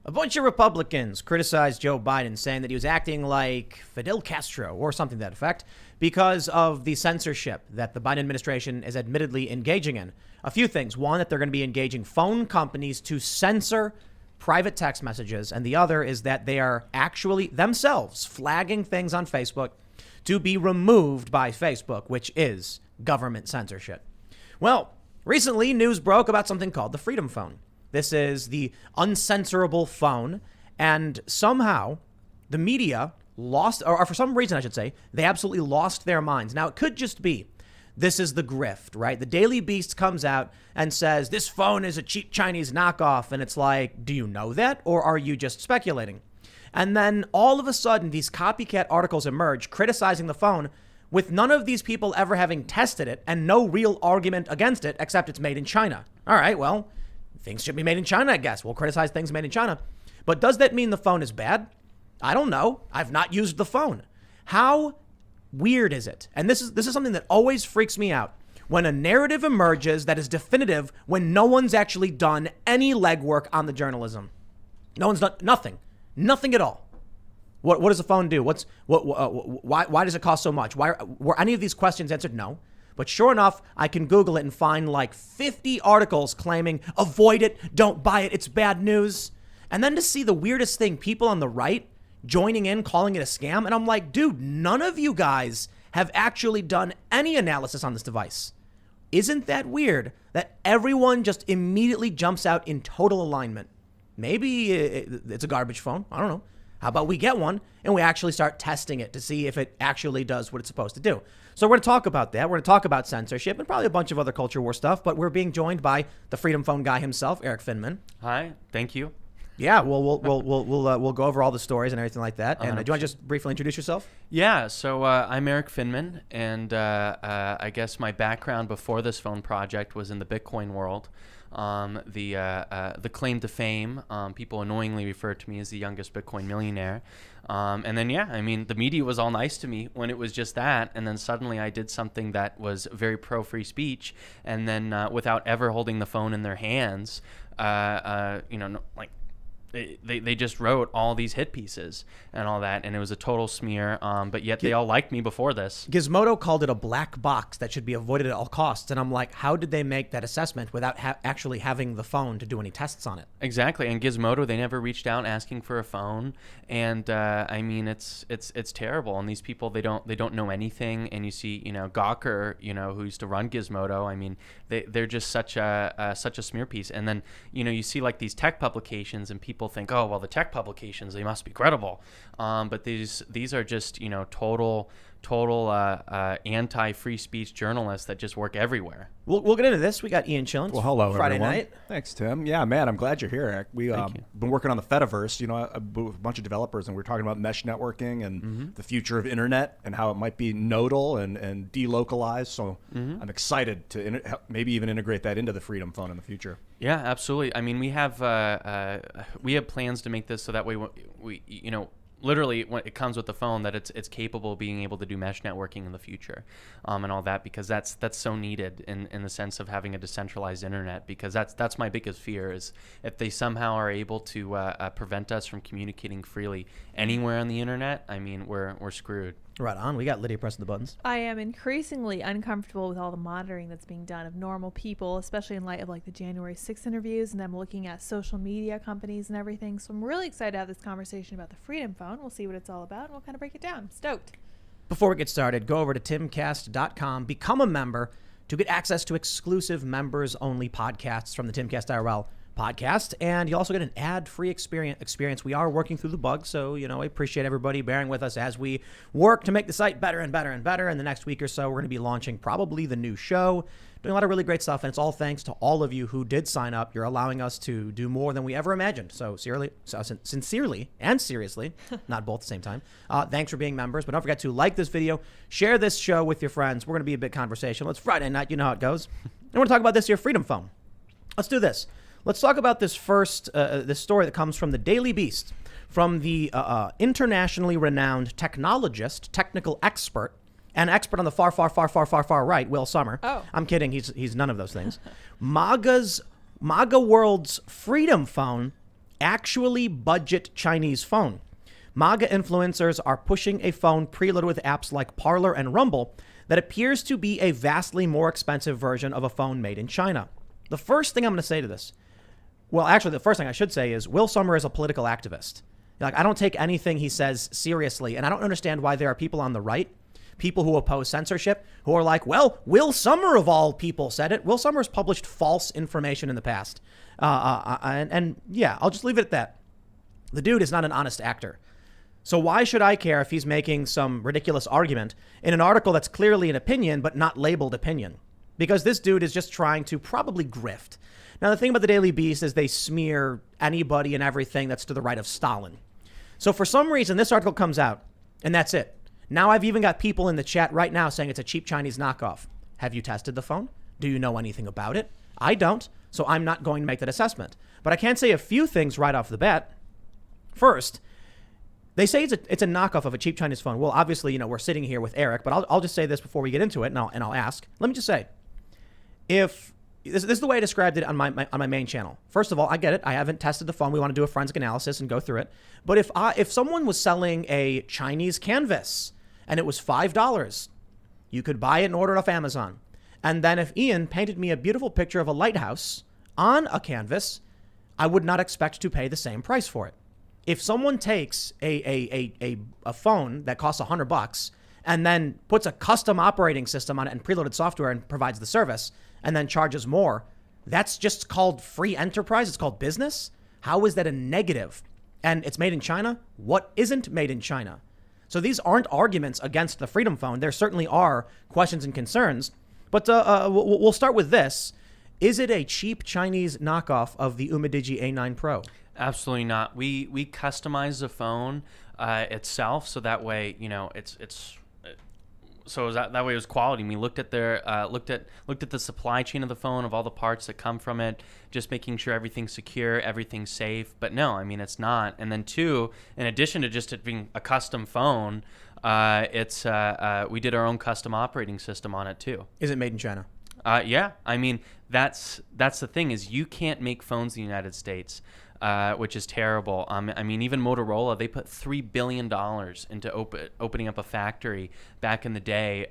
A bunch of Republicans criticized Joe Biden, saying that he was acting like Fidel Castro or something to that effect because of the censorship that the Biden administration is admittedly engaging in. A few things. One, that they're going to be engaging phone companies to censor private text messages. And the other is that they are actually themselves flagging things on Facebook to be removed by Facebook, which is government censorship. Well, recently news broke about something called the FreedomPhone. This is the uncensorable phone, and somehow the media lost, or for some reason I should say, they absolutely lost their minds. Now, it could just be this is the grift, right? The Daily Beast comes out and says this phone is a cheap Chinese knockoff, and it's like, do you know that, or are you just speculating? And then all of a sudden, these copycat articles emerge criticizing the phone with none of these people ever having tested it and no real argument against it except it's made in China. All right, well, things should be made in China, I guess. We'll criticize things made in China. But does that mean the phone is bad? I don't know. I've not used the phone. How weird is it? And this is something that always freaks me out. When a narrative emerges that is definitive when no one's actually done any legwork on the journalism. No one's done nothing. Nothing at all. What does the phone do? Why does it cost so much? Why were any of these questions answered? No. But sure enough, I can Google it and find like 50 articles claiming avoid it, don't buy it, it's bad news. And then to see the weirdest thing, people on the right joining in, calling it a scam. And I'm like, dude, none of you guys have actually done any analysis on this device. Isn't that weird that everyone just immediately jumps out in total alignment? Maybe it's a garbage phone. I don't know. How about we get one and we actually start testing it to see if it actually does what it's supposed to do? So we're going to talk about that. We're going to talk about censorship and probably a bunch of other culture war stuff. But we're being joined by the FreedomPhone guy himself, Erik Finman. Hi, thank you. Yeah, we'll go over all the stories and everything like that. And do you want to just briefly introduce yourself? Yeah, so I'm Erik Finman, and I guess my background before this phone project was in the Bitcoin world. The claim to fame, people annoyingly refer to me as the youngest Bitcoin millionaire. And then, yeah, I mean, the media was all nice to me when it was just that. And then suddenly I did something that was very pro free speech. And then without ever holding the phone in their hands, they just wrote all these hit pieces and all that, and it was a total smear, but yet they all liked me before this. Gizmodo called it a black box that should be avoided at all costs, and I'm like, how did they make that assessment without actually having the phone to do any tests on it? Exactly, and Gizmodo, they never reached out asking for a phone, and I mean, it's terrible, and these people, they don't know anything, and you see, Gawker, who used to run Gizmodo, I mean, they're just such a smear piece, and then, you see like these tech publications, and people think, oh, well, the tech publications, they must be credible. But these are just, total anti-free speech journalists that just work everywhere. We'll get into this. We got Ian Chillins. Well, hello, Friday everyone. night. Thanks, Tim. Yeah, man, I'm glad you're here, Eric. We've been working on the Fediverse, with a bunch of developers, and we're talking about mesh networking and the future of internet and how it might be nodal and delocalized. So I'm excited to maybe even integrate that into the FreedomPhone in the future. Yeah, absolutely. I mean, we have plans to make this so that way we literally when it comes with the phone that it's capable of being able to do mesh networking in the future, and all that, because that's so needed in the sense of having a decentralized internet, because that's my biggest fear is if they somehow are able to prevent us from communicating freely anywhere on the internet, I mean, we're screwed. Right on. We got Lydia pressing the buttons. I am increasingly uncomfortable with all the monitoring that's being done of normal people, especially in light of like the January 6th interviews, and I'm looking at social media companies and everything. So I'm really excited to have this conversation about the FreedomPhone. We'll see what it's all about, and we'll kind of break it down. I'm stoked. Before we get started, go over to timcast.com, become a member to get access to exclusive members-only podcasts from the Timcast IRL podcast, and you'll also get an ad-free experience. We are working through the bugs, so I appreciate everybody bearing with us as we work to make the site better and better and better. In the next week or so, we're going to be launching probably the new show, doing a lot of really great stuff, and it's all thanks to all of you who did sign up. You're allowing us to do more than we ever imagined. So sincerely and seriously, not both at the same time, thanks for being members. But don't forget to like this video, share this show with your friends. We're going to be a big conversation. It's Friday night, you know how it goes. And we're going to talk about this here, FreedomPhone. Let's do this. Let's talk about this first, this story that comes from the Daily Beast, from the internationally renowned technologist, technical expert, and expert on the far right, Will Sommer. Oh. I'm kidding. He's none of those things. MAGA World's FreedomPhone actually budget Chinese phone. MAGA influencers are pushing a phone preloaded with apps like Parler and Rumble that appears to be a vastly more expensive version of a phone made in China. The first thing I'm going to say to this, well, actually, the first thing I should say is Will Sommer is a political activist. Like, I don't take anything he says seriously, and I don't understand why there are people on the right, people who oppose censorship, who are like, well, Will Sommer of all people said it. Will Sommer's published false information in the past. And yeah, I'll just leave it at that. The dude is not an honest actor. So why should I care if he's making some ridiculous argument in an article that's clearly an opinion, but not labeled opinion? Because this dude is just trying to probably grift. Now, the thing about the Daily Beast is they smear anybody and everything that's to the right of Stalin. So for some reason, this article comes out, and that's it. Now I've even got people in the chat right now saying it's a cheap Chinese knockoff. Have you tested the phone? Do you know anything about it? I don't, so I'm not going to make that assessment. But I can say a few things right off the bat. First, they say it's a knockoff of a cheap Chinese phone. Well, obviously, we're sitting here with Eric, but I'll just say this before we get into it, and I'll ask. Let me just say, if this is the way I described it on my main channel. First of all, I get it. I haven't tested the phone. We want to do a forensic analysis and go through it. But if someone was selling a Chinese canvas and it was $5, you could buy it and order it off Amazon. And then if Ian painted me a beautiful picture of a lighthouse on a canvas, I would not expect to pay the same price for it. If someone takes a phone that costs $100 and then puts a custom operating system on it and preloaded software and provides the service and then charges more, that's just called free enterprise. It's called business. How is that a negative? And it's made in China. What isn't made in China? So these aren't arguments against the Freedom Phone. There certainly are questions and concerns. But we'll start with this. Is it a cheap Chinese knockoff of the Umidigi A9 Pro? Absolutely not. We customize the phone itself, so that way that way it was quality. We looked at looked at the supply chain of the phone, of all the parts that come from it, just making sure everything's secure, everything's safe. But no, I mean, it's not. And then two, in addition to just it being a custom phone, we did our own custom operating system on it too. Is it made in China? Yeah. I mean, that's the thing, is you can't make phones in the United States. Which is terrible. I mean, even Motorola, they put $3 billion into opening up a factory back in the day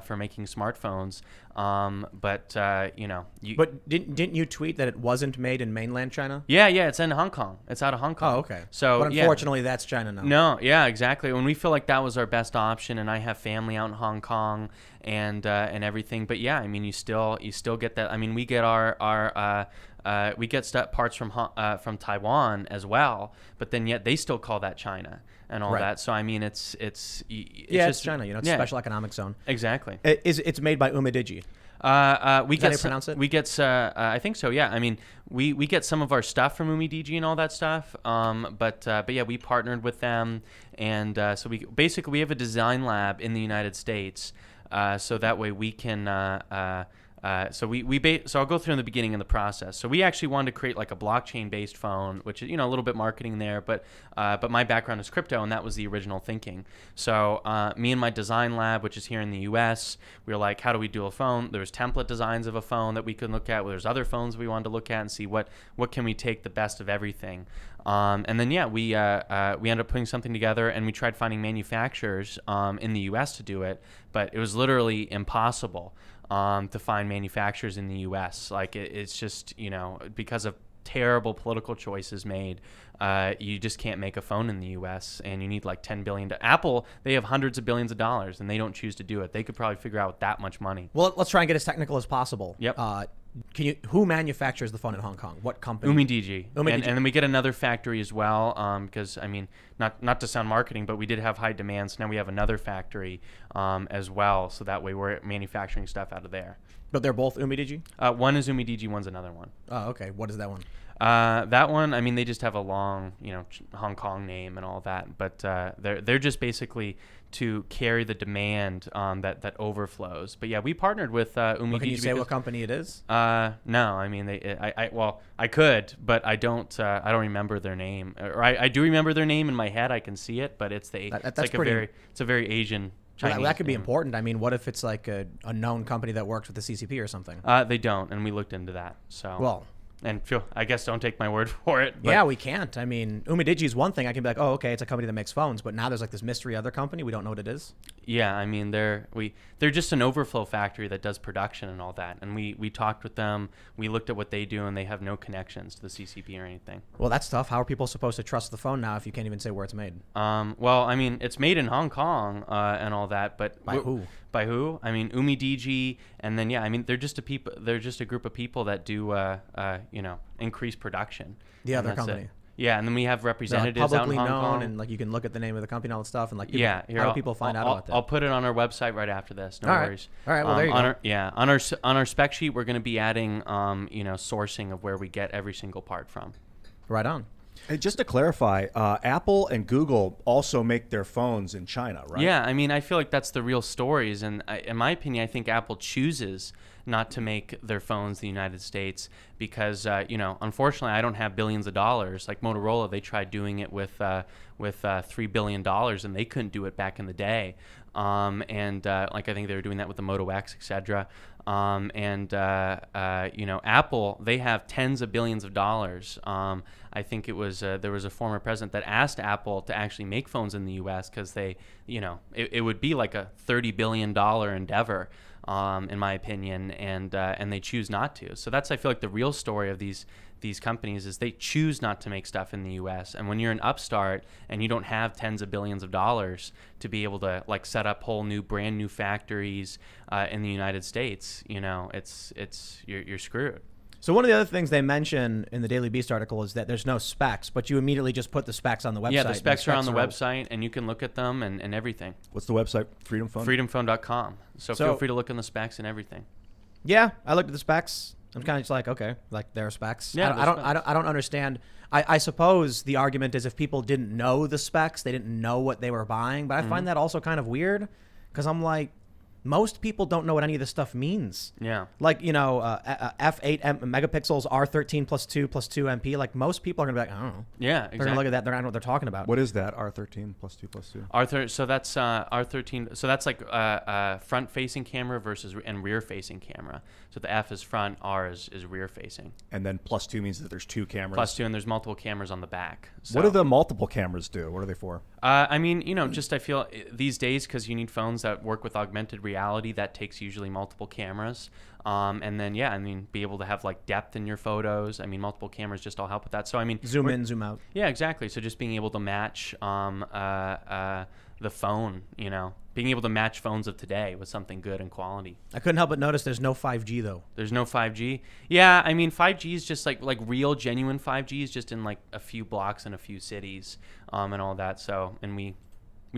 for making smartphones. But didn't you tweet that it wasn't made in mainland China? Yeah, it's in Hong Kong. It's out of Hong Kong. Oh, okay. So, but unfortunately, that's China now. No, yeah, exactly. When we feel like that was our best option, and I have family out in Hong Kong and everything. But yeah, I mean, you still get that. I mean, we get we get parts from Taiwan as well, but then yet they still call that China and all that. So I mean, it's just China. It's a special economic zone. Exactly. It's made by Umidigi. We get pronounce it? We get I think so. Yeah. I mean, we get some of our stuff from Umidigi and all that stuff. But yeah, we partnered with them, and so we have a design lab in the United States, so that way we can. So I'll go through in the beginning of the process. So we actually wanted to create like a blockchain-based phone, which is a little bit marketing there, but my background is crypto, and that was the original thinking. So me and my design lab, which is here in the U.S., we were like, how do we do a phone? There's template designs of a phone that we could look at. There's other phones we wanted to look at and see what can we take the best of everything. And then we ended up putting something together, and we tried finding manufacturers in the U.S. to do it, but it was literally impossible. To find manufacturers in the U.S. Like it's just, because of terrible political choices made, you just can't make a phone in the U.S. and you need like $10 billion. Apple, they have hundreds of billions of dollars and they don't choose to do it. They could probably figure out that much money. Well, let's try and get as technical as possible. Yep. Who manufactures the phone in Hong Kong? What company? Umidigi. And then we get another factory as well, because I mean, not to sound marketing, but we did have high demand, so now we have another factory as well, so that way we're manufacturing stuff out of there. But they're both Umidigi? One is Umidigi, one's another one. Oh, okay. What is that one? That one, I mean, they just have a long, Hong Kong name and all that, but they're just basically to carry the demand that overflows. But yeah, we partnered with Umidigi. Well, can you say what company it is? No, I mean, I could, but I don't remember their name. Or I do remember their name in my head. I can see it, but it's a very Asian. Well, that could be important. I mean, what if it's like a known company that works with the CCP or something? They don't, and we looked into that. So well, And I guess don't take my word for it. But yeah, we can't. I mean, Umidigi is one thing. I can be like, oh, okay, it's a company that makes phones. But now there's like this mystery other company. We don't know what it is. Yeah, I mean, they're just an overflow factory that does production and all that. And we talked with them. We looked at what they do, and they have no connections to the CCP or anything. Well, that's tough. How are people supposed to trust the phone now if you can't even say where it's made? Well, I mean, it's made in Hong Kong and all that, but By who? By who? I mean, Umidigi, and then I mean, they're just a group of people that do increase production. The And other that's company. it. Yeah, and then we have They're, like, representatives out in publicly Hong known, Kong. and like you can look at the name of the company and all that stuff, and like people, Yeah, how do people find out about that? I'll put it on our website right after this. No All right. worries. All right, well, there you go. On our spec sheet, we're going to be adding sourcing of where we get every single part from. Right on. And just to clarify, Apple and Google also make their phones in China, right? Yeah, I mean, I feel like that's the real stories, and in my opinion, I think Apple chooses not to make their phones in the United States because, unfortunately, I don't have billions of dollars. Like Motorola, they tried doing it with $3 billion, and they couldn't do it back in the day. I think they were doing that with the Moto X, etc. Apple, they have tens of billions of dollars. I think it was there was a former president that asked Apple to actually make phones in the U.S. because they, it would be like a $30 billion endeavor, in my opinion, and they choose not to. So that's, I feel like, the real story of these companies is they choose not to make stuff in the U.S. And when you're an upstart and you don't have tens of billions of dollars to be able to like set up brand new factories in the United States, you're screwed. So one of the other things they mention in the Daily Beast article is that there's no specs, but you immediately just put the specs on the website. Yeah, the specs are on the website, and you can look at them and everything. What's the website? FreedomPhone? FreedomPhone.com. So feel free to look in the specs and everything. Yeah, I looked at the specs. I'm kind of just like, okay, like there are specs. Yeah, I don't understand. I suppose the argument is if people didn't know the specs, they didn't know what they were buying. But I find that also kind of weird because I'm like, most people don't know what any of this stuff means. Yeah. Like, f8 megapixels, R13 plus 2 MP. Like, most people are going to be like, I don't know. Yeah, They're going to look at that. They're not know what they're talking about. What is that? R13 plus 2 plus 2? So that's R13. So that's like front-facing camera and rear-facing camera. So the F is front, R is rear-facing. And then plus 2 means that there's 2 cameras. Plus 2, and there's multiple cameras on the back. So, what do the multiple cameras do? What are they for? I feel these days, because you need phones that work with augmented reality, that takes usually multiple cameras. And then, be able to have like depth in your photos. Multiple cameras just all help with that. So, zoom in, zoom out. Yeah, exactly. So just being able to match the phone, being able to match phones of today with something good and quality. I couldn't help but notice there's no 5G though. There's no 5G. Yeah, 5G is just like real, genuine 5G is just in like a few blocks in a few cities, and all that. So, and we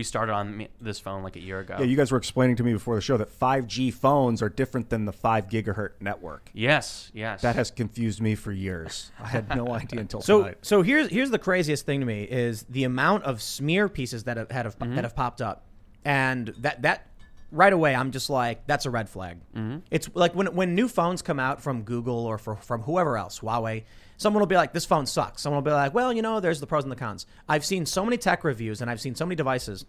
started on this phone like a year ago. Yeah, you guys were explaining to me before the show that 5G phones are different than the 5 gigahertz network. Yes. That has confused me for years. I had no idea until tonight. So here's the craziest thing to me is the amount of smear pieces that have popped up, and that right away I'm just like, that's a red flag. Mm-hmm. It's like when new phones come out from Google or from whoever else, Huawei. Someone will be like, this phone sucks. Someone will be like, well, there's the pros and the cons. I've seen so many tech reviews and I've seen so many devices.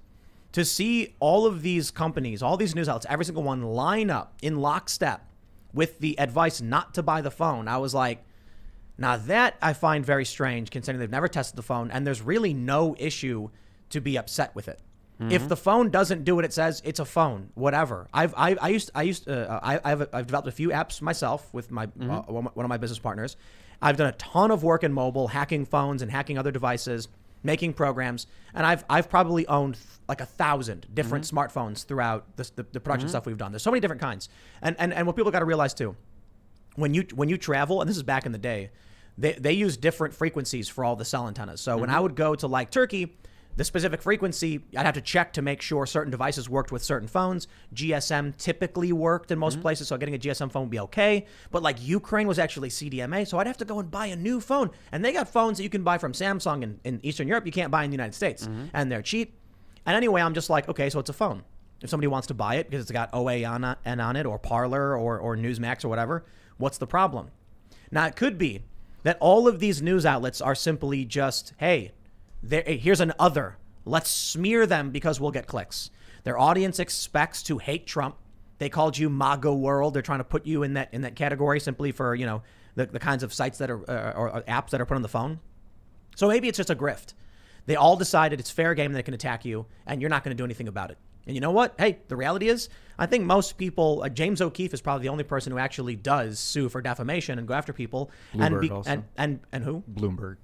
To see all of these companies, all these news outlets, every single one line up in lockstep with the advice not to buy the phone, I was like, now that I find very strange considering they've never tested the phone and there's really no issue to be upset with it. Mm-hmm. If the phone doesn't do what it says, it's a phone, whatever. I've developed a few apps myself with my one of my business partners. I've done a ton of work in mobile, hacking phones and hacking other devices, making programs, and I've probably owned like 1,000 different smartphones throughout the production stuff we've done. There's so many different kinds, and what people got to realize too, when you travel, and this is back in the day, they use different frequencies for all the cell antennas. So when I would go to like Turkey, the specific frequency, I'd have to check to make sure certain devices worked with certain phones. GSM typically worked in most places, so getting a GSM phone would be okay. But like Ukraine was actually CDMA, so I'd have to go and buy a new phone. And they got phones that you can buy from Samsung in Eastern Europe, you can't buy in the United States. And they're cheap. And anyway, I'm just like, okay, so it's a phone. If somebody wants to buy it because it's got OA on it, or Parler, or Newsmax or whatever, what's the problem? Now, it could be that all of these news outlets are simply just, hey, here's an other. Let's smear them because we'll get clicks. Their audience expects to hate Trump. They called you MAGA world. They're trying to put you in that category simply for, the kinds of sites that are or apps that are put on the phone. So maybe it's just a grift. They all decided it's fair game, they can attack you, and you're not going to do anything about it. And you know what? Hey, the reality is, I think most people, James O'Keefe is probably the only person who actually does sue for defamation and go after people. Bloomberg also. And who? Bloomberg.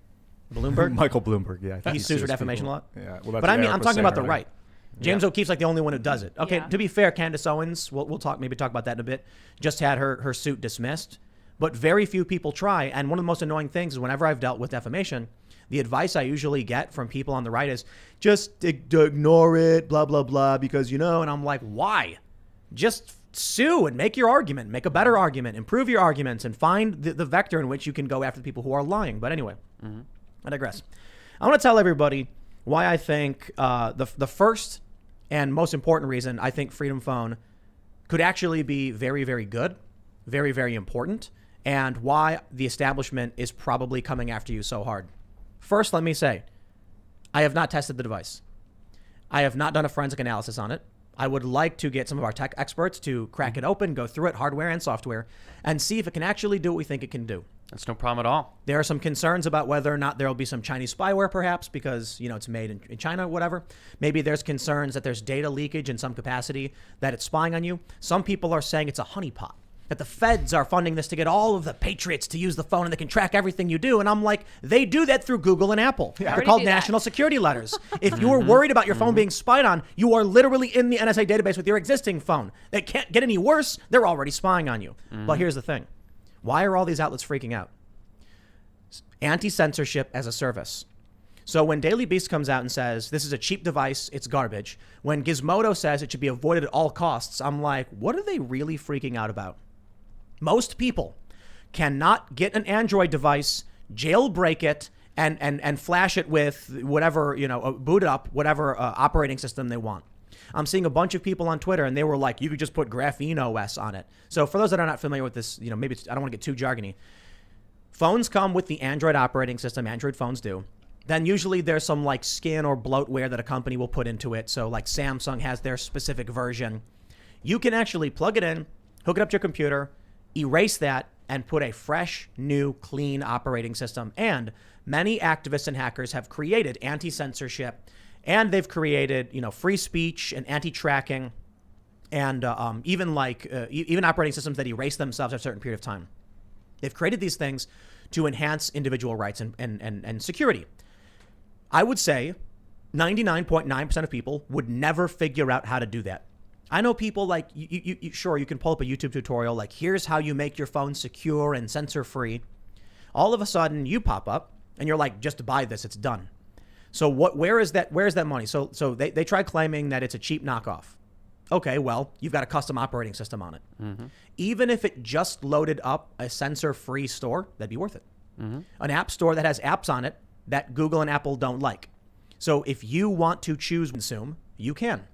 Michael Bloomberg, yeah. I think he sues for defamation people. a lot. Yeah. But I mean, I'm talking about the right. James O'Keefe's like the only one who does it. Okay, Yeah. to be fair, Candace Owens, we'll talk about that in a bit, just had her suit dismissed. But very few people try. And one of the most annoying things is whenever I've dealt with defamation, the advice I usually get from people on the right is just ignore it, blah, blah, blah, because, and I'm like, why? Just sue and make your argument, make a better argument, improve your arguments, and find the vector in which you can go after the people who are lying. But anyway, I digress. I want to tell everybody why I think the first and most important reason I think FreedomPhone could actually be very, very good, very, very important, and why the establishment is probably coming after you so hard. First, let me say, I have not tested the device. I have not done a forensic analysis on it. I would like to get some of our tech experts to crack it open, go through it, hardware and software, and see if it can actually do what we think it can do. That's no problem at all. There are some concerns about whether or not there will be some Chinese spyware, perhaps, because, it's made in China, whatever. Maybe there's concerns that there's data leakage in some capacity, that it's spying on you. Some people are saying it's a honeypot, that the feds are funding this to get all of the patriots to use the phone and they can track everything you do. And I'm like, they do that through Google and Apple. Yeah. They're called national security letters. If you are worried about your phone being spied on, you are literally in the NSA database with your existing phone. They can't get any worse. They're already spying on you. But here's the thing. Why are all these outlets freaking out? Anti-censorship as a service. So when Daily Beast comes out and says, this is a cheap device, it's garbage. When Gizmodo says it should be avoided at all costs, I'm like, what are they really freaking out about? Most people cannot get an Android device, jailbreak it, and flash it with whatever, boot it up, whatever operating system they want. I'm seeing a bunch of people on Twitter, and they were like, you could just put Graphene OS on it. So for those that are not familiar with this, maybe I don't want to get too jargony. Phones come with the Android operating system. Android phones do. Then usually there's some like skin or bloatware that a company will put into it. So like Samsung has their specific version. You can actually plug it in, hook it up to your computer, erase that, and put a fresh, new, clean operating system. And many activists and hackers have created anti-censorship, and they've created, free speech and anti-tracking, and even operating systems that erase themselves after a certain period of time. They've created these things to enhance individual rights and security. I would say 99.9% of people would never figure out how to do that. I know people like, sure, you can pull up a YouTube tutorial, like here's how you make your phone secure and censor free. All of a sudden you pop up and you're like, just buy this, it's done. So where is that money? So they try claiming that it's a cheap knockoff. Okay, well, you've got a custom operating system on it. Mm-hmm. Even if it just loaded up a censor-free store, that'd be worth it. Mm-hmm. An app store that has apps on it that Google and Apple don't like. So if you want to choose consume, you can.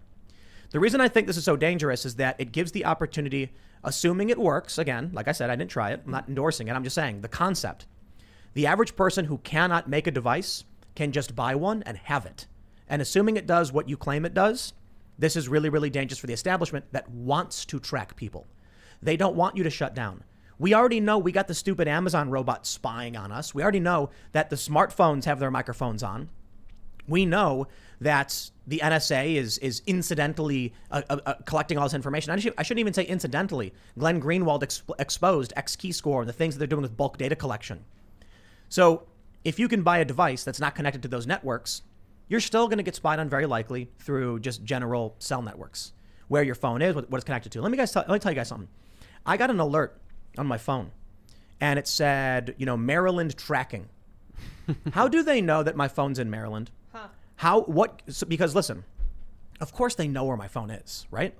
The reason I think this is so dangerous is that it gives the opportunity, assuming it works, again, like I said, I didn't try it, I'm not endorsing it, I'm just saying the concept. The average person who cannot make a device can just buy one and have it. And assuming it does what you claim it does, this is really, really dangerous for the establishment that wants to track people. They don't want you to shut down. We already know we got the stupid Amazon robot spying on us. We already know that the smartphones have their microphones on. We know that the NSA is incidentally collecting all this information. I shouldn't even say incidentally. Glenn Greenwald exposed X-Keyscore and the things that they're doing with bulk data collection. So if you can buy a device that's not connected to those networks, you're still going to get spied on very likely through just general cell networks, where your phone is, what it's connected to. Let me tell you guys something. I got an alert on my phone, and it said, Maryland tracking. How do they know that my phone's in Maryland? Because listen, of course they know where my phone is, right?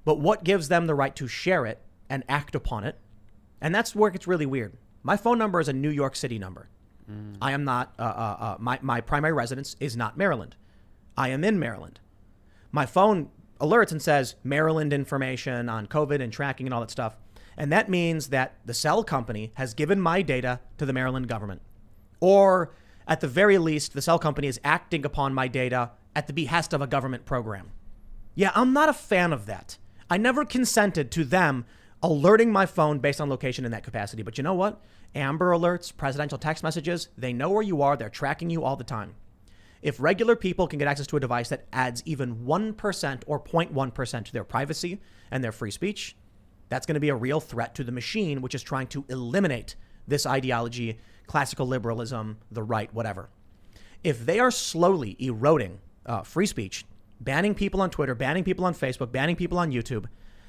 But what gives them the right to share it and act upon it? And that's where it gets really weird. My phone number is a New York City number. I am not, my primary residence is not Maryland. I am in Maryland. My phone alerts and says Maryland information on COVID and tracking and all that stuff. And that means that the cell company has given my data to the Maryland government. Or at the very least, the cell company is acting upon my data at the behest of a government program. Yeah, I'm not a fan of that. I never consented to them alerting my phone based on location in that capacity. But you know what? Amber alerts, presidential text messages, they know where you are. They're tracking you all the time. If regular people can get access to a device that adds even 1% or 0.1% to their privacy and their free speech, that's going to be a real threat to the machine, which is trying to eliminate this ideology, classical liberalism, the right, whatever. If they are slowly eroding free speech, banning people on Twitter, banning people on Facebook, banning people on YouTube,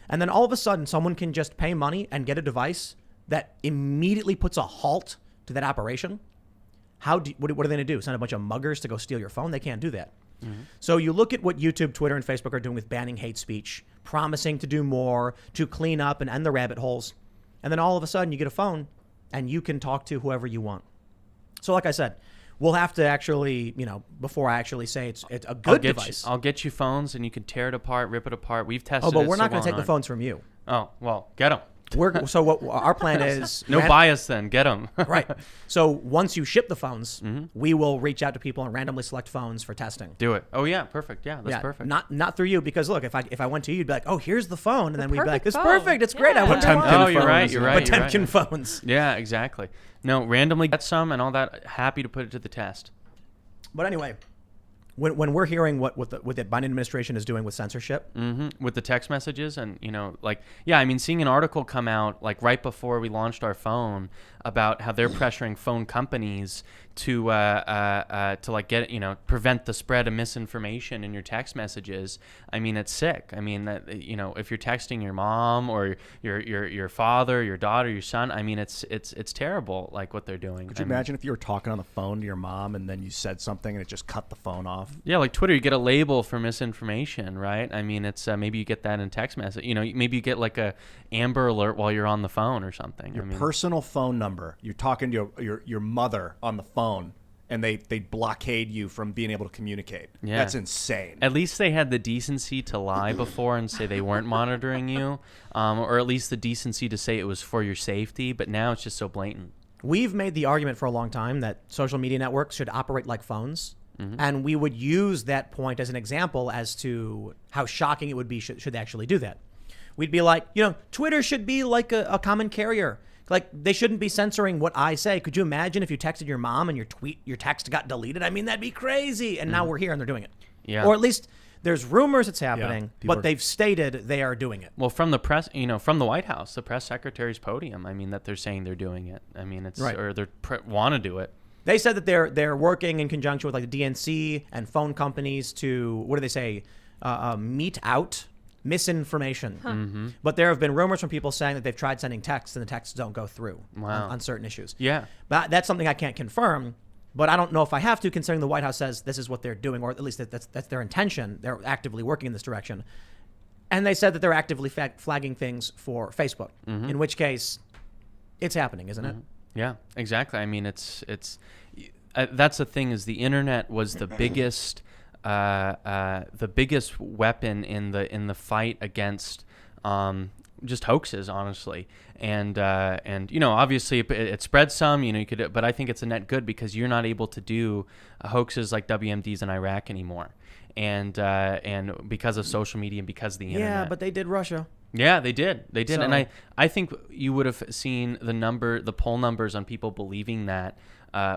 and then all of a sudden someone can just pay money and get a device that immediately puts a halt to that operation, what are they going to do? Send a bunch of muggers to go steal your phone? They can't do that. Mm-hmm. So you look at what YouTube, Twitter, and Facebook are doing with banning hate speech, promising to do more, to clean up and end the rabbit holes. And then all of a sudden you get a phone and you can talk to whoever you want. So like I said, we'll have to actually, before I actually say it's a good device. I'll get you phones and you can tear it apart, rip it apart. We've tested it. Oh, but we're not going to take the phones from you. Oh, well, get them. So what our plan is... No bias then. Get them. Right. So once you ship the phones, we will reach out to people and randomly select phones for testing. Do it. Oh, yeah. Perfect. Yeah, that's perfect. Not through you, because look, if I went to you, you'd be like, oh, here's the phone. And then we'd be like, it's perfect. It's great. I wonder why. Oh, you're right. Potemkin phones. Yeah, exactly. No, randomly get some and all that. Happy to put it to the test. But anyway... When we're hearing what the Biden administration is doing with censorship, with the text messages and seeing an article come out right before we launched our phone about how they're pressuring phone companies to prevent the spread of misinformation in your text messages. I mean, it's sick. I mean, that if you're texting your mom or your father, your daughter, your son, I mean, it's terrible. Like what they're doing. Could you imagine if you were talking on the phone to your mom and then you said something and it just cut the phone off? Yeah, like Twitter, you get a label for misinformation, right? I mean, it's maybe you get that in text message. Maybe you get like a Amber Alert while you're on the phone or something. Your personal phone number. You're talking to your mother on the phone, and they blockade you from being able to communicate. Yeah. That's insane. At least they had the decency to lie before and say they weren't monitoring you, or at least the decency to say it was for your safety. But now it's just so blatant. We've made the argument for a long time that social media networks should operate like phones. And we would use that point as an example as to how shocking it would be should they actually do that. We'd be like, Twitter should be like a common carrier. Like, they shouldn't be censoring what I say. Could you imagine if you texted your mom and your text got deleted? I mean, that'd be crazy. And now we're here and they're doing it. Yeah. Or at least there's rumors it's happening, but they've stated they are doing it. Well, from the press, from the White House, the press secretary's podium, I mean, that they're saying they're doing it. I mean, it's right. Or they want to do it. They said that they're working in conjunction with like the DNC and phone companies to, what do they say, mete out misinformation. But there have been rumors from people saying that they've tried sending texts and the texts don't go through on certain issues. Yeah. But that's something I can't confirm, but I don't know if I have to, considering the White House says this is what they're doing, or at least that's their intention. They're actively working in this direction. And they said that they're actively flagging things for Facebook, in which case it's happening, isn't it? Yeah, exactly. I mean, it's that's the thing, is the internet was the biggest weapon in the fight against just hoaxes, honestly. And obviously it spread some, you could, but I think it's a net good because you're not able to do hoaxes like WMDs in Iraq anymore. And because of social media and because of the internet. Yeah, but they did Russia. Yeah, they did. So, and I think you would have seen the poll numbers on people believing that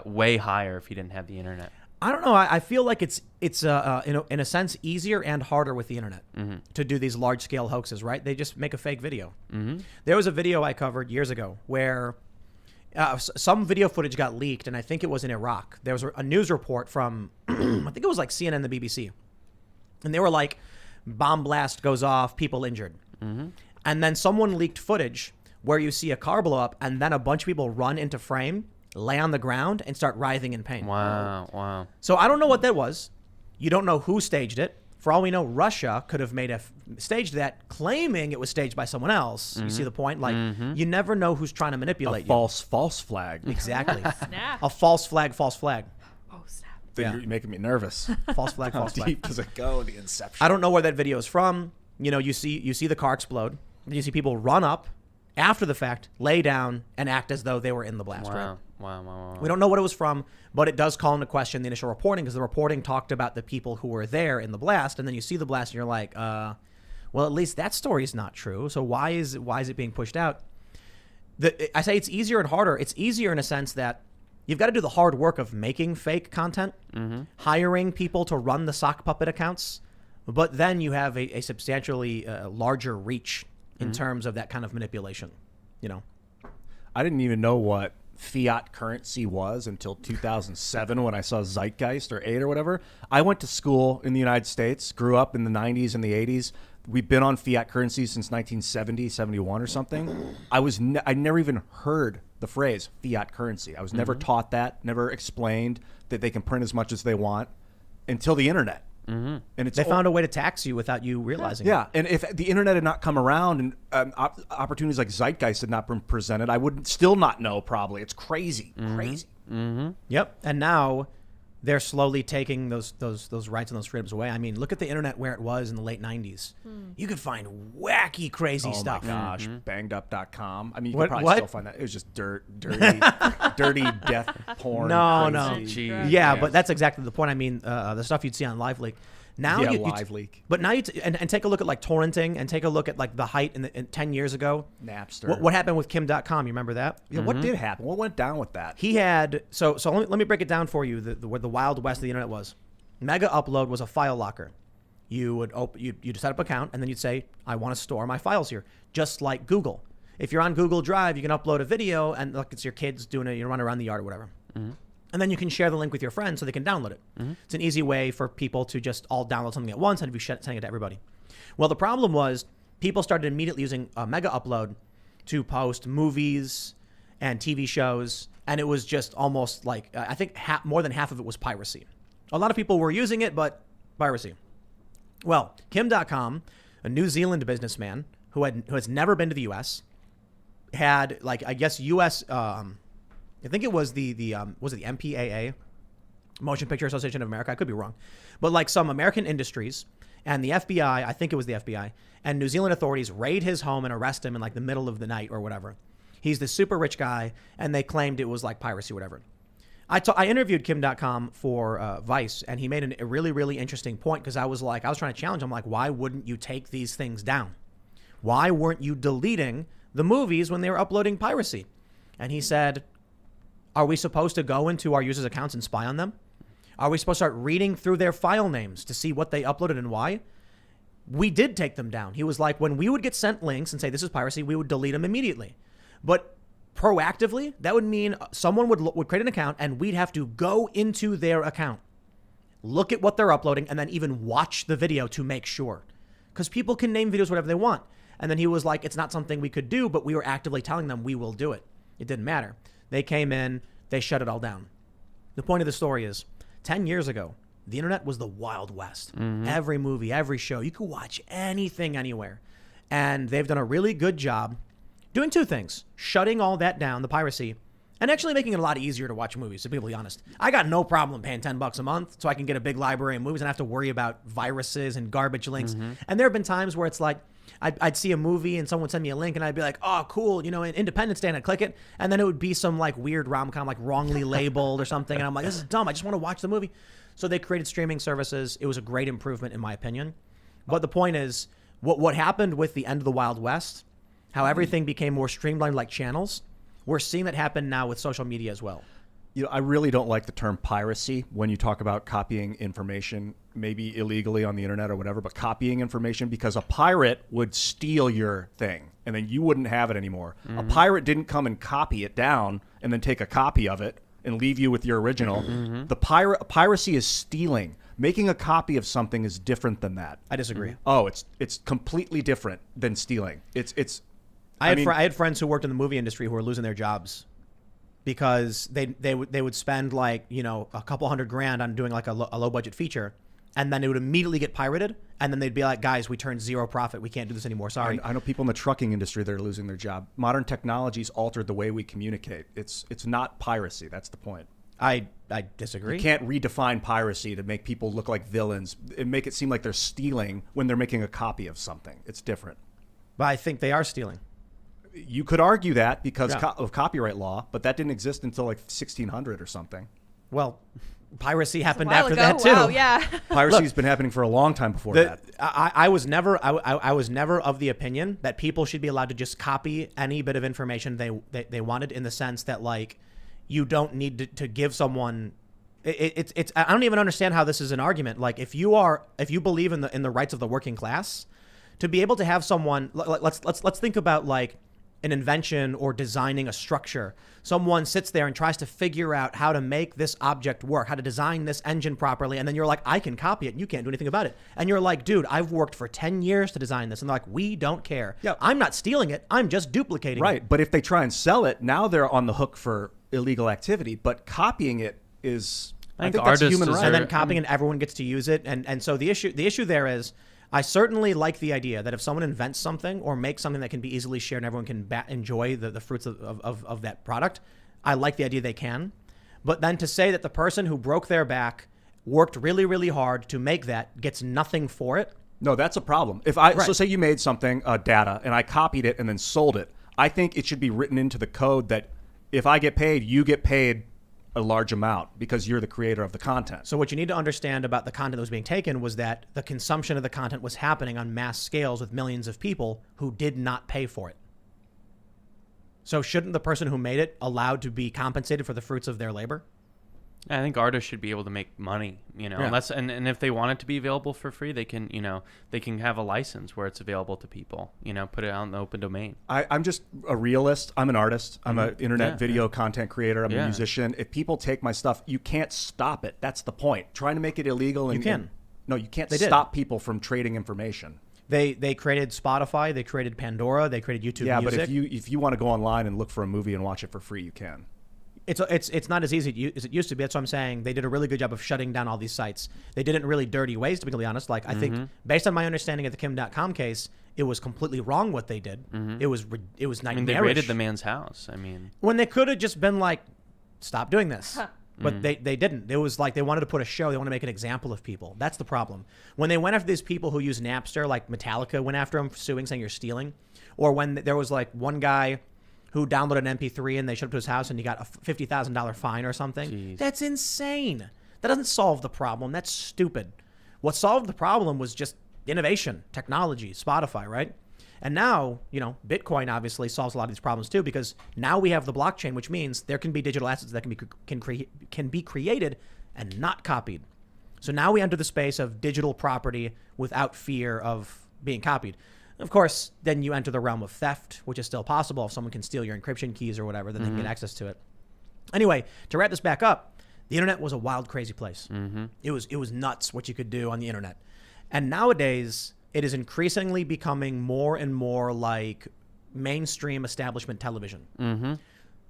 way higher if you didn't have the internet. I don't know. I feel like it's in a sense easier and harder with the internet to do these large scale hoaxes, right? They just make a fake video. There was a video I covered years ago where some video footage got leaked, and I think it was in Iraq. There was a news report from I think it was like CNN, the BBC, and they were like, bomb blast goes off, people injured. And then someone leaked footage where you see a car blow up and then a bunch of people run into frame, lay on the ground, and start writhing in pain. Wow. So I don't know what that was. You don't know who staged it. For all we know, Russia could have staged that, claiming it was staged by someone else. You see the point? Like, you never know who's trying to manipulate you. False flag. Exactly. Snap. A false flag. Oh, snap. You're making me nervous. False flag. How deep does it go, the inception? I don't know where that video is from. You see the car explode. You see people run up after the fact, lay down, and act as though they were in the blast. Wow. Right? Wow. We don't know what it was from, but it does call into question the initial reporting, because the reporting talked about the people who were there in the blast, and then you see the blast and you're like, Well, at least that story is not true. So why is it being pushed out? I say it's easier and harder. It's easier in a sense that you've got to do the hard work of making fake content, hiring people to run the sock puppet accounts, but then you have a substantially larger reach in terms of that kind of manipulation. You know, I didn't even know what fiat currency was until 2007 when I saw Zeitgeist or 8 or whatever. I went to school in the United States, grew up in the 90s and the 80s. We've been on fiat currency since 1970, 71 or something. I never even heard the phrase fiat currency. I was never taught that, never explained that they can print as much as they want until the internet. And they found a way to tax you without you realizing. Yeah, and if the internet had not come around and opportunities like Zeitgeist had not been presented, I would still not know. Probably, it's crazy, crazy. Yep. And now they're slowly taking those rights and those freedoms away. I mean, look at the internet where it was in the late 90s. You could find wacky, crazy stuff. Oh my gosh, bangedup.com. I mean, you could probably still find that. It was just dirty death porn. No. Jeez. Yeah, but that's exactly the point. I mean, the stuff you'd see on LiveLeak. Now LiveLeak. But now and take a look at like torrenting and take a look at like the height in 10 years ago. Napster. What happened with Kim.com? You remember that? Yeah, what did happen? What went down with that? He had so let me break it down for you. Where the Wild West of the internet was. Mega Upload was a file locker. You would you'd set up an account and then you'd say, I want to store my files here, just like Google. If you're on Google Drive, you can upload a video and look, it's your kids doing it. You run around the yard or whatever. And then you can share the link with your friends so they can download it. It's an easy way for people to just all download something at once and be sending it to everybody. Well, the problem was people started immediately using Mega Upload to post movies and TV shows, and it was just almost like, I think more than half of it was piracy. A lot of people were using it, but piracy. Well, Kim.com, a New Zealand businessman who has never been to the U.S., had like, I guess, U.S., I think it was the MPAA, Motion Picture Association of America. I could be wrong. But like some American industries and the FBI, I think it was the FBI, and New Zealand authorities raid his home and arrest him in like the middle of the night or whatever. He's this super rich guy, and they claimed it was like piracy or whatever. I interviewed Kim.com for Vice, and he made a really, really interesting point because I was trying to challenge him, like, why wouldn't you take these things down? Why weren't you deleting the movies when they were uploading piracy? And he said, are we supposed to go into our users' accounts and spy on them? Are we supposed to start reading through their file names to see what they uploaded and why? We did take them down. He was like, when we would get sent links and say this is piracy, we would delete them immediately. But proactively, that would mean someone would create an account and we'd have to go into their account, look at what they're uploading, and then even watch the video to make sure. Because people can name videos whatever they want. And then he was like, it's not something we could do, but we were actively telling them we will do it. It didn't matter. They came in, they shut it all down. The point of the story is, 10 years ago, the internet was the Wild West. Every movie, every show, you could watch anything, anywhere. And they've done a really good job doing two things: shutting all that down, the piracy, and actually making it a lot easier to watch movies, to be completely honest. I got no problem paying $10 a month so I can get a big library of movies and have to worry about viruses and garbage links. And there have been times where it's like, I'd see a movie and someone would send me a link and I'd be like, oh, cool, you know, Independence Day, and I'd click it. And then it would be some like weird rom-com, like wrongly labeled or something. And I'm like, this is dumb. I just want to watch the movie. So they created streaming services. It was a great improvement in my opinion. But the point is, what happened with the end of the Wild West, how everything became more streamlined like channels, we're seeing that happen now with social media as well. You know, I really don't like the term piracy when you talk about copying information, maybe illegally on the internet or whatever, but copying information, because a pirate would steal your thing and then you wouldn't have it anymore. A pirate didn't come and copy it down and then take a copy of it and leave you with your original. The piracy is stealing. Making a copy of something is different than that. I disagree. Oh, it's completely different than stealing. I had friends who worked in the movie industry who were losing their jobs because they would spend like, you know, a couple $100,000 on doing like a low budget feature, and then it would immediately get pirated, and then they'd be like, guys, we turned zero profit. We can't do this anymore. Sorry. I know people in the trucking industry that are losing their job. Modern technologies altered the way we communicate. It's not piracy. That's the point. I disagree. You can't redefine piracy to make people look like villains and make it seem like they're stealing when they're making a copy of something. It's different. But I think they are stealing. You could argue that because of copyright law, but that didn't exist until like 1600 or something. Well, Piracy happened while after ago. that too. Wow, yeah. Piracy's been happening for a long time before that. I was never of the opinion that people should be allowed to just copy any bit of information they wanted, in the sense that, like, you don't need to give someone. It's I don't even understand how this is an argument. Like, if you believe in the rights of the working class, to be able to have someone, let's think about like an invention or designing a structure. Someone sits there and tries to figure out how to make this object work, how to design this engine properly, and then you're like, I can copy it, and you can't do anything about it. And you're like, dude, I've worked for 10 years to design this. And they're like, we don't care. Yeah. I'm not stealing it. I'm just duplicating it. Right, but if they try and sell it, now they're on the hook for illegal activity. But copying it is, I think that's a human right. And then copying it, everyone gets to use it. And so the issue there is, I certainly like the idea that if someone invents something or makes something that can be easily shared and everyone can enjoy the fruits of that product, I like the idea they can. But then to say that the person who broke their back, worked really, really hard to make that, gets nothing for it. No, that's a problem. So say you made something, data, and I copied it and then sold it, I think it should be written into the code that if I get paid, you get paid a large amount because you're the creator of the content. So what you need to understand about the content that was being taken was that the consumption of the content was happening on mass scales with millions of people who did not pay for it. So shouldn't the person who made it allowed to be compensated for the fruits of their labor? I think artists should be able to make money, unless and if they want it to be available for free, they can, they can have a license where it's available to people, put it out in the open domain. I'm just a realist. I'm an artist. I'm an internet video content creator. I'm a musician. If people take my stuff, you can't stop it. That's the point. Trying to make it illegal. You can. No, you can't stop people from trading information. They created Spotify, they created Pandora, they created YouTube Music. Yeah, but if you want to go online and look for a movie and watch it for free, you can. It's not as easy as it used to be. That's what I'm saying. They did a really good job of shutting down all these sites. They did it in really dirty ways, to be completely honest. Like, I think, based on my understanding of the Kim.com case, it was completely wrong what they did. It was nightmarish. I mean, they raided the man's house. When they could have just been like, stop doing this. But they didn't. It was like they wanted to put a show. They want to make an example of people. That's the problem. When they went after these people who use Napster, like Metallica went after them, suing, saying you're stealing. Or when there was like one guy who downloaded an MP3 and they showed up to his house and he got a $50,000 fine or something. Jeez. That's insane. That doesn't solve the problem. That's stupid. What solved the problem was just innovation, technology, Spotify, right? And now, Bitcoin obviously solves a lot of these problems too, because now we have the blockchain, which means there can be digital assets that can be created and not copied. So now we enter the space of digital property without fear of being copied. Of course, then you enter the realm of theft, which is still possible. If someone can steal your encryption keys or whatever, then they can get access to it. Anyway, to wrap this back up, the internet was a wild, crazy place. It was nuts what you could do on the internet. And nowadays, it is increasingly becoming more and more like mainstream establishment television.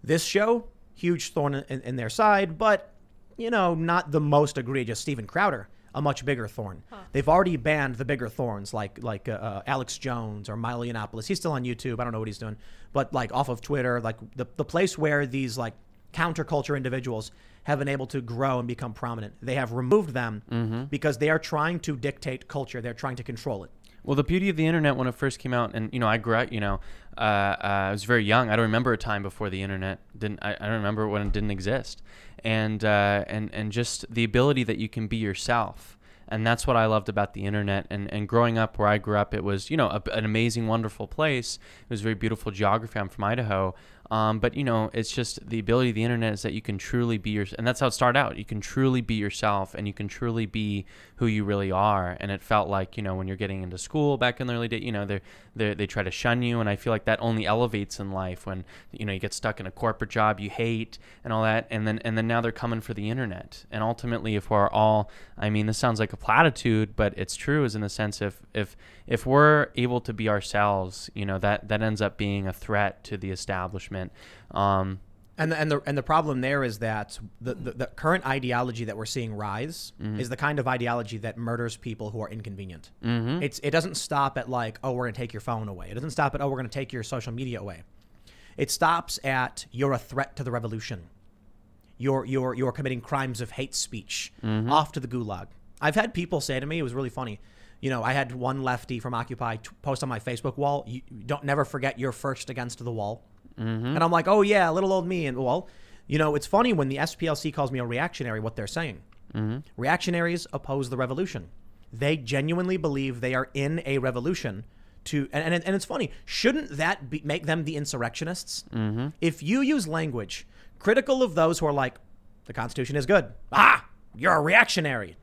This show, huge thorn in their side, but, not the most egregious. Steven Crowder, a much bigger thorn. They've already banned the bigger thorns like Alex Jones or Milo Yiannopoulos. He's still on YouTube. I don't know what he's doing. But like off of Twitter, like the place where these like counterculture individuals have been able to grow and become prominent. They have removed them because they are trying to dictate culture. They're trying to control it. Well, the beauty of the internet when it first came out, and I grew up, I was very young. I don't remember a time before the internet didn't. I don't remember when it didn't exist, and just the ability that you can be yourself, and that's what I loved about the internet. And growing up where I grew up, it was an amazing, wonderful place. It was very beautiful geography. I'm from Idaho. But it's just the ability of the internet is that you can truly be and that's how it started out. You can truly be yourself and you can truly be who you really are. And it felt like, when you're getting into school back in the early days, they try to shun you. And I feel like that only elevates in life when, you get stuck in a corporate job you hate and all that. And then now they're coming for the internet. And ultimately, if we're all, this sounds like a platitude, but it's true is in the sense if we're able to be ourselves, that ends up being a threat to the establishment. And the problem there is that the current ideology that we're seeing rise is the kind of ideology that murders people who are inconvenient. It doesn't stop at like, oh, we're going to take your phone away. It doesn't stop at, oh, we're going to take your social media away. It stops at, you're a threat to the revolution. You're committing crimes of hate speech. Off to the gulag. I've had people say to me, it was really funny. I had one lefty from Occupy post on my Facebook wall, you never forget you're first against the wall. And I'm like, oh yeah, little old me. And well, it's funny when the SPLC calls me a reactionary, what they're saying. Reactionaries oppose the revolution. They genuinely believe they are in a revolution. And it's funny. Shouldn't that make them the insurrectionists? If you use language critical of those who are like, the Constitution is good. You're a reactionary.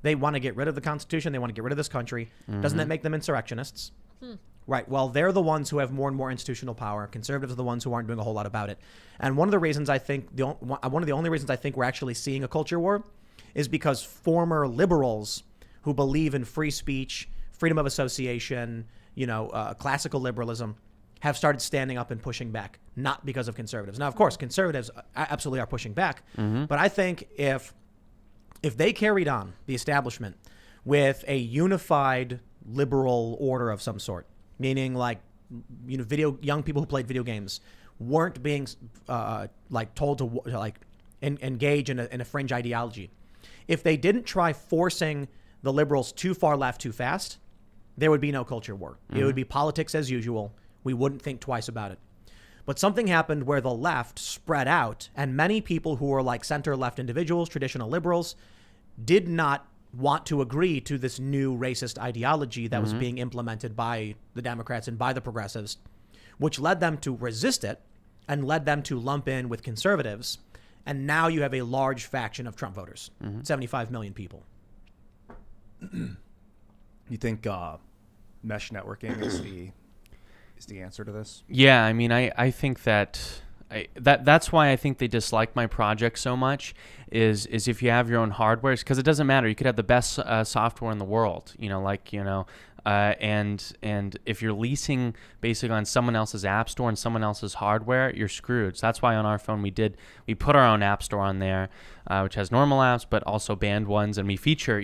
They want to get rid of the Constitution. They want to get rid of this country. Doesn't that make them insurrectionists? Right. Well, they're the ones who have more and more institutional power. Conservatives are the ones who aren't doing a whole lot about it. And one of the reasons I think, one of the only reasons I think we're actually seeing a culture war is because former liberals who believe in free speech, freedom of association, classical liberalism, have started standing up and pushing back, not because of conservatives. Now, of course, conservatives absolutely are pushing back. But I think if they carried on the establishment with a unified liberal order of some sort, meaning like, young people who played video games weren't being told to engage in a fringe ideology. If they didn't try forcing the liberals too far left too fast, there would be no culture war. It would be politics as usual. We wouldn't think twice about it. But something happened where the left spread out, and many people who were like center-left individuals, traditional liberals, did not want to agree to this new racist ideology that was being implemented by the Democrats and by the progressives, which led them to resist it and led them to lump in with conservatives. And now you have a large faction of Trump voters, 75 million people. You think mesh networking is the answer to this? Yeah, I mean, I think that's why I think they dislike my project so much is if you have your own hardware, because it doesn't matter. You could have the best software in the world, and if you're leasing basically on someone else's app store and someone else's hardware, you're screwed. So that's why on our phone we put our own app store on there, which has normal apps, but also banned ones, and we feature,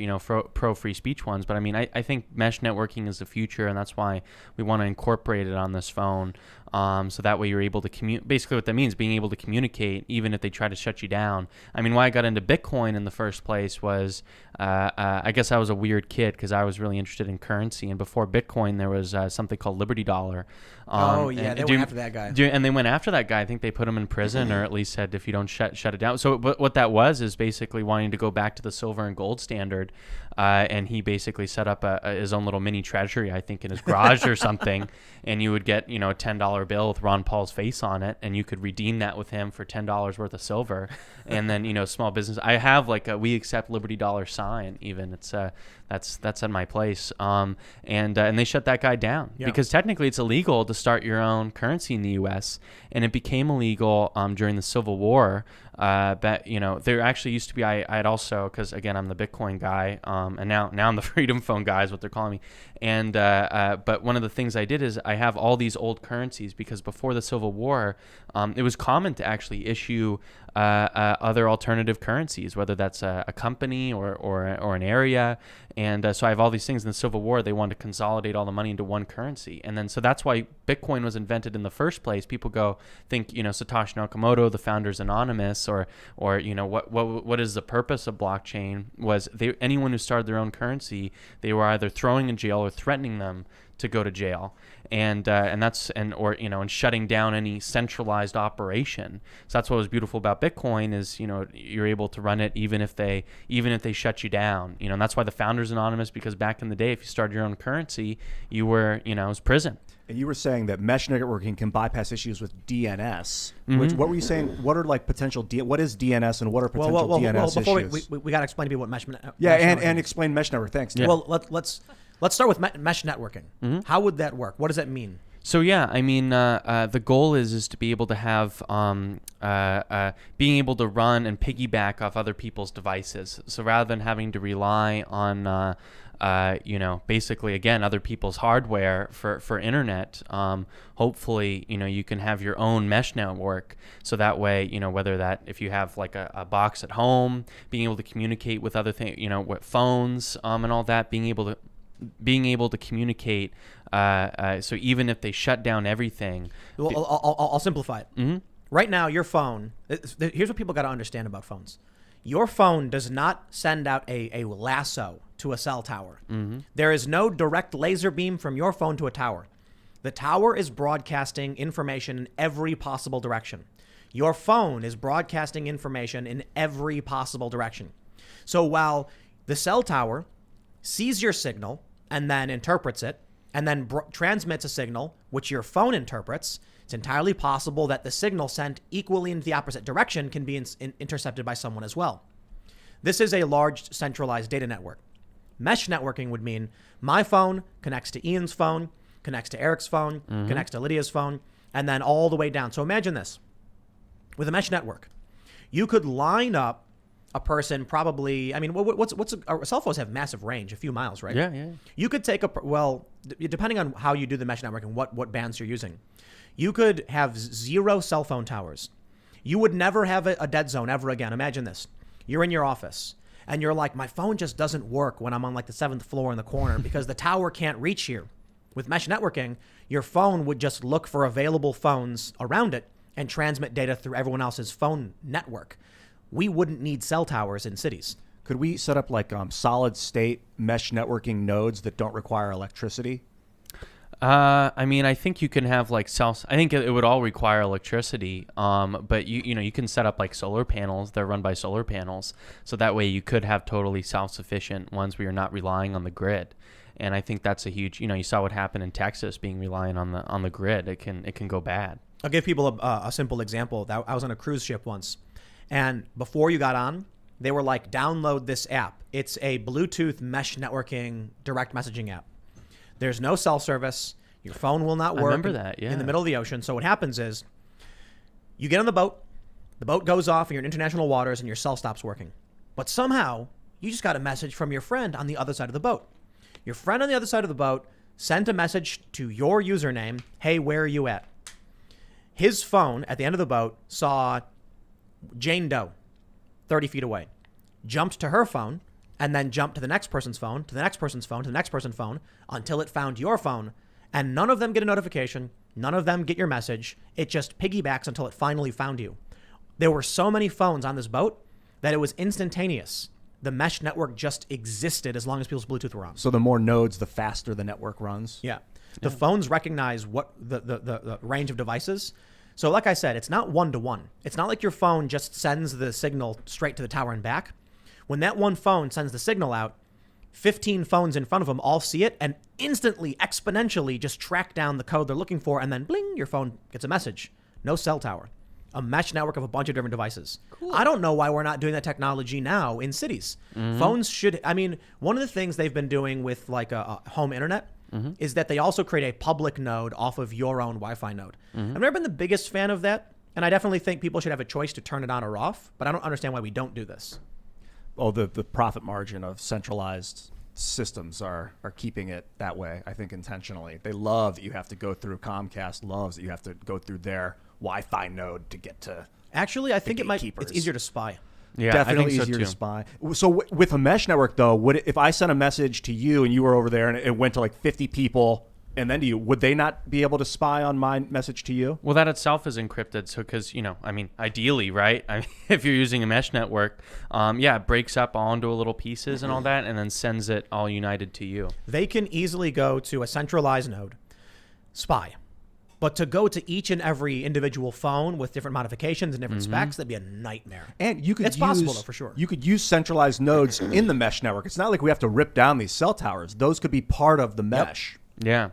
pro free speech ones. But I mean, I think mesh networking is the future, and that's why we want to incorporate it on this phone. So that way you're able to basically what that means, being able to communicate even if they try to shut you down. I mean, why I got into Bitcoin in the first place was, I guess I was a weird kid because I was really interested in currency. And before Bitcoin, there was something called Liberty Dollar. They went after that guy. And they went after that guy. I think they put him in prison, or at least said if you don't shut it down. So what that was is basically wanting to go back to the silver and gold standard. And he basically set up his own little mini treasury, I think, in his garage or something. And you would get, a $10 bill with Ron Paul's face on it, and you could redeem that with him for $10 worth of silver. And then, small business. I have like a "We Accept Liberty Dollar" sign. Even it's that's at my place. And they shut that guy down because technically it's illegal to start your own currency in the U.S. And it became illegal during the Civil War. But there actually used to be. I had also, because again I'm the Bitcoin guy, and now I'm the FreedomPhone guy is what they're calling me. And but one of the things I did is I have all these old currencies because before the Civil War, it was common to actually issue other alternative currencies, whether that's a company or an area. And so I have all these things. In the Civil War, they wanted to consolidate all the money into one currency. And then so that's why Bitcoin was invented in the first place. People think, Satoshi Nakamoto, the founder's anonymous, or what is the purpose of blockchain? Was anyone who started their own currency, they were either throwing in jail or threatening them to go to jail, and shutting down any centralized operation. So that's what was beautiful about Bitcoin is you're able to run it even if they shut you down. And that's why the founder's anonymous, because back in the day, if you started your own currency, you were it was prison. And you were saying that mesh networking can bypass issues with DNS. Which, what were you saying? What are like potential? What is DNS and what are potential DNS before issues? we got to explain to people what mesh. And explain mesh network. Thanks. Yeah. Well, let's start with mesh networking. How would that work? What does that mean? So yeah, I mean, the goal is to be able to have being able to run and piggyback off other people's devices. So rather than having to rely on basically again other people's hardware for internet, hopefully you can have your own mesh network. So that way whether that if you have like a box at home, being able to communicate with other things, with phones and all that, being able to communicate. So even if they shut down everything, I'll simplify it. Right now, your phone. Here's what people got to understand about phones. Your phone does not send out a lasso to a cell tower. There is no direct laser beam from your phone to a tower. The tower is broadcasting information in every possible direction. Your phone is broadcasting information in every possible direction. So while the cell tower sees your signal and then interprets it and then transmits a signal, which your phone interprets, it's entirely possible that the signal sent equally in the opposite direction can be intercepted by someone as well. This is a large centralized data network. Mesh networking would mean my phone connects to Ian's phone, connects to Erik's phone, connects to Lydia's phone, and then all the way down. So imagine this. With a mesh network, you could line up a person probably, I mean, cell phones have massive range, a few miles, right? Yeah. You could take depending on how you do the mesh network and what bands you're using, you could have 0 cell phone towers. You would never have a dead zone ever again. Imagine this. You're in your office and you're like, my phone just doesn't work when I'm on like the 7th floor in the corner because the tower can't reach here. With mesh networking, your phone would just look for available phones around it and transmit data through everyone else's phone network. We wouldn't need cell towers in cities. Could we set up like solid state mesh networking nodes that don't require electricity? I mean, I think you can have like I think it would all require electricity. But you can set up like solar panels. They're run by solar panels. So that way you could have totally self-sufficient ones where you're not relying on the grid. And I think that's a huge, you saw what happened in Texas being reliant on the grid. It can go bad. I'll give people a simple example. I was on a cruise ship once, and before you got on, they were like, download this app. It's a Bluetooth mesh networking direct messaging app. There's no cell service. Your phone will not work. I remember that, yeah. In the middle of the ocean. So what happens is you get on the boat goes off and you're in international waters and your cell stops working. But somehow you just got a message from your friend on the other side of the boat. Your friend on the other side of the boat sent a message to your username, hey, where are you at? His phone at the end of the boat saw Jane Doe 30 feet away, jumped to her phone, and then jumped to the next person's phone, to the next person's phone, to the next person's phone, until it found your phone. And none of them get a notification. None of them get your message. It just piggybacks until it finally found you. There were so many phones on this boat that it was instantaneous. The mesh network just existed as long as people's Bluetooth were on. So the more nodes, the faster the network runs? Yeah. The phones recognize what the range of devices. So like I said, it's not one-to-one. It's not like your phone just sends the signal straight to the tower and back. When that one phone sends the signal out, 15 phones in front of them all see it and instantly, exponentially just track down the code they're looking for, and then bling, your phone gets a message. No cell tower. A mesh network of a bunch of different devices. Cool. I don't know why we're not doing that technology now in cities. Phones should, one of the things they've been doing with like a home internet is that they also create a public node off of your own Wi-Fi node. I've never been the biggest fan of that, and I definitely think people should have a choice to turn it on or off, but I don't understand why we don't do this. Oh, the profit margin of centralized systems are keeping it that way, I think intentionally. They love that you have to go through Comcast, loves that you have to go through their Wi-Fi node to get to. Actually, I think it's easier to spy. Yeah, definitely easier to spy. So with a mesh network, though, if I sent a message to you and you were over there and it went to like 50 people and then to you, would they not be able to spy on my message to you? Well, that itself is encrypted. So because, ideally, right? If you're using a mesh network, it breaks up all into little pieces and all that and then sends it all united to you. They can easily go to a centralized node, spy. But to go to each and every individual phone with different modifications and different specs, that'd be a nightmare. And it's possible, though, for sure. You could use centralized nodes in the mesh network. It's not like we have to rip down these cell towers. Those could be part of the mesh. Yep. Yeah.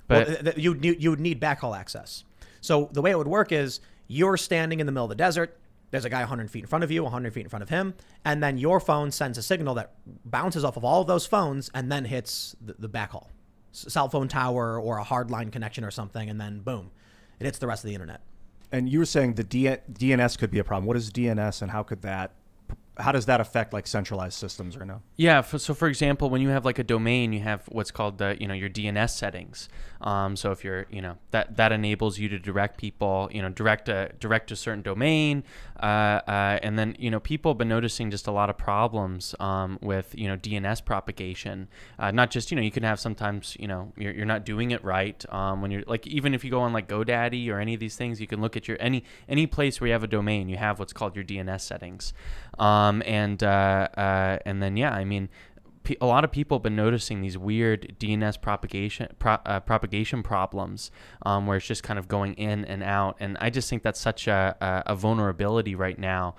But you would need backhaul access. So the way it would work is you're standing in the middle of the desert. There's a guy 100 feet in front of you, 100 feet in front of him. And then your phone sends a signal that bounces off of all of those phones and then hits the backhaul. Cell phone tower or a hardline connection or something, and then boom, it hits the rest of the internet. And you were saying the DNS could be a problem. What is DNS, and how does that affect like centralized systems right now? Yeah. So for example, when you have like a domain, you have what's called your DNS settings. So if you're, that enables you to direct people, direct a certain domain. And then, people have been noticing just a lot of problems with, DNS propagation. Not just, you can have sometimes, you're not doing it right. When you're like, even if you go on like GoDaddy or any of these things, you can look at your any place where you have a domain, you have what's called your DNS settings. And then, a lot of people have been noticing these weird DNS propagation problems where it's just kind of going in and out. And I just think that's such a vulnerability right now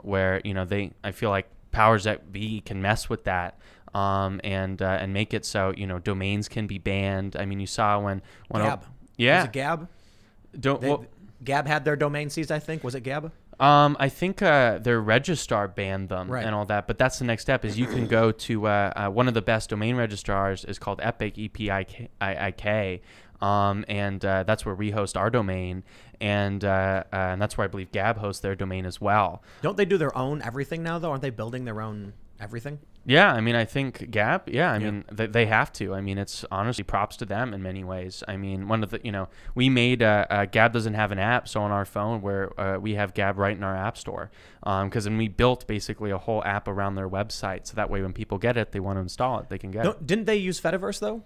where, I feel like powers that be can mess with that. And make it so, domains can be banned. I mean, you saw when Gab. Yeah. Was it Gab? Well, Gab had their domain seized, I think. Was it Gab? I think their registrar banned them Right. and all that. But that's the next step is you can go to one of the best domain registrars is called Epic, EPIK. And that's where we host our domain. And that's where I believe Gab hosts their domain as well. Don't they do their own everything now, though? Aren't they building their own everything? Yeah, I mean, I think Gab, I mean, they have to. I mean, it's honestly props to them in many ways. I mean, one of the, we made, Gab doesn't have an app, so on our phone where we have Gab right in our app store. Because then we built basically a whole app around their website, so that way when people get it, they want to install it, they can get it. Didn't they use Fediverse, though?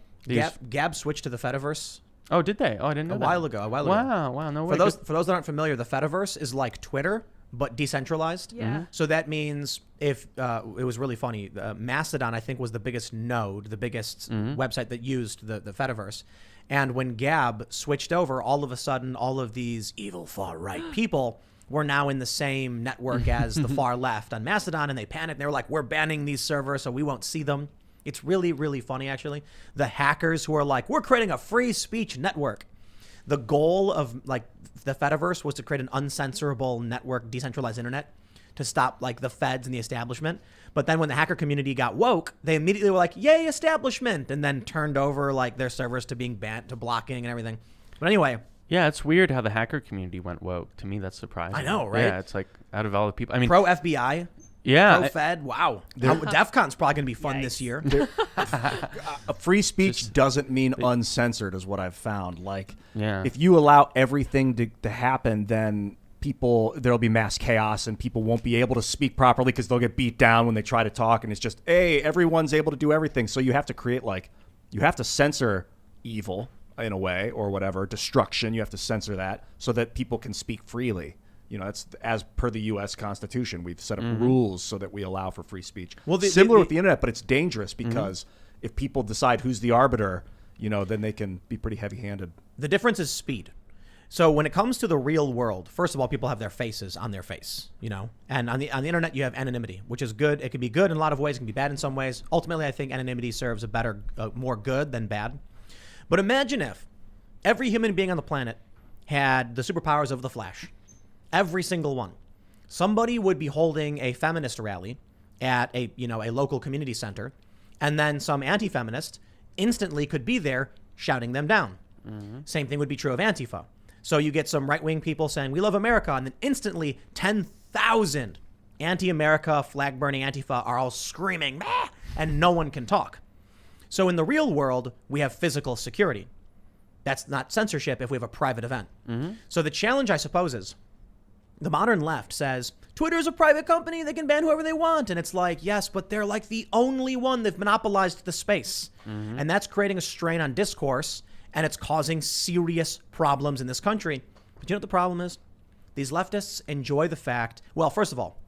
Gab switched to the Fediverse. Oh, did they? Oh, I didn't know A while ago. Wow, no way. For those that aren't familiar, the Fediverse is like Twitter, but decentralized. Yeah. So that means if it was really funny, Mastodon, I think, was the biggest node, the biggest website that used the Fediverse. And when Gab switched over, all of a sudden, all of these evil far-right people were now in the same network as the far left on Mastodon, and they panicked. And they were like, we're banning these servers, so we won't see them. It's really, really funny, actually. The hackers who are like, we're creating a free speech network. The goal of like the Fediverse was to create an uncensorable network, decentralized internet to stop like the feds and the establishment. But then when the hacker community got woke, they immediately were like, yay, establishment, and then turned over like their servers to being banned, to blocking and everything. But anyway. Yeah, it's weird how the hacker community went woke. To me, that's surprising. I know, right? Yeah, it's like out of all the people. I mean, pro FBI. Yeah. Pro Fed. Wow. DEF CON's probably going to be fun this year. Free speech doesn't mean uncensored is what I've found. Like, Yeah. if you allow everything to happen, then there'll be mass chaos and people won't be able to speak properly because they'll get beat down when they try to talk. And it's just, hey, everyone's able to do everything. So you have to create you have to censor evil in a way or whatever, destruction. You have to censor that so that people can speak freely. That's as per the U.S. Constitution. We've set up rules so that we allow for free speech. Well, similar with the internet, but it's dangerous because if people decide who's the arbiter, then they can be pretty heavy-handed. The difference is speed. So when it comes to the real world, first of all, people have their faces on their face, and on the internet you have anonymity, which is good. It can be good in a lot of ways. It can be bad in some ways. Ultimately, I think anonymity serves more good than bad. But imagine if every human being on the planet had the superpowers of the Flash. Every single one. Somebody would be holding a feminist rally at a local community center, and then some anti-feminist instantly could be there shouting them down. Same thing would be true of Antifa. So you get some right-wing people saying, we love America, and then instantly 10,000 anti-America, flag-burning Antifa are all screaming, meh, and no one can talk. So in the real world, we have physical security. That's not censorship if we have a private event. So the challenge, I suppose, is the modern left says, Twitter's a private company, they can ban whoever they want. And it's like, yes, but they're like the only one. They've monopolized the space. And that's creating a strain on discourse, and it's causing serious problems in this country. But you know what the problem is? These leftists enjoy the fact, well, first of all,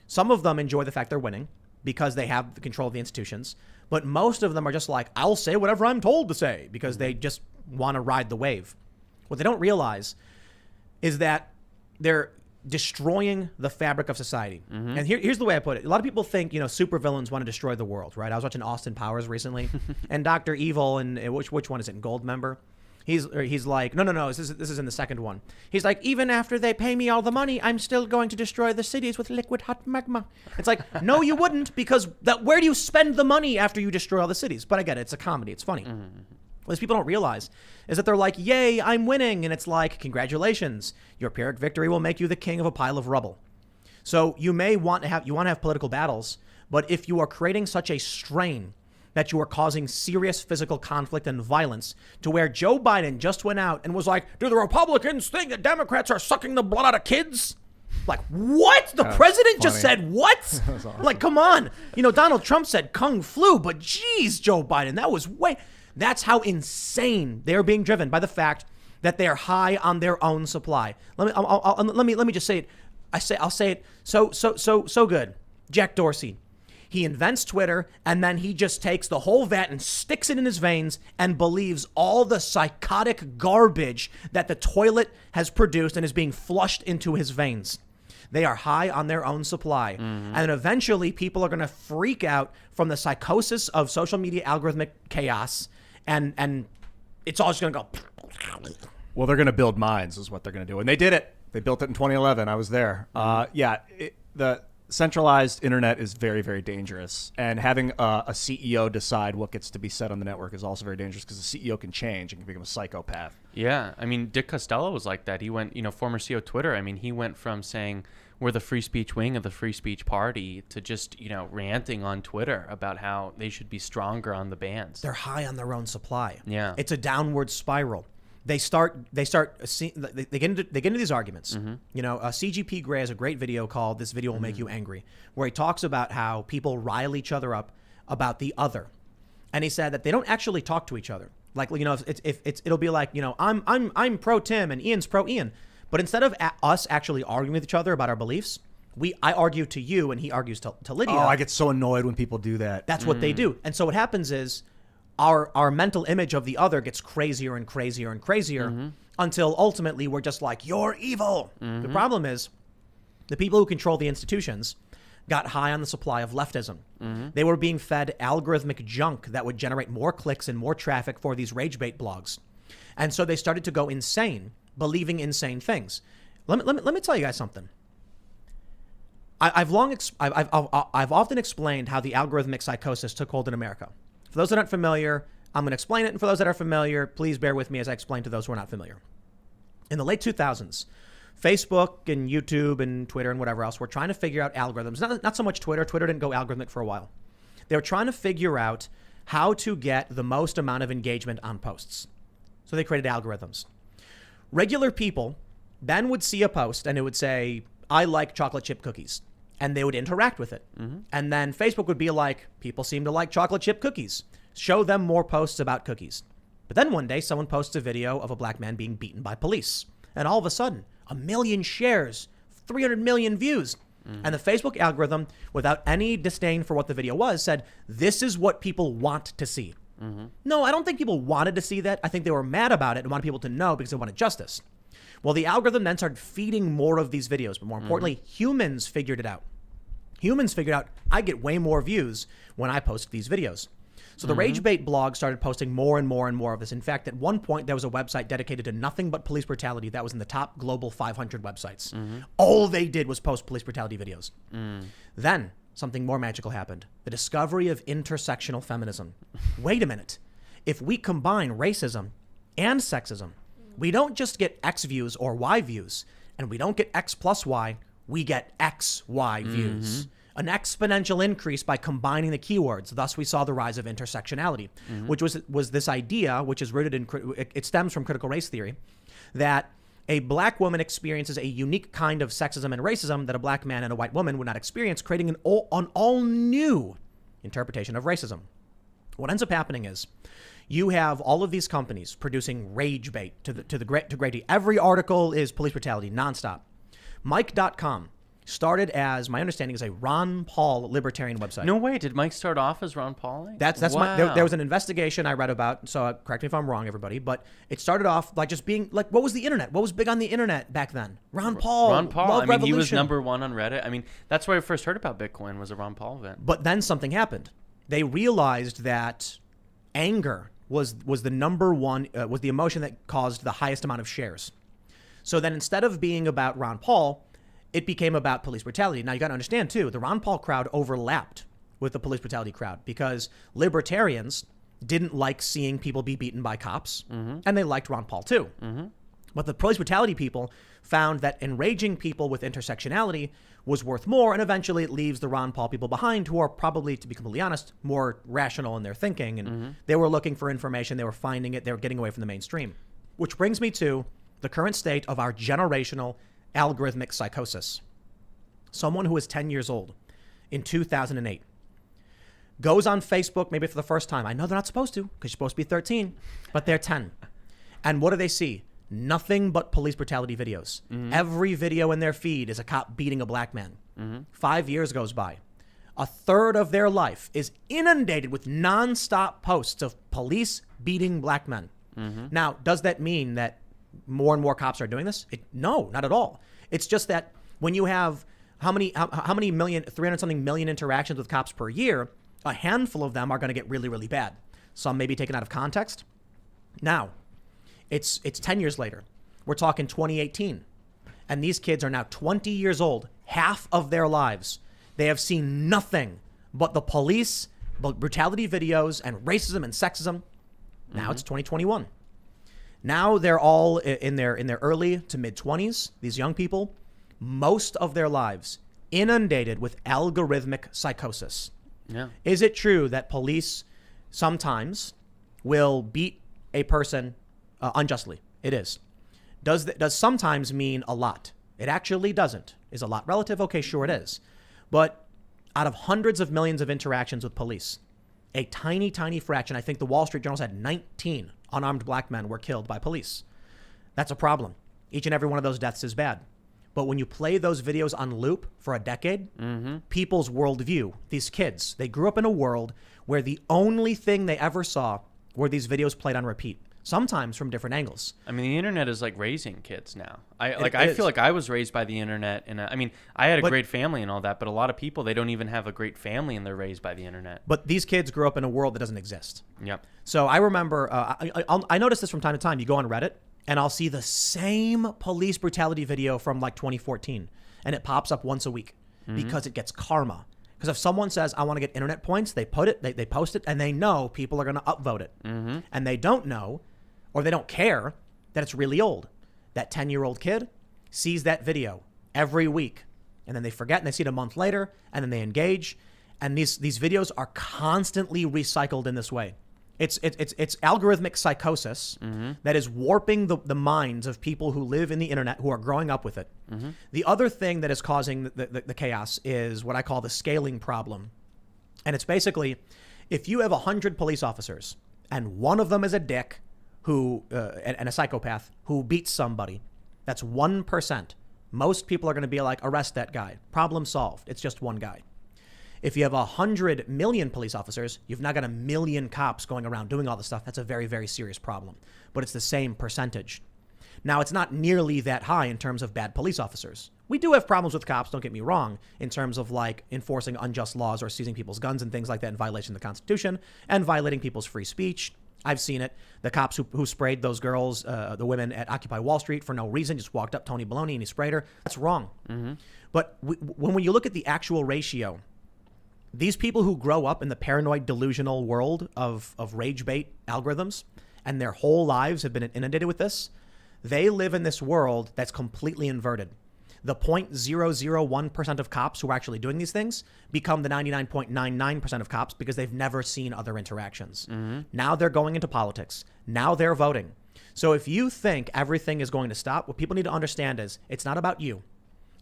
some of them enjoy the fact they're winning because they have the control of the institutions. But most of them are just like, I'll say whatever I'm told to say because they just want to ride the wave. What they don't realize is that they're destroying the fabric of society. And here's the way I put it. A lot of people think, supervillains want to destroy the world, right? I was watching Austin Powers recently, and Dr. Evil, and which one is it? Goldmember? He's like, no, this is in the second one. He's like, even after they pay me all the money, I'm still going to destroy the cities with liquid hot magma. It's like, no, you wouldn't, because where do you spend the money after you destroy all the cities? But I get it. It's a comedy. It's funny. What these people don't realize is that they're like, yay, I'm winning. And it's like, congratulations. Your Pyrrhic victory will make you the king of a pile of rubble. So you may want to have political battles, but if you are creating such a strain that you are causing serious physical conflict and violence to where Joe Biden just went out and was like, do the Republicans think that Democrats are sucking the blood out of kids? Like, what? The president just said what? Awesome. Like, come on. Donald Trump said kung flu, but geez, Joe Biden, that was way... That's how insane they are being driven by the fact that they are high on their own supply. Let me just say it. I'll say it so good. Jack Dorsey. He invents Twitter, and then he just takes the whole vat and sticks it in his veins and believes all the psychotic garbage that the toilet has produced and is being flushed into his veins. They are high on their own supply. And then eventually people are going to freak out from the psychosis of social media algorithmic chaos. And it's all just going to go. Well, they're going to build mines is what they're going to do. And they did it. They built it in 2011. I was there. The centralized internet is very, very dangerous. And having a CEO decide what gets to be said on the network is also very dangerous because the CEO can change and can become a psychopath. Yeah. I mean, Dick Costello was like that. He went, former CEO of Twitter. I mean, he went from saying we're the free speech wing of the free speech party to just, ranting on Twitter about how they should be stronger on the bans. They're high on their own supply. Yeah. It's a downward spiral. They get into these arguments. CGP Grey has a great video called "This Video Will Make You Angry," where he talks about how people rile each other up about the other, and he said that they don't actually talk to each other. Like, it'll be like, I'm pro Tim and Ian's pro Ian, but instead of us actually arguing with each other about our beliefs, I argue to you and he argues to Lydia. Oh, I get so annoyed when people do that. That's what they do, and so what happens is, our mental image of the other gets crazier and crazier and crazier until ultimately we're just like, you're evil. The problem is the people who control the institutions got high on the supply of leftism. They were being fed algorithmic junk that would generate more clicks and more traffic for these rage bait blogs. And so they started to go insane, believing insane things. Let me tell you guys something. I've often explained how the algorithmic psychosis took hold in America. For those that aren't familiar, I'm going to explain it. And for those that are familiar, please bear with me as I explain to those who are not familiar. In the late 2000s, Facebook and YouTube and Twitter and whatever else were trying to figure out algorithms. Not so much Twitter. Twitter didn't go algorithmic for a while. They were trying to figure out how to get the most amount of engagement on posts. So they created algorithms. Regular people then would see a post and it would say, I like chocolate chip cookies. And they would interact with it. And then Facebook would be like, people seem to like chocolate chip cookies. Show them more posts about cookies. But then one day someone posts a video of a black man being beaten by police. And all of a sudden, 1 million shares, 300 million views. And the Facebook algorithm, without any disdain for what the video was, said, this is what people want to see. No, I don't think people wanted to see that. I think they were mad about it and wanted people to know because they wanted justice. Well, the algorithm then started feeding more of these videos, but more importantly, humans figured it out. Humans figured out I get way more views when I post these videos. So the Rage Bait blog started posting more and more and more of this. In fact, at one point, there was a website dedicated to nothing but police brutality that was in the top global 500 websites. All they did was post police brutality videos. Then something more magical happened. The discovery of intersectional feminism. Wait a minute. If we combine racism and sexism, we don't just get X views or Y views, and we don't get X plus Y, we get XY views. An exponential increase by combining the keywords. Thus, we saw the rise of intersectionality, which was this idea, which is rooted in, it stems from critical race theory, that a black woman experiences a unique kind of sexism and racism that a black man and a white woman would not experience, creating an all new interpretation of racism. What ends up happening is, you have all of these companies producing rage bait to great. Every article is police brutality nonstop. Mike.com started as, my understanding is, a Ron Paul libertarian website. No way. Did Mike start off as Ron Paul? That's wow. There was an investigation I read about, so correct me if I'm wrong, everybody, but it started off like just being like, what was the internet? What was big on the internet back then? Ron Paul. I mean, he was #1 on Reddit. I mean, that's where I first heard about Bitcoin, was a Ron Paul event. But then something happened. They realized that anger was the #1, was the emotion that caused the highest amount of shares. So then instead of being about Ron Paul, it became about police brutality. Now you got to understand too, the Ron Paul crowd overlapped with the police brutality crowd because libertarians didn't like seeing people be beaten by cops, and they liked Ron Paul too. But the police brutality people found that enraging people with intersectionality was worth more, and eventually it leaves the Ron Paul people behind, who are probably, to be completely honest, more rational in their thinking, and they were looking for information, they were finding it, they were getting away from the mainstream. Which brings me to the current state of our generational algorithmic psychosis. Someone who is 10 years old in 2008 goes on Facebook, maybe for the first time. I know they're not supposed to, because you're supposed to be 13, but they're 10. And what do they see? Nothing but police brutality videos. Every video in their feed is a cop beating a black man. 5 years goes by. A third of their life is inundated with nonstop posts of police beating black men. Now, does that mean that more and more cops are doing this? No, not at all. It's just that When you have how many million, 300 something million interactions with cops per year, a handful of them are going to get really, really bad. Some may be taken out of context. Now, it's 10 years later. We're talking 2018. And these kids are now 20 years old. Half of their lives, they have seen nothing but the police, brutality videos, and racism and sexism. Now it's 2021. Now they're all in their early to mid 20s, these young people, most of their lives inundated with algorithmic psychosis. Yeah. Is it true that police sometimes will beat a person unjustly? It is. Does sometimes mean a lot? It actually doesn't. Is a lot relative? Okay, sure it is. But out of hundreds of millions of interactions with police, a tiny, tiny fraction, I think the Wall Street Journal said 19 unarmed black men were killed by police. That's a problem. Each and every one of those deaths is bad. But when you play those videos on loop for a decade, people's worldview, these kids, they grew up in a world where the only thing they ever saw were these videos played on repeat, sometimes from different angles. I mean, the internet is like raising kids now. I feel like I was raised by the internet, and I had a great family and all that, but a lot of people, they don't even have a great family and they're raised by the internet. But these kids grew up in a world that doesn't exist. Yep. So I remember, I notice this from time to time. You go on Reddit, and I'll see the same police brutality video from like 2014, and it pops up once a week because it gets karma. Because if someone says, I want to get internet points, they post it, and they know people are going to upvote it. And they don't know, or they don't care, that it's really old. That 10-year-old kid sees that video every week, and then they forget, and they see it a month later, and then they engage. And these videos are constantly recycled in this way. It's algorithmic psychosis that is warping the minds of people who live in the internet, who are growing up with it. The other thing that is causing the chaos is what I call the scaling problem. And it's basically, if you have 100 police officers and one of them is a dick and a psychopath who beats somebody, that's 1%. Most people are going to be like, arrest that guy. Problem solved. It's just one guy. If you have 100 million police officers, you've now got 1 million cops going around doing all this stuff. That's a very, very serious problem. But it's the same percentage. Now, it's not nearly that high in terms of bad police officers. We do have problems with cops, don't get me wrong, in terms of like enforcing unjust laws or seizing people's guns and things like that in violation of the Constitution and violating people's free speech. I've seen it. The cops who sprayed those girls, the women at Occupy Wall Street for no reason, just walked up Tony Baloney and he sprayed her. That's wrong. But when you look at the actual ratio, these people who grow up in the paranoid, delusional world of rage bait algorithms and their whole lives have been inundated with this, they live in this world that's completely inverted. The 0.001% of cops who are actually doing these things become the 99.99% of cops because they've never seen other interactions. Now they're going into politics. Now they're voting. So if you think everything is going to stop, what people need to understand is it's not about you.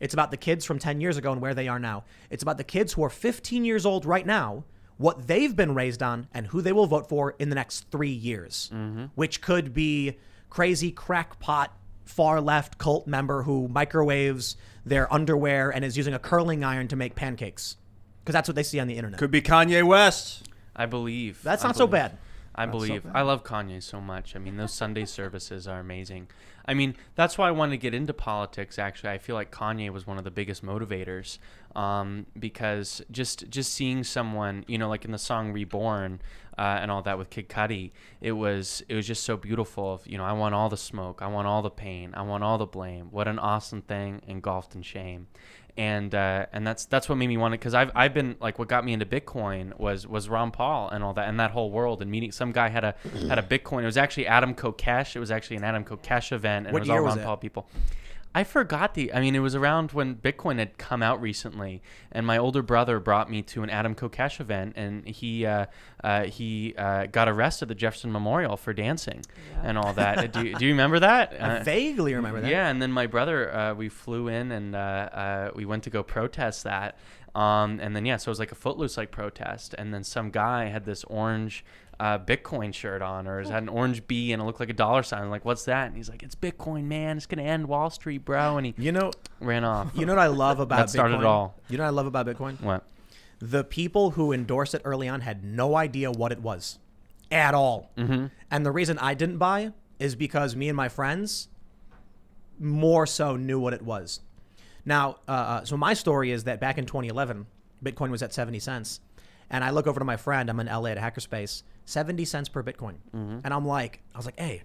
It's about the kids from 10 years ago and where they are now. It's about the kids who are 15 years old right now, what they've been raised on, and who they will vote for in the next 3 years, which could be crazy crackpot, far left cult member who microwaves their underwear and is using a curling iron to make pancakes. Because that's what they see on the internet. Could be Kanye West. I believe. That's not so bad. I believe. I love Kanye so much. I mean, those Sunday services are amazing. I mean, that's why I wanted to get into politics, actually. I feel like Kanye was one of the biggest motivators because just seeing someone, you know, like in the song Reborn and all that with Kid Cudi, it was just so beautiful. You know, I want all the smoke. I want all the pain. I want all the blame. What an awesome thing engulfed in shame. And that's what made me want it, because I've been like, what got me into Bitcoin was Ron Paul and all that, and that whole world, and meeting some guy had a Bitcoin. It was actually Adam Kokesh. It was actually an Adam Kokesh event, and What it was year all was Ron it? Paul people. I forgot it was around when Bitcoin had come out recently, and my older brother brought me to an Adam Kokesh event, and he got arrested at the Jefferson Memorial for dancing and all that. Do you remember that? I vaguely remember that. Yeah, and then my brother, we flew in and we went to go protest that. And then, so it was like a Footloose like protest, and then some guy had this orange Bitcoin shirt on, or had an orange bee and it looked like a dollar sign. I'm like, what's that? And he's like, it's Bitcoin, man. It's gonna end Wall Street, bro. And he ran off. You know what I love about that started Bitcoin? it all. You know what I love about Bitcoin? What? The people who endorsed it early on had no idea what it was at all. And the reason I didn't buy is because me and my friends more so knew what it was. Now, so my story is that back in 2011, Bitcoin was at 70 cents. And I look over to my friend, I'm in LA at Hackerspace, 70 cents per Bitcoin. And I was like, hey,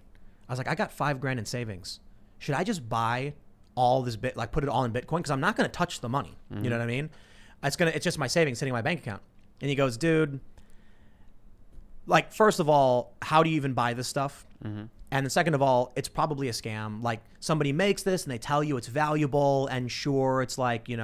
I got $5,000 in savings. Should I just buy all this put it all in Bitcoin? Because I'm not going to touch the money. You know what I mean? It's just my savings sitting in my bank account. And he goes, dude, like, first of all, how do you even buy this stuff? And then second of all, it's probably a scam. Like, somebody makes this and they tell you it's valuable, and sure, it's like, we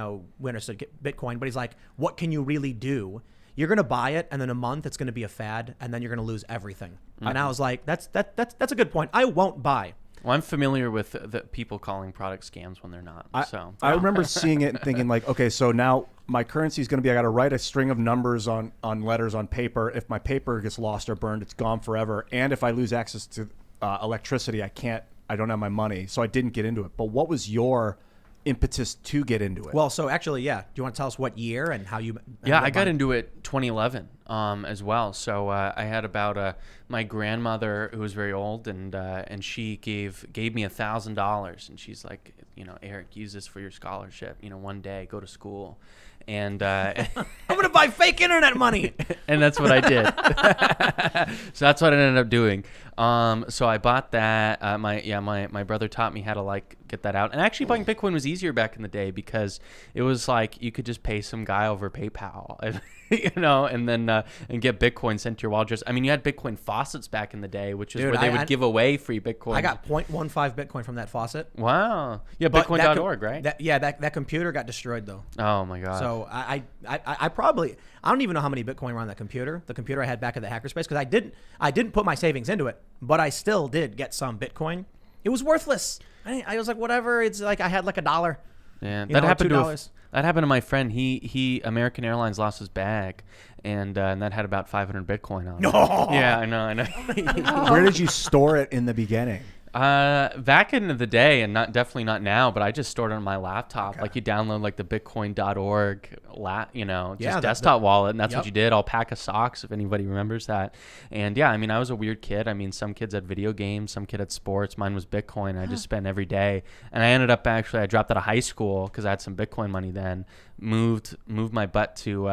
understood Bitcoin, but he's like, what can you really do? You're going to buy it, and then a month it's going to be a fad, and then you're going to lose everything. And I was like, that's a good point. I won't buy. Well, I'm familiar with the people calling product scams when they're not. I remember seeing it and thinking like, okay, so now my currency is going to be, I got to write a string of numbers on letters on paper. If my paper gets lost or burned, it's gone forever. And if I lose access to electricity, I don't have my money. So I didn't get into it. But what was your impetus to get into it? Well, so actually, yeah. Do you want to tell us what year and how you? Yeah, I got into it 2011 as well. So I had about my grandmother who was very old, and she gave me $1,000, and she's like, Eric, use this for your scholarship. One day, go to school. And I'm gonna buy fake internet money. And that's what I did. So that's what I ended up doing. So I bought that. My brother taught me how to get that out. And actually buying Bitcoin was easier back in the day because it was like you could just pay some guy over PayPal, and then and get Bitcoin sent to your wallet address. I mean, you had Bitcoin faucets back in the day, which is where they would give away free Bitcoin. I got 0.15 Bitcoin from that faucet. Wow. Yeah, Bitcoin.org, right? That computer got destroyed though. Oh my God. So I don't even know how many Bitcoin were on that computer. The computer I had back at the hackerspace, because I didn't put my savings into it, but I still did get some Bitcoin. It was worthless. I was like, whatever. It's like I had like $1. Yeah, that happened to my friend. He American Airlines lost his bag, and that had about 500 Bitcoin on it. No. Yeah, I know. Where did you store it in the beginning? Back in the day, and definitely not now, but I just stored it on my laptop. Okay. Like you download the Bitcoin.org desktop wallet, and that's what you did. All pack of socks, if anybody remembers that. And yeah, I mean, I was a weird kid. I mean, some kids had video games, some kid had sports. Mine was Bitcoin. I just spent every day, and I ended up I dropped out of high school because I had some Bitcoin money then. Moved my butt to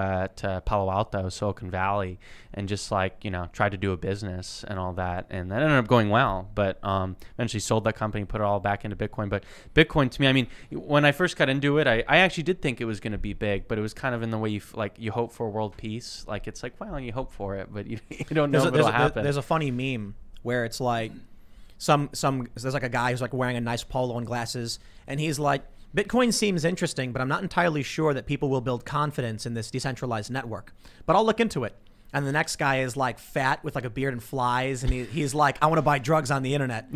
Palo Alto, Silicon Valley, and just tried to do a business and all that, and that ended up going well. But eventually sold that company, put it all back into Bitcoin. But Bitcoin to me, I mean, when I first got into it, I actually did think it was going to be big, but it was kind of in the way you hope for world peace. Like it's like, well, you hope for it, but you don't know if it'll happen. There's a funny meme where it's like there's like a guy who's like wearing a nice polo and glasses, and he's like, Bitcoin seems interesting, but I'm not entirely sure that people will build confidence in this decentralized network. But I'll look into it. And the next guy is like fat with like a beard and flies, and he's like, I want to buy drugs on the internet.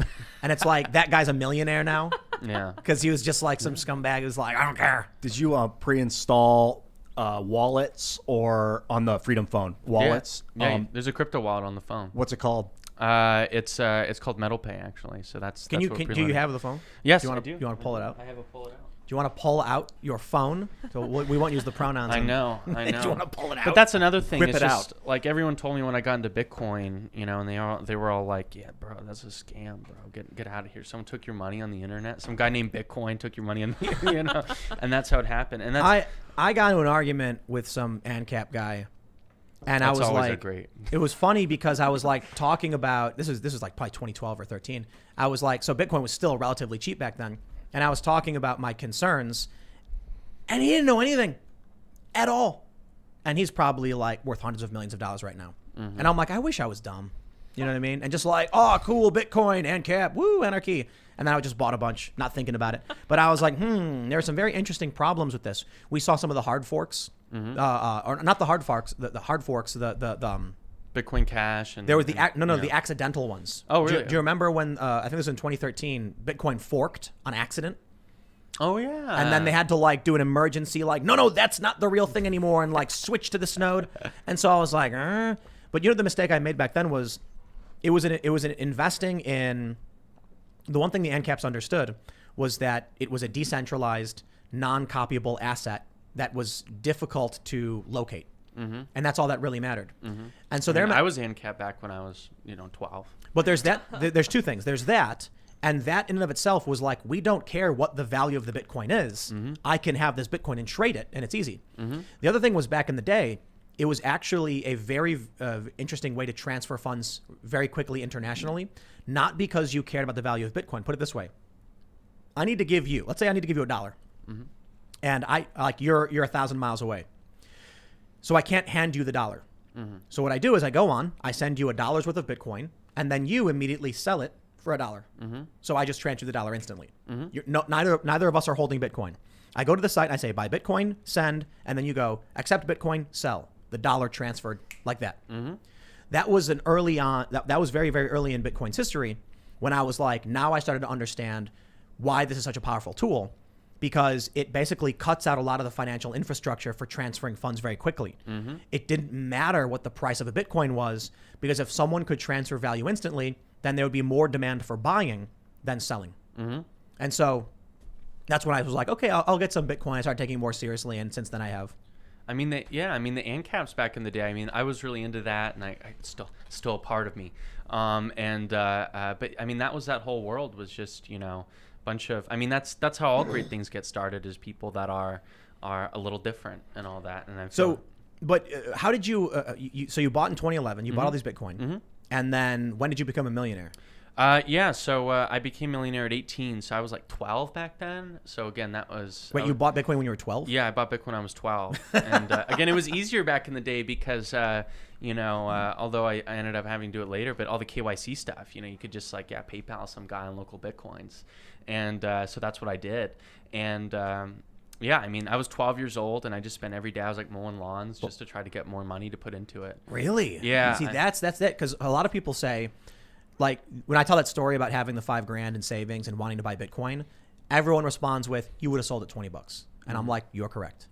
And it's like, that guy's a millionaire now. Yeah. Because he was just like some scumbag who's like, I don't care. Did you pre-install wallets or on the FreedomPhone wallets? Yeah, there's a crypto wallet on the phone. What's it called? It's called MetalPay actually. So that's do you have the phone? Yes, I do. Do you want to pull it out? I have a pull it out. Do you want to pull out your phone? So we won't use the pronouns. I know. Do you want to pull it out? But that's another thing. Rip it out. Like everyone told me when I got into Bitcoin, and they were all like, "Yeah, bro, that's a scam, bro. Get out of here. Someone took your money on the internet. Some guy named Bitcoin took your money on the, and that's how it happened." And that's I got into an argument with some ANCAP guy. And I was like, it was funny because I was like talking about this is like probably 2012 or 13. I was like, so Bitcoin was still relatively cheap back then. And I was talking about my concerns, and he didn't know anything at all. And he's probably like worth hundreds of millions of dollars right now. Mm-hmm. And I'm like, I wish I was dumb. You know what I mean? And just like, oh, cool, Bitcoin, ANCAP, woo, anarchy. And then I just bought a bunch, not thinking about it. But I was like, there are some very interesting problems with this. We saw some of the hard forks, or not the hard forks, the hard forks, the Bitcoin Cash, and there was the accidental ones. Oh, really? Do you remember when I think it was in 2013, Bitcoin forked on accident? Oh yeah. And then they had to like do an emergency, like, no, that's not the real thing anymore, and like switch to this node. And so I was like, but the mistake I made back then was, it was an investing in. The one thing the ANCAPs understood was that it was a decentralized, non-copyable asset that was difficult to locate. Mm-hmm. And that's all that really mattered. Mm-hmm. And so I was ANCAP back when I was 12. But there's that. There's two things. There's that, And that in and of itself was like, we don't care what the value of the Bitcoin is. I can have this Bitcoin and trade it, and it's easy. The other thing was, back in the day, it was actually a very interesting way to transfer funds very quickly internationally, not because you cared about the value of Bitcoin. Put it this way. Let's say I need to give you $1. And you're 1,000 miles away. So I can't hand you the $1. So what I do is I go on, I send you $1 worth of Bitcoin, and then you immediately sell it for $1. So I just transfer the $1 instantly. Neither of us are holding Bitcoin. I go to the site and I say buy Bitcoin, send, and then you go accept Bitcoin, sell. The $1 transferred like that. That was that was very, very early in Bitcoin's history, when I was like, now I started to understand why this is such a powerful tool, because it basically cuts out a lot of the financial infrastructure for transferring funds very quickly. It didn't matter what the price of a Bitcoin was, because if someone could transfer value instantly, then there would be more demand for buying than selling. And so that's when I was like, okay, I'll get some Bitcoin. I started taking it more seriously, and since then I have. I mean, the ANCAPs back in the day, I mean, I was really into that, and I still a part of me. But I mean, that was that whole world was just, bunch of, I mean, that's how all great things get started, is people that are a little different and all that. And how did you, so you bought in 2011, you bought all these Bitcoin, and then when did you become a millionaire? So I became a millionaire at 18, so I was like 12 back then. So again, that was... Wait, you bought Bitcoin when you were 12? Yeah, I bought Bitcoin when I was 12. And again, it was easier back in the day because, although I ended up having to do it later, but all the KYC stuff, you could just PayPal some guy on local Bitcoins. And so that's what I did. And I mean, I was 12 years old, and I just spent every day, I was like mowing lawns just to try to get more money to put into it. Really? Yeah. See, that's it. Because a lot of people say... Like, when I tell that story about having the $5,000 in savings and wanting to buy Bitcoin, everyone responds with, you would have sold it $20. And I'm like, you're correct.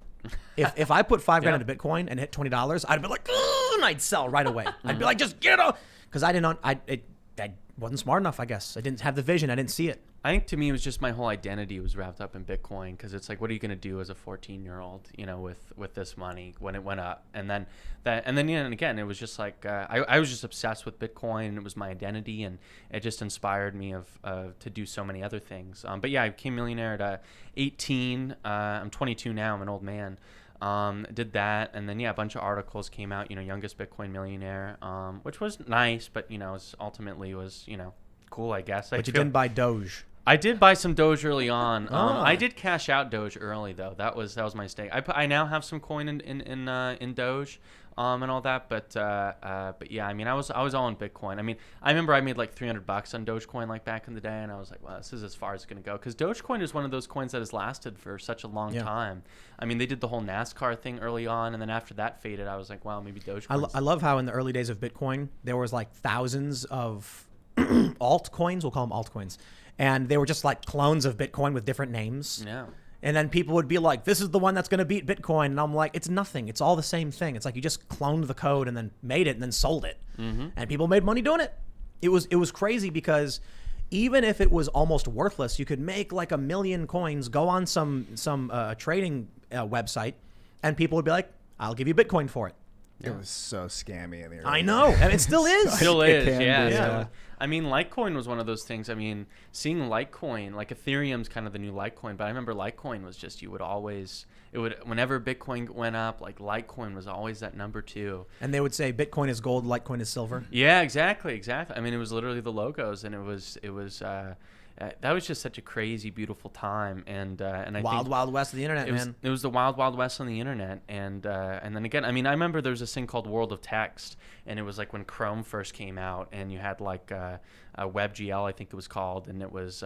If I put $5,000 into Bitcoin and hit $20, I'd be like, and I'd sell right away. I'd be like, just get it. Because I wasn't smart enough, I guess. I didn't have the vision. I didn't see it. I think to me, it was just my whole identity was wrapped up in Bitcoin, because it's like, what are you going to do as a 14-year-old, with this money when it went up? And then again, it was just like, I was just obsessed with Bitcoin, and it was my identity, and it just inspired me to do so many other things. But yeah, I became a millionaire at 18. I'm 22 now. I'm an old man. Did that, and then a bunch of articles came out, youngest Bitcoin millionaire, which was nice, but ultimately was cool, I guess. But you didn't buy Doge. I did buy some Doge early on. I did cash out Doge early, though. That was my mistake. I now have some coin in Doge, and all that. But yeah, I mean, I was all in Bitcoin. I mean, I remember I made like $300 on Dogecoin back in the day, and I was like, well, this is as far as it's gonna go, because Dogecoin is one of those coins that has lasted for such a long time. I mean, they did the whole NASCAR thing early on, and then after that faded, I was like, wow, maybe Dogecoin. I love how in the early days of Bitcoin there was like thousands of altcoins. We'll call them altcoins. And they were just like clones of Bitcoin with different names. Yeah. And then people would be like, this is the one that's going to beat Bitcoin. And I'm like, it's nothing. It's all the same thing. It's like you just cloned the code and then made it and then sold it. And people made money doing it. It was crazy, because even if it was almost worthless, you could make like 1 million coins, go on some trading website, and people would be like, I'll give you Bitcoin for it. It was so scammy in the early I know, and it still is. Still is, yeah. So, I mean, Litecoin was one of those things. I mean, seeing Litecoin, like Ethereum's kind of the new Litecoin, but I remember Litecoin was just, whenever Bitcoin went up, like Litecoin was always that number 2. And they would say Bitcoin is gold, Litecoin is silver. Yeah, exactly. I mean, it was literally the logos, and it was that was just such a crazy, beautiful time, and I think wild west of the internet, man. It was the wild west on the internet, and then again, I mean, I remember there was this thing called World of Text, and it was like when Chrome first came out, and you had like a WebGL, I think it was called, and it was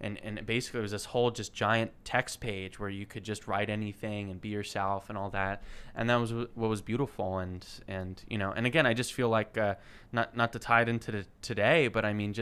and basically it was this whole just giant text page where you could just write anything and be yourself and all that, and that was what was beautiful, and and again, I just feel like not to tie it into today, but I mean,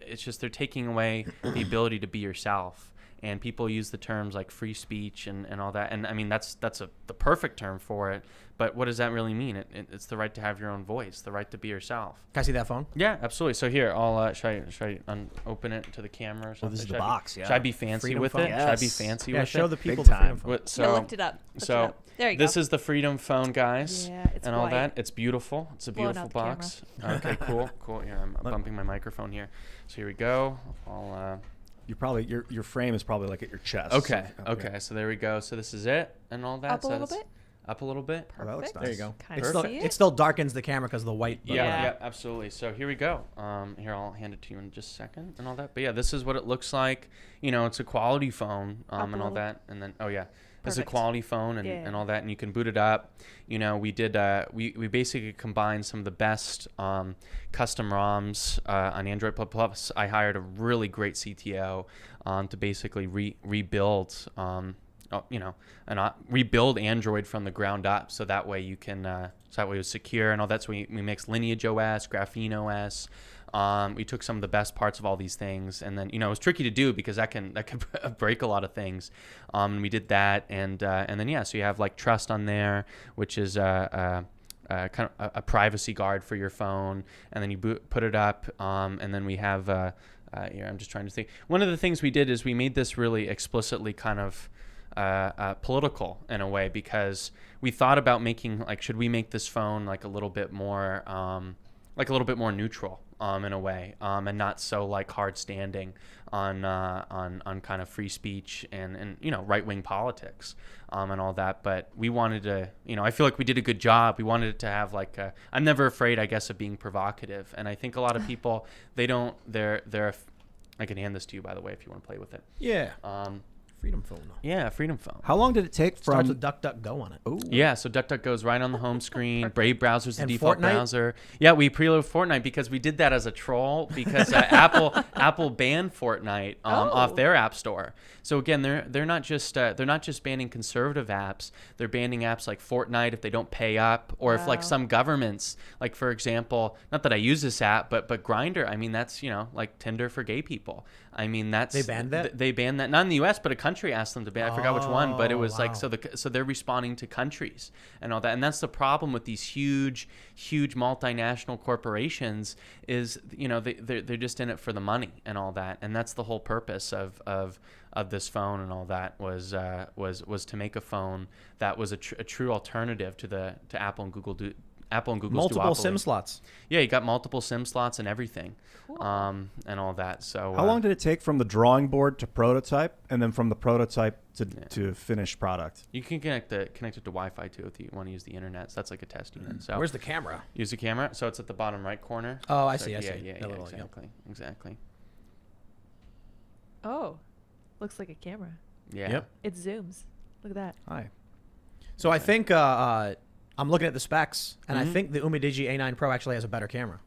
it's just they're taking away the ability to be yourself. and people use the terms like free speech and all that. And I mean, that's the perfect term for it. But what does that really mean? It's the right to have your own voice, the right to be yourself. Can I see that phone? Yeah, absolutely. So here, I'll should I open it to the camera or something? This is the box. Should I be fancy Freedom with phone? it? Yes. Should I be fancy Yeah, with show it? the people Big the Freedom time. Phone. So, Yeah, lift it up. Lift so it up. There you go. this is the Freedom Phone, guys. Yeah, it's and all white. that. It's beautiful. It's a Blowing beautiful out the box. Okay, cool. Here, I'm bumping my microphone here. So here we go. You probably your frame is probably like at your chest. Okay. So there we go. So this is it and all that. Up a little bit. Up a little bit. Oh, that looks Perfect. nice. There you go. Kind It of still, see it still darkens the camera because of the white. But Yeah, absolutely. So here we go. Here, I'll hand it to you in just a second and all that. But yeah, this is what it looks like. It's a quality phone Up a and all little. that. And then, it's a Perfect. quality phone and all that. And you can boot it up. We did, we basically combined some of the best custom ROMs on Android. Plus, I hired a really great CTO to basically rebuild rebuild Android from the ground up, so that way you can, so that way it was secure and all that. So we mixed Lineage OS, Graphene OS. We took some of the best parts of all these things, and then it was tricky to do because that can break a lot of things. And we did that, and then so you have like Trust on there, which is kind of a privacy guard for your phone, and then you put it up, and then we have here, I'm just trying to think. One of the things we did is we made this really explicitly kind of political in a way, because we thought about making, like, should we make this phone like a little bit more neutral in a way, and not so like hard standing on kind of free speech and right-wing politics and all that. But we wanted to, I feel like we did a good job. We wanted it to have like I'm never afraid, I guess, of being provocative, and I think a lot of people they're I can hand this to you, by the way, if you want to play with it. Yeah. Freedom Phone. Yeah, Freedom Phone. How long did it take Starts from? with DuckDuckGo on it. Ooh. Yeah, so DuckDuckGo's right on the home screen. Brave browser's the And default Fortnite? browser. Yeah, we preload Fortnite because we did that as a troll because Apple banned Fortnite off their app store. So again, they're not just banning conservative apps. They're banning apps like Fortnite if they don't pay up, or if like some governments, like for example, not that I use this app, but Grindr. I mean, that's like Tinder for gay people. I mean, that's They banned that? They banned that, not in the U.S., but a country asked them to ban. I forgot which one, but it was wow. like so they're responding to countries and all that. And that's the problem with these huge multinational corporations is they're just in it for the money and all that. And that's the whole purpose of this phone and all that was to make a phone that was a true alternative to Apple and Google's Multiple duopoly. SIM slots. Yeah, you got multiple SIM slots and everything, Cool. and all that. So How long did it take from the drawing board to prototype, and then from the prototype to finished product? You can connect it to Wi-Fi too if you want to use the internet. So that's like a test unit. So Where's the camera? use the camera. So it's at the bottom right corner. Oh, I So see. Yeah, That little, exactly. Oh, looks like a camera. Yeah. Yep. It zooms. Look at that. Hi. So I think I'm looking at the specs, and I Mhm. think the Umidigi A9 Pro actually has a better camera.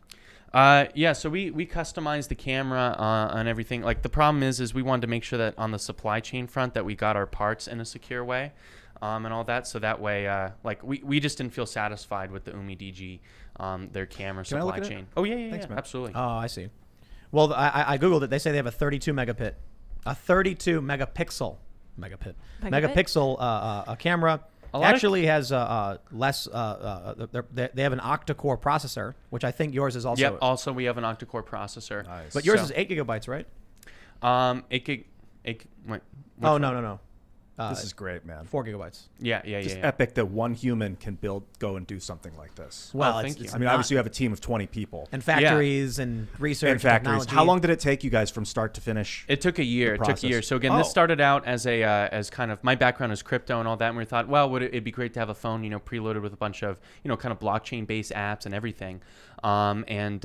So we customized the camera and everything. Like the problem is we wanted to make sure that on the supply chain front that we got our parts in a secure way, and all that. So that way, we just didn't feel satisfied with the Umidigi, their camera Can I look supply at it? chain. Oh yeah, Thanks, man. absolutely. Oh, I see. Well, I googled it. They say they have a 32 megapixel a camera. A lot of- Actually has less. They have an octa-core processor, which I think yours is also. Yep. Also, we have an octa-core processor. Nice. But yours So- is 8 gigabytes, right? 8 gig. Wait. Oh no. This is great, man. 4 gigabytes. Yeah. Just epic that one human can go and do something like this. Well, thank you. I mean, obviously you have a team of 20 people. and factories and research. And factories. Technology. How long did it take you guys from start to finish? It took a year. process? So again, Oh. this started out as as kind of my background is crypto and all that, and we thought, well, it'd be great to have a phone, preloaded with a bunch of, kind of blockchain-based apps and everything, and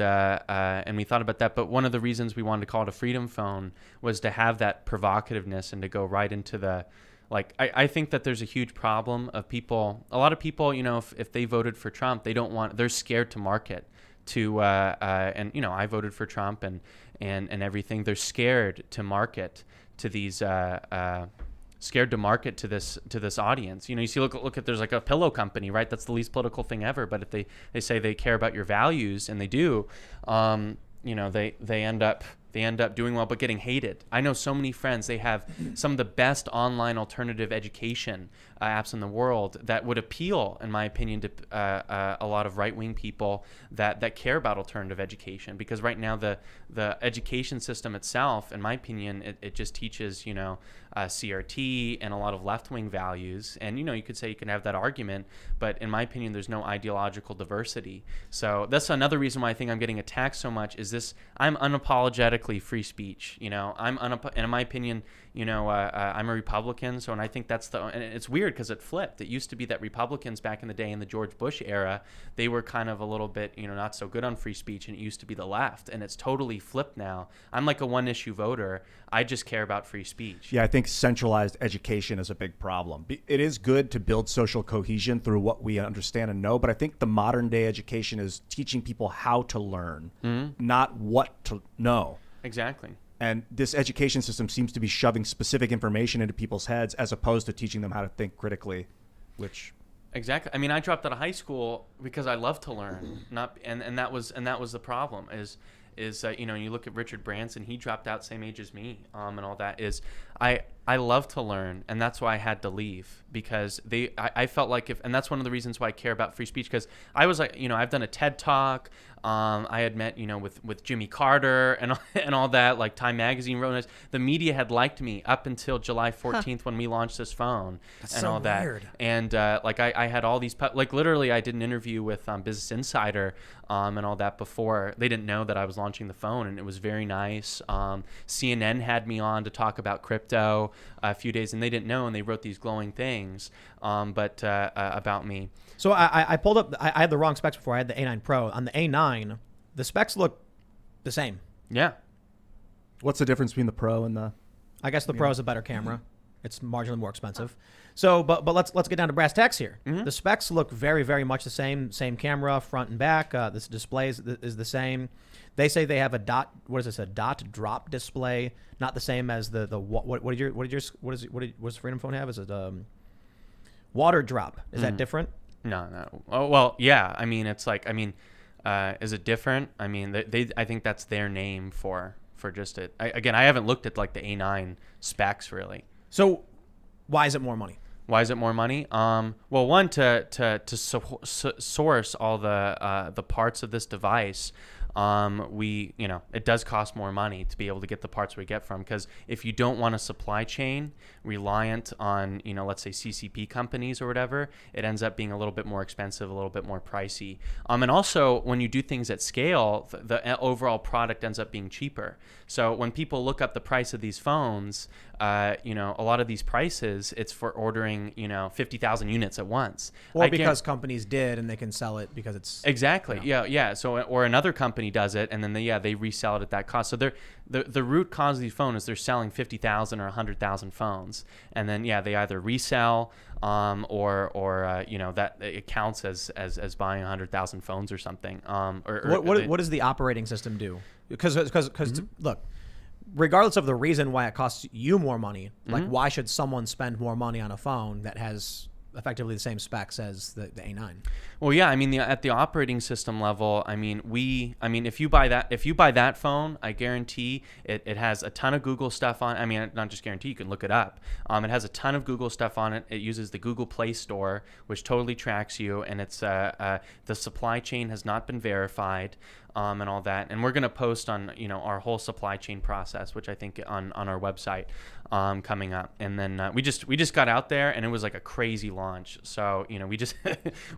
we thought about that. But one of the reasons we wanted to call it a Freedom Phone was to have that provocativeness and to go right into the. Like, I think that there's a huge problem of people. A lot of people, if they voted for Trump, they're scared to market to, and I voted for Trump and everything. They're scared to market to these, scared to market to this audience. You see, look at there's like a pillow company, right? That's the least political thing ever. But if they say they care about your values, and they do, they end up They end up doing well, but getting hated. I know so many friends, they have some of the best online alternative education apps in the world that would appeal, in my opinion, to a lot of right-wing people that care about alternative education. Because right now, the education system itself, in my opinion, it just teaches, CRT and a lot of left-wing values. And, you could say you can have that argument, but in my opinion, there's no ideological diversity. So that's another reason why I think I'm getting attacked so much is this. I'm unapologetically free speech. And in my opinion, I'm a Republican. So, and I think and it's weird because it flipped. It used to be that Republicans back in the day in the George Bush era, they were kind of a little bit, not so good on free speech, and it used to be the left, and it's totally flipped now. I'm like a one-issue voter. I just care about free speech. Yeah, I think centralized education is a big problem. It is good to build social cohesion through what we understand and know, but I think the modern day education is teaching people how to learn, not what to know. Exactly. And this education system seems to be shoving specific information into people's heads as opposed to teaching them how to think critically, which... Exactly. I mean, I dropped out of high school because I love to learn, and that was the problem. Is you look at Richard Branson, he dropped out same age as me, and all that. I love to learn, and that's why I had to leave, because I felt like and that's one of the reasons why I care about free speech, because I was like, I've done a TED Talk, I had met, with Jimmy Carter and all that, like Time Magazine wrote us. The media had liked me up until July 14th when we launched this phone. That's and so all that. weird. And I had all these, literally I did an interview with Business Insider and all that before. They didn't know that I was launching the phone, and it was very nice. CNN had me on to talk about crypto a few days, and they didn't know, and they wrote these glowing things about me. So I pulled up, I had the wrong specs before. I had the A9 Pro. On the A9, the specs look the same. Yeah. What's the difference between the Pro and the... I guess the Pro is a better camera. It's marginally more expensive. So, but let's get down to brass tacks here. The specs look very, very much the same. Same camera, front and back. This display is the same. They say they have a dot. What is this? A dot drop display, not the same as the what does Freedom Phone have? Is it water drop? Is that different? No. Oh well, yeah. I mean, it's like, is it different? I mean, I think that's their name for just it. I haven't looked at like the A9 specs really. So, why is it more money? Why is it more money? Well, one, to source all the parts of this device, it does cost more money to be able to get the parts we get from, because if you don't want a supply chain reliant on, let's say CCP companies or whatever, it ends up being a little bit more expensive, a little bit more pricey. And also when you do things at scale, the overall product ends up being cheaper. So when people look up the price of these phones, a lot of these prices, it's for ordering, 50,000 units at once. Or because companies did and they can sell it because it's... Exactly. Yeah. So, or another company does it, and then they resell it at that cost. So the root cause of these phones is they're selling 50,000 or 100,000 phones, and then they either resell or that it counts as buying 100,000 phones or something. What does the operating system do? Because look, regardless of the reason why it costs you more money, like why should someone spend more money on a phone that has effectively the same specs as the A9? Well, yeah, at the operating system level, if you buy that phone, I guarantee it has a ton of Google stuff on. Not just guarantee, you can look it up. It has a ton of Google stuff on it. It uses the Google Play Store, which totally tracks you, and it's the supply chain has not been verified. And all that, and we're going to post on our whole supply chain process, which I think on our website coming up. And then we just got out there, and it was like a crazy launch. So we just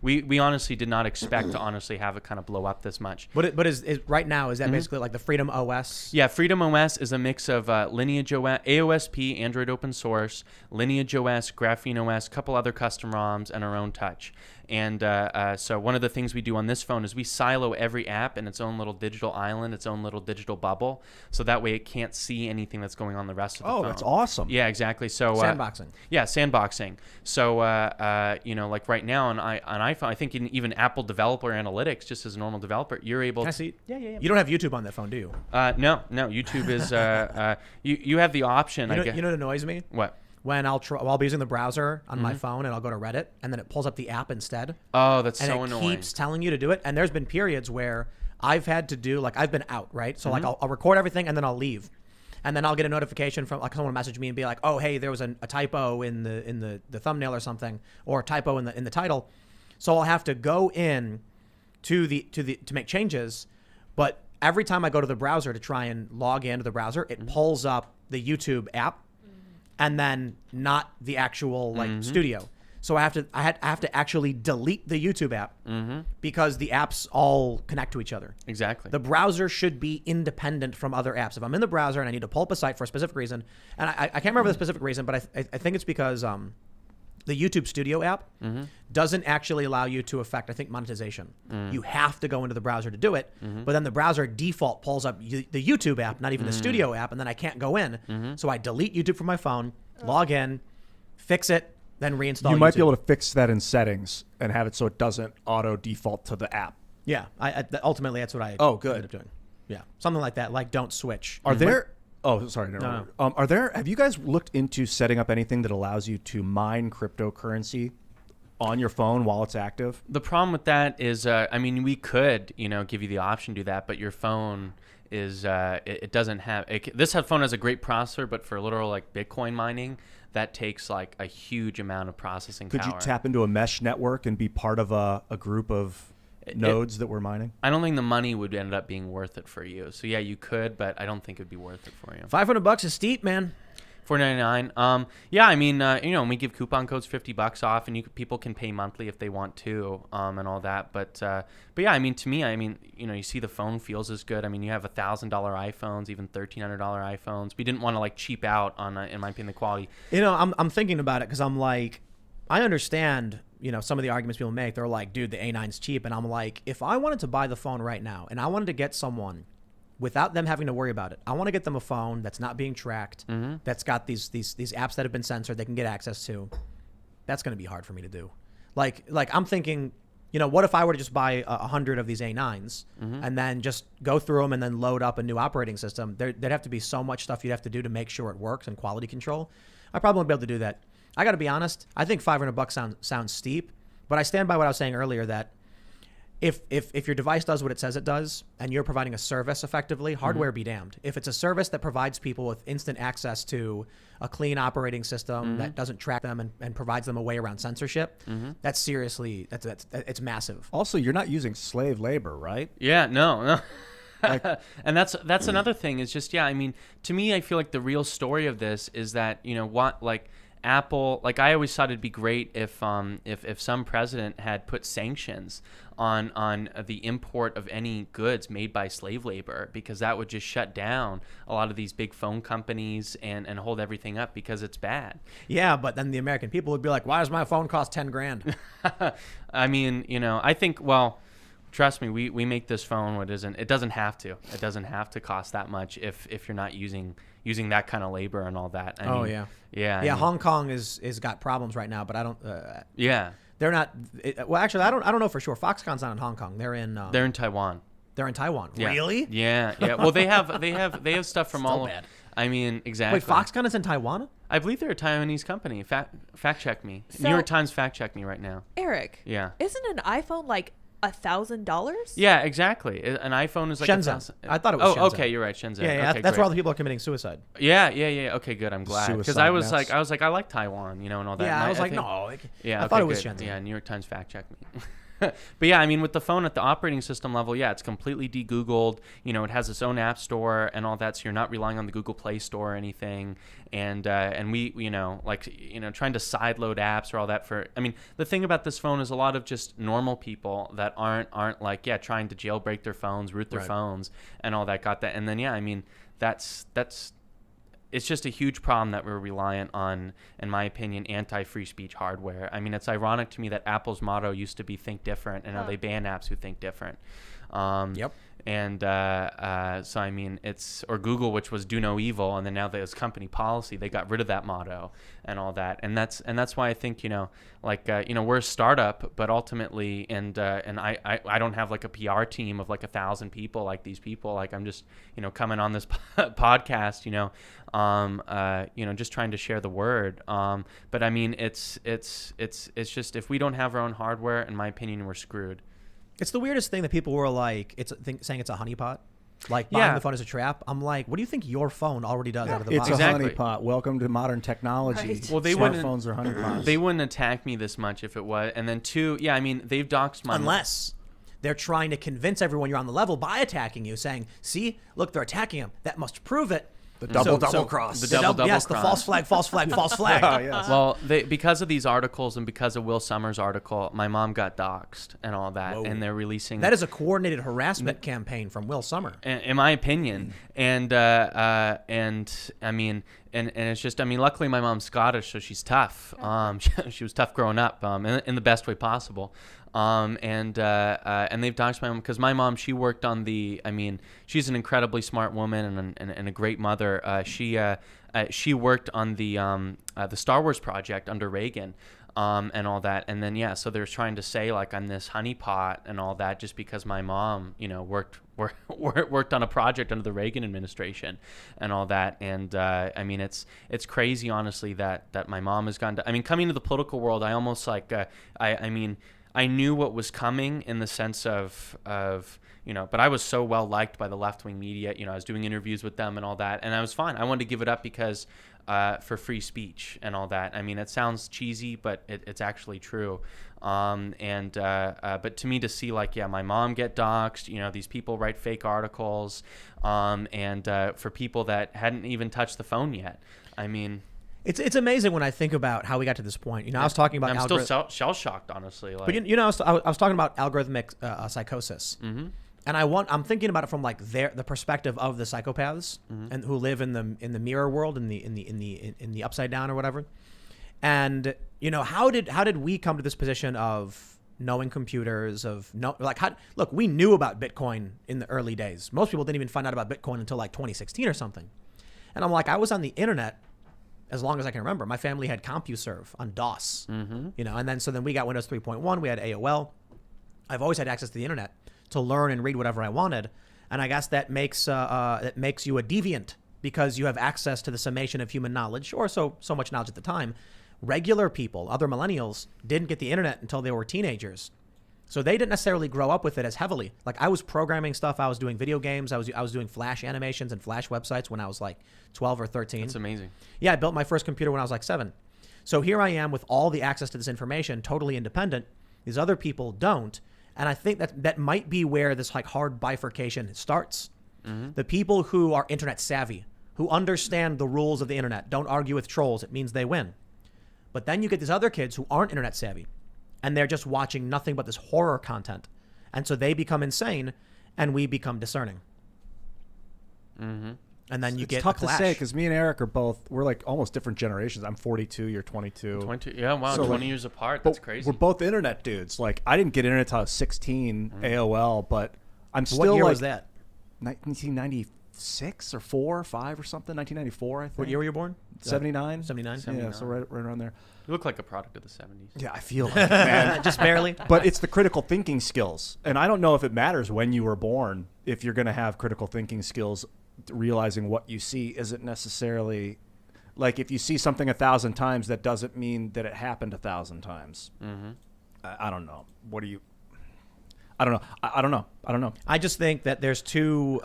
we honestly did not expect to honestly have it kind of blow up this much. But is right now, is that basically like the Freedom OS? Yeah, Freedom OS is a mix of Lineage OS, AOSP, Android open source, Lineage OS, Graphene OS, a couple other custom ROMs, and our own touch. And so one of the things we do on this phone is we silo every app in its own little digital island, its own little digital bubble, so that way it can't see anything that's going on the rest of the phone. Oh, that's awesome. Yeah, exactly. So sandboxing. Yeah, sandboxing. So like right now on iPhone, I think even Apple Developer Analytics, just as a normal developer, you're able. Can I see? Yeah. You don't have YouTube on that phone, do you? No. YouTube is you have the option. You know what annoys me? What? When I'll be using the browser on my phone and I'll go to Reddit, and then it pulls up the app instead. Oh, that's and so it annoying. keeps telling you to do it. And there's been periods where I've had to do, like, I've been out, right? So like I'll record everything and then I'll leave. And then I'll get a notification from, like, someone will message me and be like, oh, hey, there was a typo in the thumbnail or something, or a typo in the title. So I'll have to go in to make changes. But every time I go to the browser to try and log into the browser, it pulls up the YouTube app and then not the actual studio. So I have to actually delete the YouTube app because the apps all connect to each other. Exactly. The browser should be independent from other apps. If I'm in the browser and I need to pull up a site for a specific reason, and I can't remember the specific reason, but I think it's because the YouTube Studio app doesn't actually allow you to affect, I think, monetization. You have to go into the browser to do it, but then the browser default pulls up the YouTube app, not even the Studio app, and then I can't go in. So I delete YouTube from my phone, log in, fix it, then reinstall You might YouTube. be able to fix that in settings and have it so it doesn't auto default to the app. Yeah, ultimately that's what I good. ended up doing. Yeah, something like that, like don't switch. Are there... Oh, sorry. No. Have you guys looked into setting up anything that allows you to mine cryptocurrency on your phone while it's active? The problem with that is, I mean, we could, give you the option to do that, but your phone is, it doesn't have, this phone has a great processor, but for literal like Bitcoin mining, that takes like a huge amount of processing power. Could you tap into a mesh network and be part of a group of nodes that we're mining? I don't think the money would end up being worth it for you. So yeah, you could, but I don't think it'd be worth it for you. $500 is steep, man. $4.99. Yeah, I mean, we give coupon codes $50 off, and people can pay monthly if they want to, and all that. But yeah, I mean, to me, you see the phone feels as good. I mean, you have $1,000 iPhones, even $1,300 iPhones. We didn't want to like cheap out on, in my opinion, the quality. I'm thinking about it because I'm like, I understand, some of the arguments people make. They're like, dude, the A9's cheap, and I'm like, if I wanted to buy the phone right now, and I wanted to get someone without them having to worry about it, I want to get them a phone that's not being tracked, that's got these apps that have been censored they can get access to. That's going to be hard for me to do. Like I'm thinking, what if I were to just buy 100 of these A9s and then just go through them and then load up a new operating system? There'd have to be so much stuff you'd have to do to make sure it works and quality control. I probably won't be able to do that. I got to be honest. I think $500 sounds steep, but I stand by what I was saying earlier that if your device does what it says it does and you're providing a service effectively, hardware be damned. If it's a service that provides people with instant access to a clean operating system that doesn't track them and provides them a way around censorship, that's seriously, it's massive. Also, you're not using slave labor, right? Yeah, no. And that's another thing is just, yeah, I mean, to me, I feel like the real story of this is that, Apple, like I always thought it'd be great if some president had put sanctions on the import of any goods made by slave labor, because that would just shut down a lot of these big phone companies and hold everything up because it's bad. Yeah, but then the American people would be like, why does my phone cost 10 grand? I mean, I think, well, trust me, we make this phone it doesn't have to cost that much if you're not using that kind of labor and all that. I mean, yeah. Hong Kong is got problems right now, but I don't. They're not. Well, actually, I don't know for sure. Foxconn's not in Hong Kong. They're in Taiwan. They're in Taiwan. Yeah. Really? Yeah. Well, they have stuff from all. Bad. I mean, exactly. Wait, Foxconn is in Taiwan? I believe they're a Taiwanese company. Fact check me. So, New York Times fact check me right now. Eric. Yeah. Isn't an iPhone like $1,000? Yeah, exactly. An iPhone is like Shenzhen. I thought it was Shenzhen. Oh, okay, you're right, Shenzhen. Yeah, okay, that's great. where all the people are committing suicide. Yeah. Okay, good. I'm glad, because I was like, I like Taiwan, and all that. Yeah, and I was like, think, no. Yeah, I thought it was Shenzhen. Yeah, New York Times fact check me. But yeah, I mean, with the phone at the operating system level, yeah, it's completely de-Googled. It has its own app store and all that, so you're not relying on the Google Play Store or anything. And we, trying to sideload apps or all that I mean, the thing about this phone is a lot of just normal people that aren't like, trying to jailbreak their phones, root their phones, and all that got that. And then, yeah, I mean, that's. It's just a huge problem that we're reliant on, in my opinion, anti-free speech hardware. I mean, it's ironic to me that Apple's motto used to be "Think Different," and now they ban apps who think different. Yep. And so I mean, or Google, which was "Do No Evil," and then now there's company policy. They got rid of that motto and all that, and that's why I think we're a startup, but ultimately, and I don't have like a PR team of like 1,000 people like these people. Like I'm just coming on this podcast, just trying to share the word. But I mean, it's just if we don't have our own hardware, in my opinion, we're screwed. It's the weirdest thing that people were like, saying it's a honeypot. Like buying the phone is a trap. I'm like, what do you think your phone already does out of the box? It's a honeypot. Welcome to modern technology. Right. Well, smartphones are honeypots. They wouldn't attack me this much if it was. And then two, yeah, I mean, they've doxed my Unless they're trying to convince everyone you're on the level by attacking you, saying, see, look, they're attacking him. That must prove it. The double cross. The double yes, cross. the false flag, false flag, false flag. Oh, yes. Well, because of these articles and because of Will Summers' article, my mom got doxxed and all that, Whoa. and they're releasing. That is a coordinated harassment campain from Will Summer. In my opinion, and I mean, and it's just, I mean, luckily my mom's Scottish, so she's tough. She was tough growing up, in the best way possible. And they've doxed my mom because my mom, she worked on I mean, she's an incredibly smart woman and a great mother. She worked on the Star Wars project under Reagan. And all that, and then so they're trying to say like I'm this honeypot and all that just because my mom, worked on a project under the Reagan administration and all that, and I mean it's crazy honestly that my mom has gone to. I mean, coming to the political world, I almost like I mean I knew what was coming in the sense of but I was so well liked by the left-wing media. I was doing interviews with them and all that, and I was fine. I wanted to give it up because for free speech and all that. I mean, it sounds cheesy, but it's actually true. But to me, to see like, my mom get doxxed, these people write fake articles, and for people that hadn't even touched the phone yet. I mean, It's amazing when I think about how we got to this point. I was talking about. I'm still shell shocked, honestly. Like, but I was talking about algorithmic psychosis, and I'm thinking about it from like the perspective of the psychopaths and who live in the mirror world, in the upside down or whatever. And how did we come to this position of knowing computers, look, we knew about Bitcoin in the early days. Most people didn't even find out about Bitcoin until like 2016 or something. And I'm like, I was on the internet as long as I can remember. My family had CompuServe on DOS, and then we got Windows 3.1. We had AOL. I've always had access to the internet to learn and read whatever I wanted, and I guess that makes you a deviant because you have access to the summation of human knowledge, or so much knowledge at the time. Regular people, other millennials, didn't get the internet until they were teenagers, so they didn't necessarily grow up with it as heavily. Like I was programming stuff, I was doing video games, I was doing Flash animations and Flash websites when I was like 12 or 13. That's amazing. Yeah, I built my first computer when I was like 7. So here I am with all the access to this information, totally independent. These other people don't. And I think that might be where this like hard bifurcation starts. The people who are internet savvy, who understand the rules of the internet, don't argue with trolls. It means they win. But then you get these other kids who aren't internet savvy, and they're just watching nothing but this horror content. And so they become insane, and we become discerning. And then you get tough a clash. to say because me and Eric we're like almost different generations. I'm 42, you're 22. 22, yeah, wow, So 20 years apart. That's crazy. We're both internet dudes. Like I didn't get internet until I was 16, AOL, but I'm still What year like was that? 1996 or 4 or 5 or something. 1994, I think. What year were you born? 79. 79. Yeah, so right around there. You look like a product of the 70s. Yeah, I feel like it, man. Just barely. But it's the critical thinking skills. And I don't know if it matters when you were born, if you're going to have critical thinking skills. Realizing what you see isn't necessarily like if you see something 1,000 times, that doesn't mean that it happened 1,000 times. I don't know. What do you? I don't know. I don't know. I just think that there's two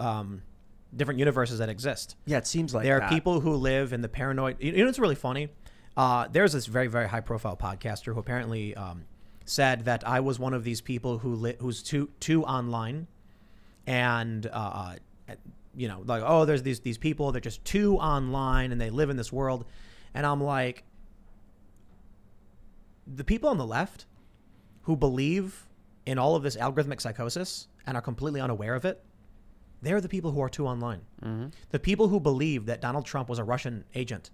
different universes that exist. Yeah, it seems like there that. are people who live in the paranoid. It's really funny. There's this very, very high profile podcaster who apparently said that I was one of these people who's too online, and like, oh, there's these people, they're just too online and they live in this world. And I'm like, the people on the left who believe in all of this algorithmic psychosis and are completely unaware of it, they're the people who are too online. The people who believe that Donald Trump was a Russian agent,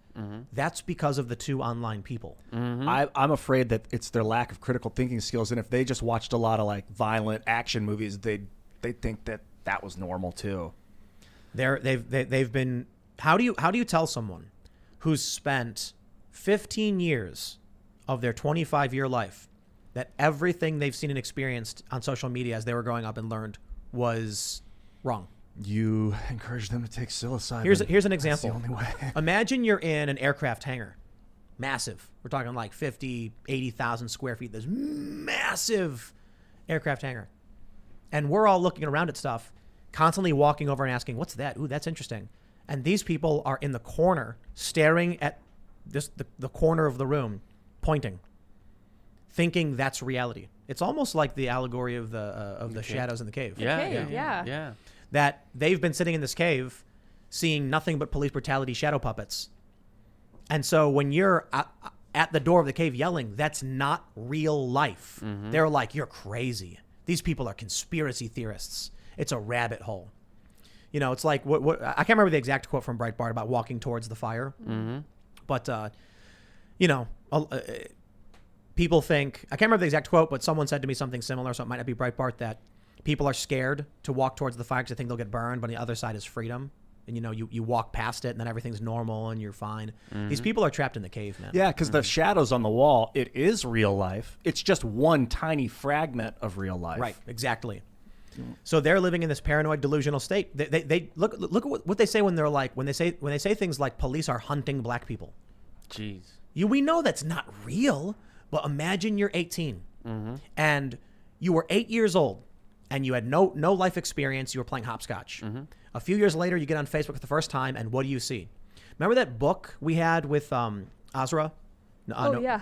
that's because of the too online people. I'm afraid that it's their lack of critical thinking skills. And if they just watched a lot of like violent action movies, they'd think that was normal too. They've been. How do you tell someone who's spent 15 years of their 25-year life that everything they've seen and experienced on social media as they were growing up and learned was wrong? You encourage them to take psilocybin. Here's an example. That's the only way. Imagine you're in an aircraft hangar, massive. We're talking like 50, 80,000 square feet. This massive aircraft hangar. And we're all looking around at stuff, constantly walking over and asking, what's that? Ooh, that's interesting. And these people are in the corner staring at the corner of the room, pointing, thinking that's reality. It's almost like the allegory of the shadows in the cave. Yeah. That they've been sitting in this cave seeing nothing but police brutality shadow puppets. And so when you're at the door of the cave yelling, that's not real life. They're like, you're crazy. These people are conspiracy theorists. It's a rabbit hole. You know, it's like, what I can't remember the exact quote from Breitbart about walking towards the fire. But, you know, people think, I can't remember the exact quote, but someone said to me something similar, so it might not be Breitbart, that people are scared to walk towards the fire because they think they'll get burned, but on the other side is freedom. And, you know, you walk past it and then everything's normal and you're fine. These people are trapped in the cave, man. Yeah, because the shadows on the wall, it is real life. It's just one tiny fragment of real life. Right, exactly. So they're living in this paranoid, delusional state. They look at what they say when they're like, when they say things like police are hunting black people. Jeez. We know that's not real, but imagine you're 18 and you were 8 years old and you had no life experience. You were playing hopscotch. A few years later, you get on Facebook for the first time, and what do you see? Remember that book we had with Azra? Yeah.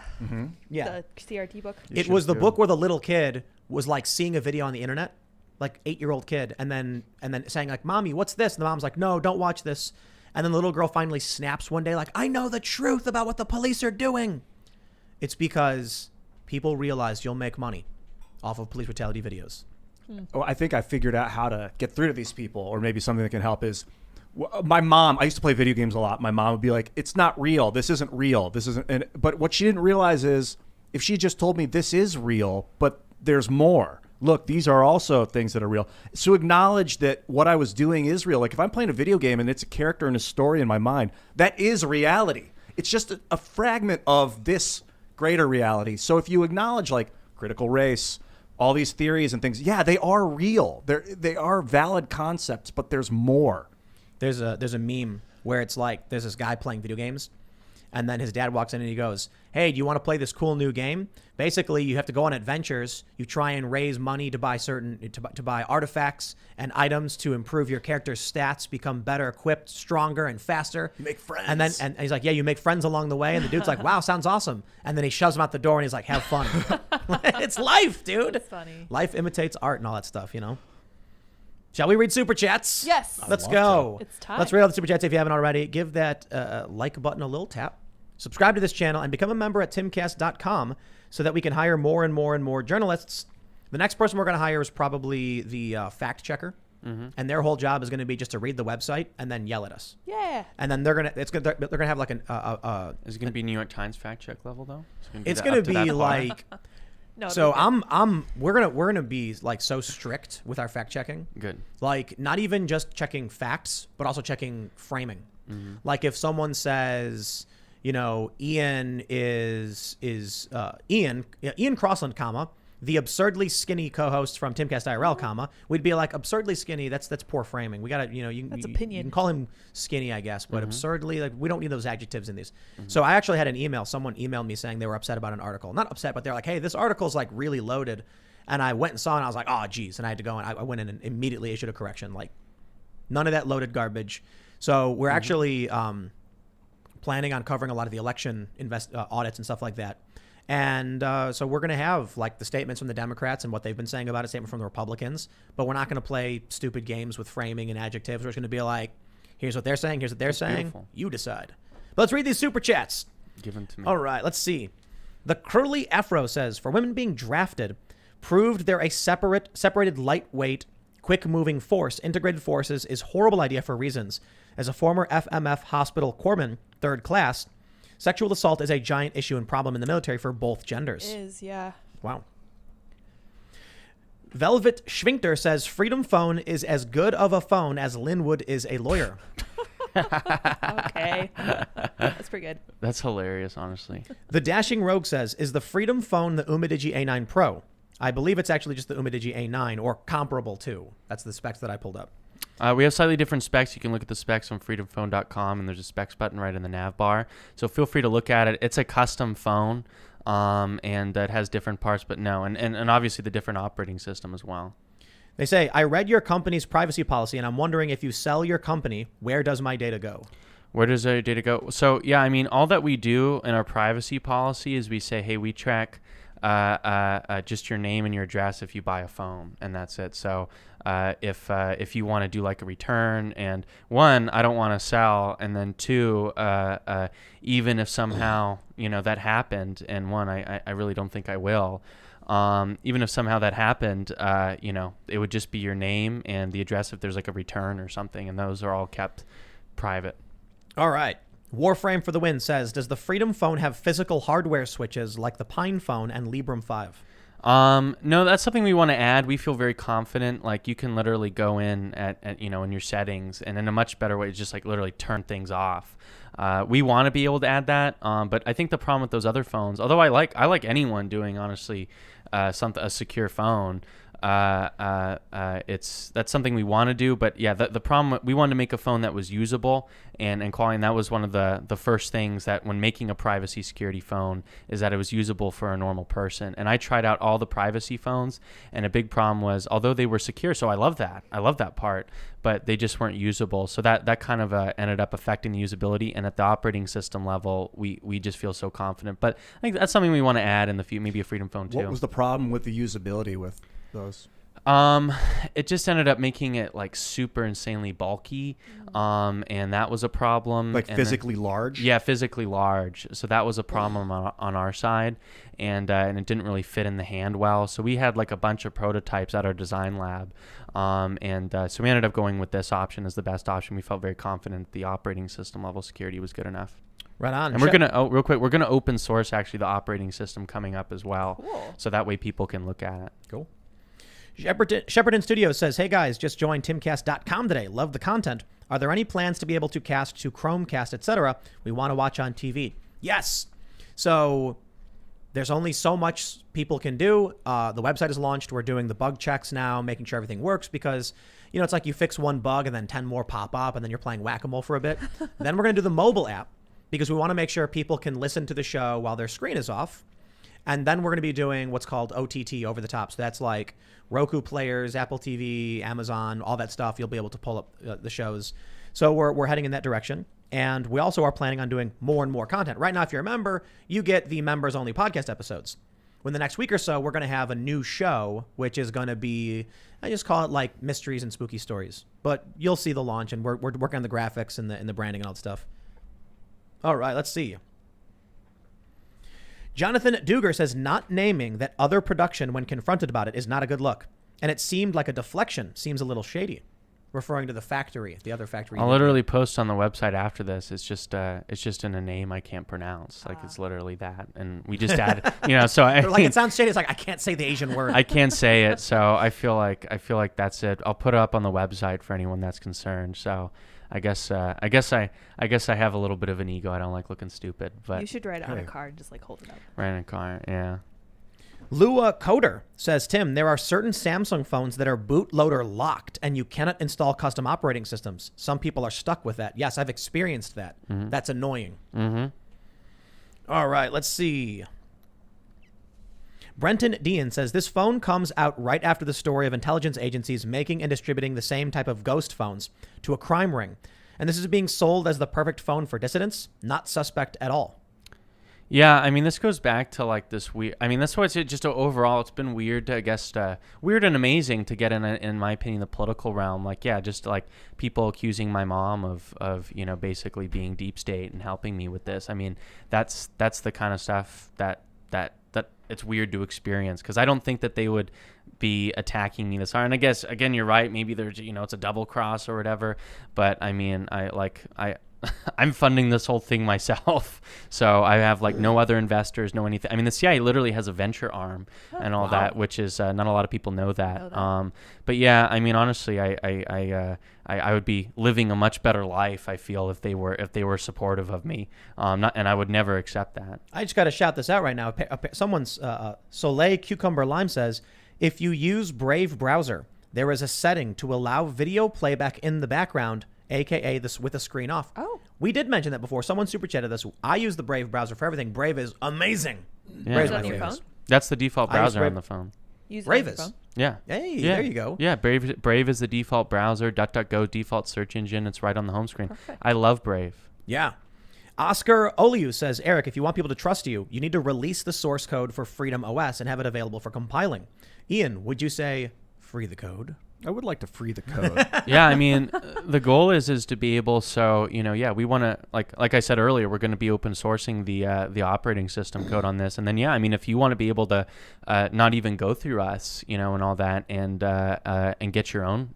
Yeah. The CRT book. It was the book where the little kid was like seeing a video on the internet, like 8-year-old kid, and then saying like, "Mommy, what's this?" And the mom's like, "No, don't watch this." And then the little girl finally snaps one day like, "I know the truth about what the police are doing." It's because people realize you'll make money off of police brutality videos. Oh, I think I figured out how to get through to these people, or maybe something that can help is my mom. I used to play video games a lot. My mom would be like, "It's not real. This isn't real. This isn't." But what she didn't realize is if she just told me this is real, but there's more. Look, these are also things that are real. So acknowledge that what I was doing is real. Like if I'm playing a video game and it's a character and a story in my mind, that is reality. It's just a fragment of this greater reality. So if you acknowledge like critical race, all these theories and things, yeah, they are real. They are valid concepts, but there's more. There's a meme where it's like there's this guy playing video games, and then his dad walks in and he goes, "Hey, do you want to play this cool new game? Basically, you have to go on adventures. You try and raise money to buy to buy artifacts and items to improve your character's stats, become better equipped, stronger, and faster. You make friends." And he's like, "Yeah, you make friends along the way." And the dude's like, "Wow, sounds awesome." And then he shoves him out the door and he's like, "Have fun." It's life, dude. That's funny. Life imitates art and all that stuff, you know. Shall we read super chats? Yes. Let's go. It's time. Let's read all the super chats if you haven't already. Give that like button a little tap. Subscribe to this channel and become a member at timcast.com so that we can hire more and more and more journalists. The next person we're going to hire is probably the fact checker. And their whole job is going to be just to read the website and then yell at us. Yeah. And then they're gonna have like an Is it going to be New York Times fact check level though? it's going to be like No. so we're gonna be like so strict with our fact checking. Good. Like not even just checking facts, but also checking framing. Like if someone says, you know, Ian is Ian Crossland, comma, the absurdly skinny co-host from Timcast IRL, comma, we'd be like, absurdly skinny, that's poor framing. We gotta, you know, That's you opinion. can call him skinny, I guess, but absurdly, like we don't need those adjectives in these. So I actually had an email. Someone emailed me saying they were upset about an article. Not upset, but they're like, "Hey, this article's like really loaded." And I went and saw it and I was like, "Oh, geez." And I had to go and I went in and immediately issued a correction. Like none of that loaded garbage. So we're actually planning on covering a lot of the election audits and stuff like that. And so we're going to have like the statements from the Democrats and what they've been saying about it, statement from the Republicans, but we're not going to play stupid games with framing and adjectives. We're just going to be like, here's what they're saying, here's what they're saying. Beautiful. You decide. But let's read these super chats. Give them to me. All right, let's see. The Curly Afro says, for women being drafted, proved they're a separated lightweight, quick-moving force. Integrated forces is horrible idea for reasons. As a former FMF hospital corpsman, 3rd class, sexual assault is a giant issue and problem in the military for both genders. It is, yeah. Wow. Velvet Schwinkter says, FreedomPhone is as good of a phone as Linwood is a lawyer. Okay. That's pretty good. That's hilarious, honestly. The Dashing Rogue says, is the FreedomPhone the Umidigi A9 Pro? I believe it's actually just the Umidigi A9 or comparable to. That's the specs that I pulled up. We have slightly different specs. You can look at the specs on freedomphone.com, and there's a specs button right in the nav bar. So feel free to look at it. It's a custom phone, and it has different parts, but no. And obviously the different operating system as well. They say, I read your company's privacy policy, and I'm wondering if you sell your company, where does my data go? Where does our data go? So, yeah, I mean, all that we do in our privacy policy is we say, hey, we track just your name and your address if you buy a phone, and that's it. So if you want to do like a return, and one, I don't want to sell, and then two, even if somehow, that happened, and one, I really don't think I will. Even if somehow that happened, it would just be your name and the address if there's like a return or something, and those are all kept private. All right. Warframe for the Win says, does the Freedom Phone have physical hardware switches like the Pine Phone and Librem 5? No, that's something we want to add. We feel very confident. Like you can literally go in at in your settings, and in a much better way, just like literally turn things off. We want to be able to add that. But I think the problem with those other phones, although I like anyone doing honestly, a secure phone. That's something we want to do, but yeah, the problem, we wanted to make a phone that was usable and quality, and that was one of the first things that when making a privacy security phone is that it was usable for a normal person. And I tried out all the privacy phones, and a big problem was, although they were secure, so I love that part, but they just weren't usable. So that kind of ended up affecting the usability, and at the operating system level, we just feel so confident. But I think that's something we want to add in the future, maybe a Freedom Phone too. What was the problem with the usability with those? It just ended up making it like super insanely bulky, and that was a problem. Like physically large? Yeah, physically large. So that was a problem on our side, and it didn't really fit in the hand well. So we had like a bunch of prototypes at our design lab, so we ended up going with this option as the best option. We felt very confident the operating system level security was good enough. Right on. And we're gonna open source actually the operating system coming up as well. Cool. So that way people can look at it. Cool. Shepperton Studios says, hey guys, just joined timcast.com today. Love the content. Are there any plans to be able to cast to Chromecast, etc.? We want to watch on TV. Yes. So there's only so much people can do. The website is launched. We're doing the bug checks now, making sure everything works, because it's like you fix one bug and then 10 more pop up, and then you're playing whack-a-mole for a bit. Then we're going to do the mobile app, because we want to make sure people can listen to the show while their screen is off. And then we're going to be doing what's called OTT, over the top. So that's like Roku players, Apple TV, Amazon, all that stuff. You'll be able to pull up the shows. So we're heading in that direction. And we also are planning on doing more and more content. Right now, if you're a member, you get the members-only podcast episodes. In the next week or so, we're going to have a new show, which is going to be, I just call it like mysteries and spooky stories. But you'll see the launch, and we're working on the graphics and the branding and all that stuff. All right, let's see. Jonathan Duger says, not naming that other production when confronted about it is not a good look. And it seemed like a deflection. Seems a little shady. Referring to the factory, the other factory. I'll literally post on the website after this. It's just in a name I can't pronounce. Like it's literally that. And we just added, so it sounds shady. It's like, I can't say the Asian word. I can't say it. So I feel like that's it. I'll put it up on the website for anyone that's concerned. So I guess I have a little bit of an ego. I don't like looking stupid, but you should write it on a card, just like hold it up. Write on a card, yeah. Lua Coder says, Tim, there are certain Samsung phones that are bootloader locked and you cannot install custom operating systems. Some people are stuck with that. Yes, I've experienced that. Mm-hmm. That's annoying. Mm-hmm. All right, let's see. Brenton Dean says, this phone comes out right after the story of intelligence agencies making and distributing the same type of ghost phones to a crime ring. And this is being sold as the perfect phone for dissidents, not suspect at all. Yeah, I mean, this goes back to like this weird. I mean, that's why it's just overall, it's been weird to, I guess, weird and amazing to get in my opinion, the political realm. Like, yeah, just like people accusing my mom of basically being deep state and helping me with this. I mean, that's the kind of stuff that it's weird to experience, because I don't think that they would be attacking me this hard. And I guess again, you're right. Maybe there's it's a double cross or whatever. But I mean, I'm funding this whole thing myself, so I have like no other investors, no anything. I mean, the CIA literally has a venture arm and all that, which is not a lot of people know that. But yeah, I mean, honestly, I would be living a much better life, I feel, if they were supportive of me. And I would never accept that. I just got to shout this out right now. Someone's Soleil Cucumber Lime says, if you use Brave browser, there is a setting to allow video playback in the background, aka this with the screen off. Oh, we did mention that before. Someone super chatted this. I use the Brave browser for everything. Brave is amazing. Yeah. Brave's on my your favorite. phone? That's the default browser on the phone. Use Brave it on your is. phone. Yeah. Hey, Yeah. there you go. Yeah, Brave is the default browser. DuckDuckGo default search engine. It's right on the home screen. Perfect. I love Brave. Yeah. Oscar Oliu says, Eric, if you want people to trust you, you need to release the source code for Freedom OS and have it available for compiling. Ian, would you say free the code? I would like to free the code. Yeah, I mean, the goal is to be able. So we want to like I said earlier, we're going to be open sourcing the operating system code on this, and then I mean, if you want to be able to not even go through us, and all that, and get your own,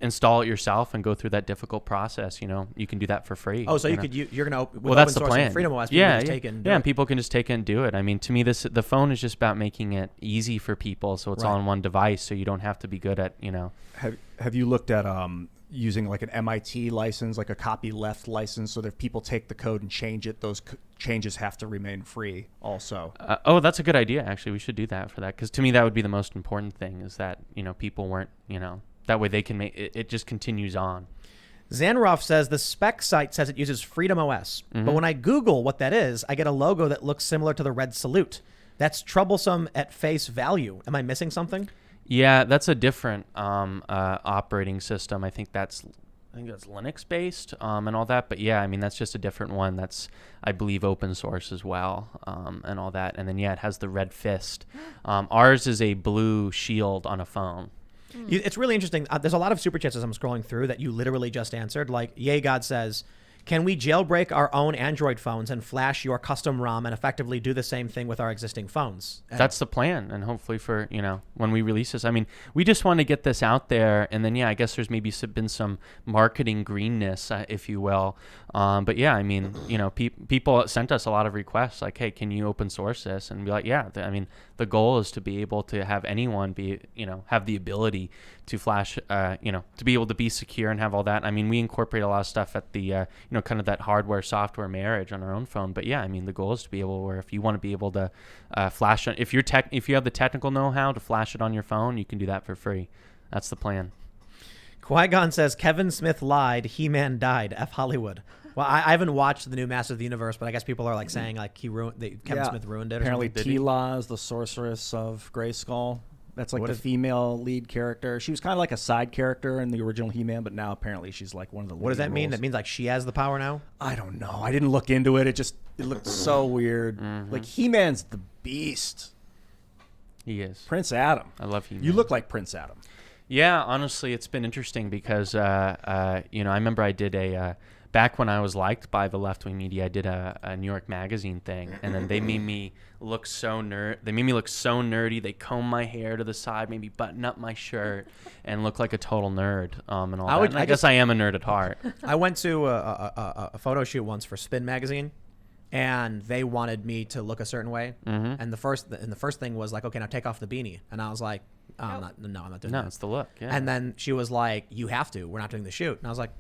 install it yourself and go through that difficult process, you can do that for free. Oh, so you're going to well, that's the plan. Freedom OS, and people can just take it and do it. I mean, to me, the phone is just about making it easy for people, so it's all on one device, so you don't have to be good at, Have you looked at using like an MIT license, like a copyleft license, so that if people take the code and change it, those changes have to remain free also? Oh, that's a good idea. Actually, we should do that for that, because to me, that would be the most important thing, is that people weren't, that way they can make it just continues on. Zanroff says the spec site says it uses Freedom OS, but when I Google what that is, I get a logo that looks similar to the red salute. That's troublesome at face value. Am I missing something? Yeah, that's a different operating system. I think that's Linux based and all that. But yeah, I mean, that's just a different one. That's, I believe, open source as well and all that. And then it has the red fist. Ours is a blue shield on a phone. It's really interesting. There's a lot of super chats as I'm scrolling through that you literally just answered. Like, Yay God says, can we jailbreak our own Android phones and flash your custom ROM and effectively do the same thing with our existing phones? And that's the plan. And hopefully for, when we release this, I mean, we just want to get this out there. And then, I guess there's maybe been some marketing greenness, if you will. But yeah, I mean, people sent us a lot of requests like, hey, can you open source this? And be like, yeah, I mean, the goal is to be able to have anyone be, have the ability to flash, to be able to be secure and have all that. I mean, we incorporate a lot of stuff at the, kind of that hardware software marriage on our own phone. But yeah, I mean, the goal is to be able, where if you want to be able to flash it, if you have the technical know-how to flash it on your phone, you can do that for free. That's the plan. Qui-Gon says Kevin Smith lied. He-Man died. F Hollywood. Well, I haven't watched the new Masters of the Universe, but I guess people are like saying like Kevin Smith ruined it. Apparently, or Tila is the sorceress of Grayskull. That's like the female lead character. She was kind of like a side character in the original He-Man, but now apparently she's like one of the lead What does that mean? roles. That means like she has the power now? I don't know. I didn't look into it. It looked so weird. Like He-Man's the beast. He is. Prince Adam. I love He-Man. You look like Prince Adam. Yeah, honestly, it's been interesting because, I remember I did back when I was liked by the left-wing media, I did a New York Magazine thing, and then they made me look so nerdy. They combed my hair to the side, made me button up my shirt, and look like a total nerd and all that. And I guess I am a nerd at heart. I went to a photo shoot once for Spin Magazine, and they wanted me to look a certain way. And the first thing was like, okay, now take off the beanie. And I was like, I'm not doing that. No, it's the look. Yeah. And then she was like, you have to. We're not doing the shoot. And I was like,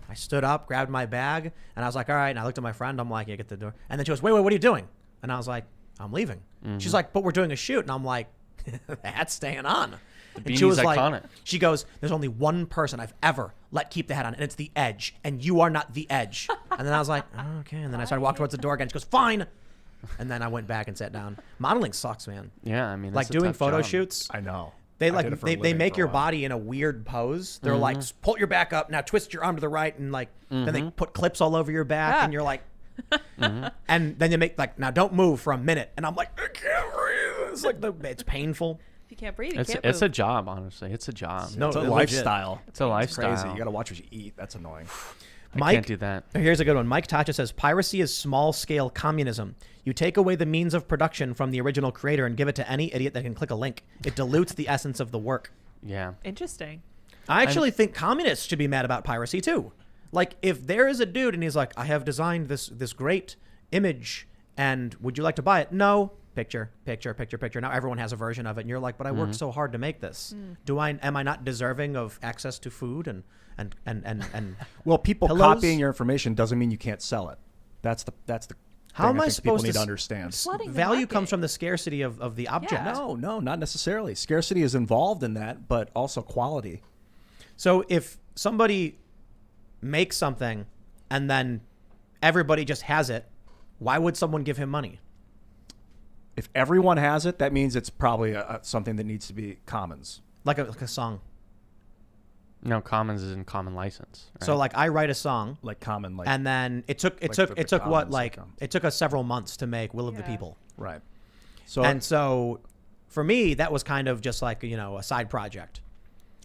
I stood up, grabbed my bag, and I was like, all right. And I looked at my friend. I'm like, yeah, get the door. And then she goes, wait, what are you doing? And I was like, I'm leaving. She's like, but we're doing a shoot. And I'm like, that's staying on. And she was iconic. She goes, there's only one person I've ever let keep the hat on, and it's the Edge, and you are not the Edge. And then I was like, oh, okay. And then I started walking towards the door again. She goes, fine. And then I went back and sat down. Modeling sucks, man. Yeah, I mean, like doing photo shoots. I know. They they make your body in a weird pose. They're like, pull your back up, now twist your arm to the right, and like then they put clips all over your back, and you're like, and then you make like, now don't move for a minute, and I'm like, I can't breathe. It's like it's painful. If you can't breathe, you can't move. It's a job, honestly. It's a job. No, it's a lifestyle. It's a lifestyle. Crazy. You got to watch what you eat. That's annoying. I can't do that. Here's a good one. Mike Tacha says, piracy is small-scale communism. You take away the means of production from the original creator and give it to any idiot that can click a link. It dilutes the essence of the work. Yeah. Interesting. I actually think communists should be mad about piracy, too. Like, if there is a dude and he's like, I have designed this great image, and would you like to buy it? No. Picture. Now everyone has a version of it, and you're like, but I worked so hard to make this. Am I not deserving of access to food and well, people pillows? copying your information doesn't mean you can't sell it. That's the How am I supposed supposed need to to understand? Value comes from the scarcity of the object. No, not necessarily. Scarcity is involved in that, but also quality. So if somebody makes something and then everybody just has it, why would someone give him money? If everyone has it, that means it's probably something that needs to be commons. Like a song. No, commons is in common license. Right? So like I write a song, Like common, like and then it took the what commons, like it took us several months to make Will of the Yeah. People. right. So for me, that was kind of just like, a side project.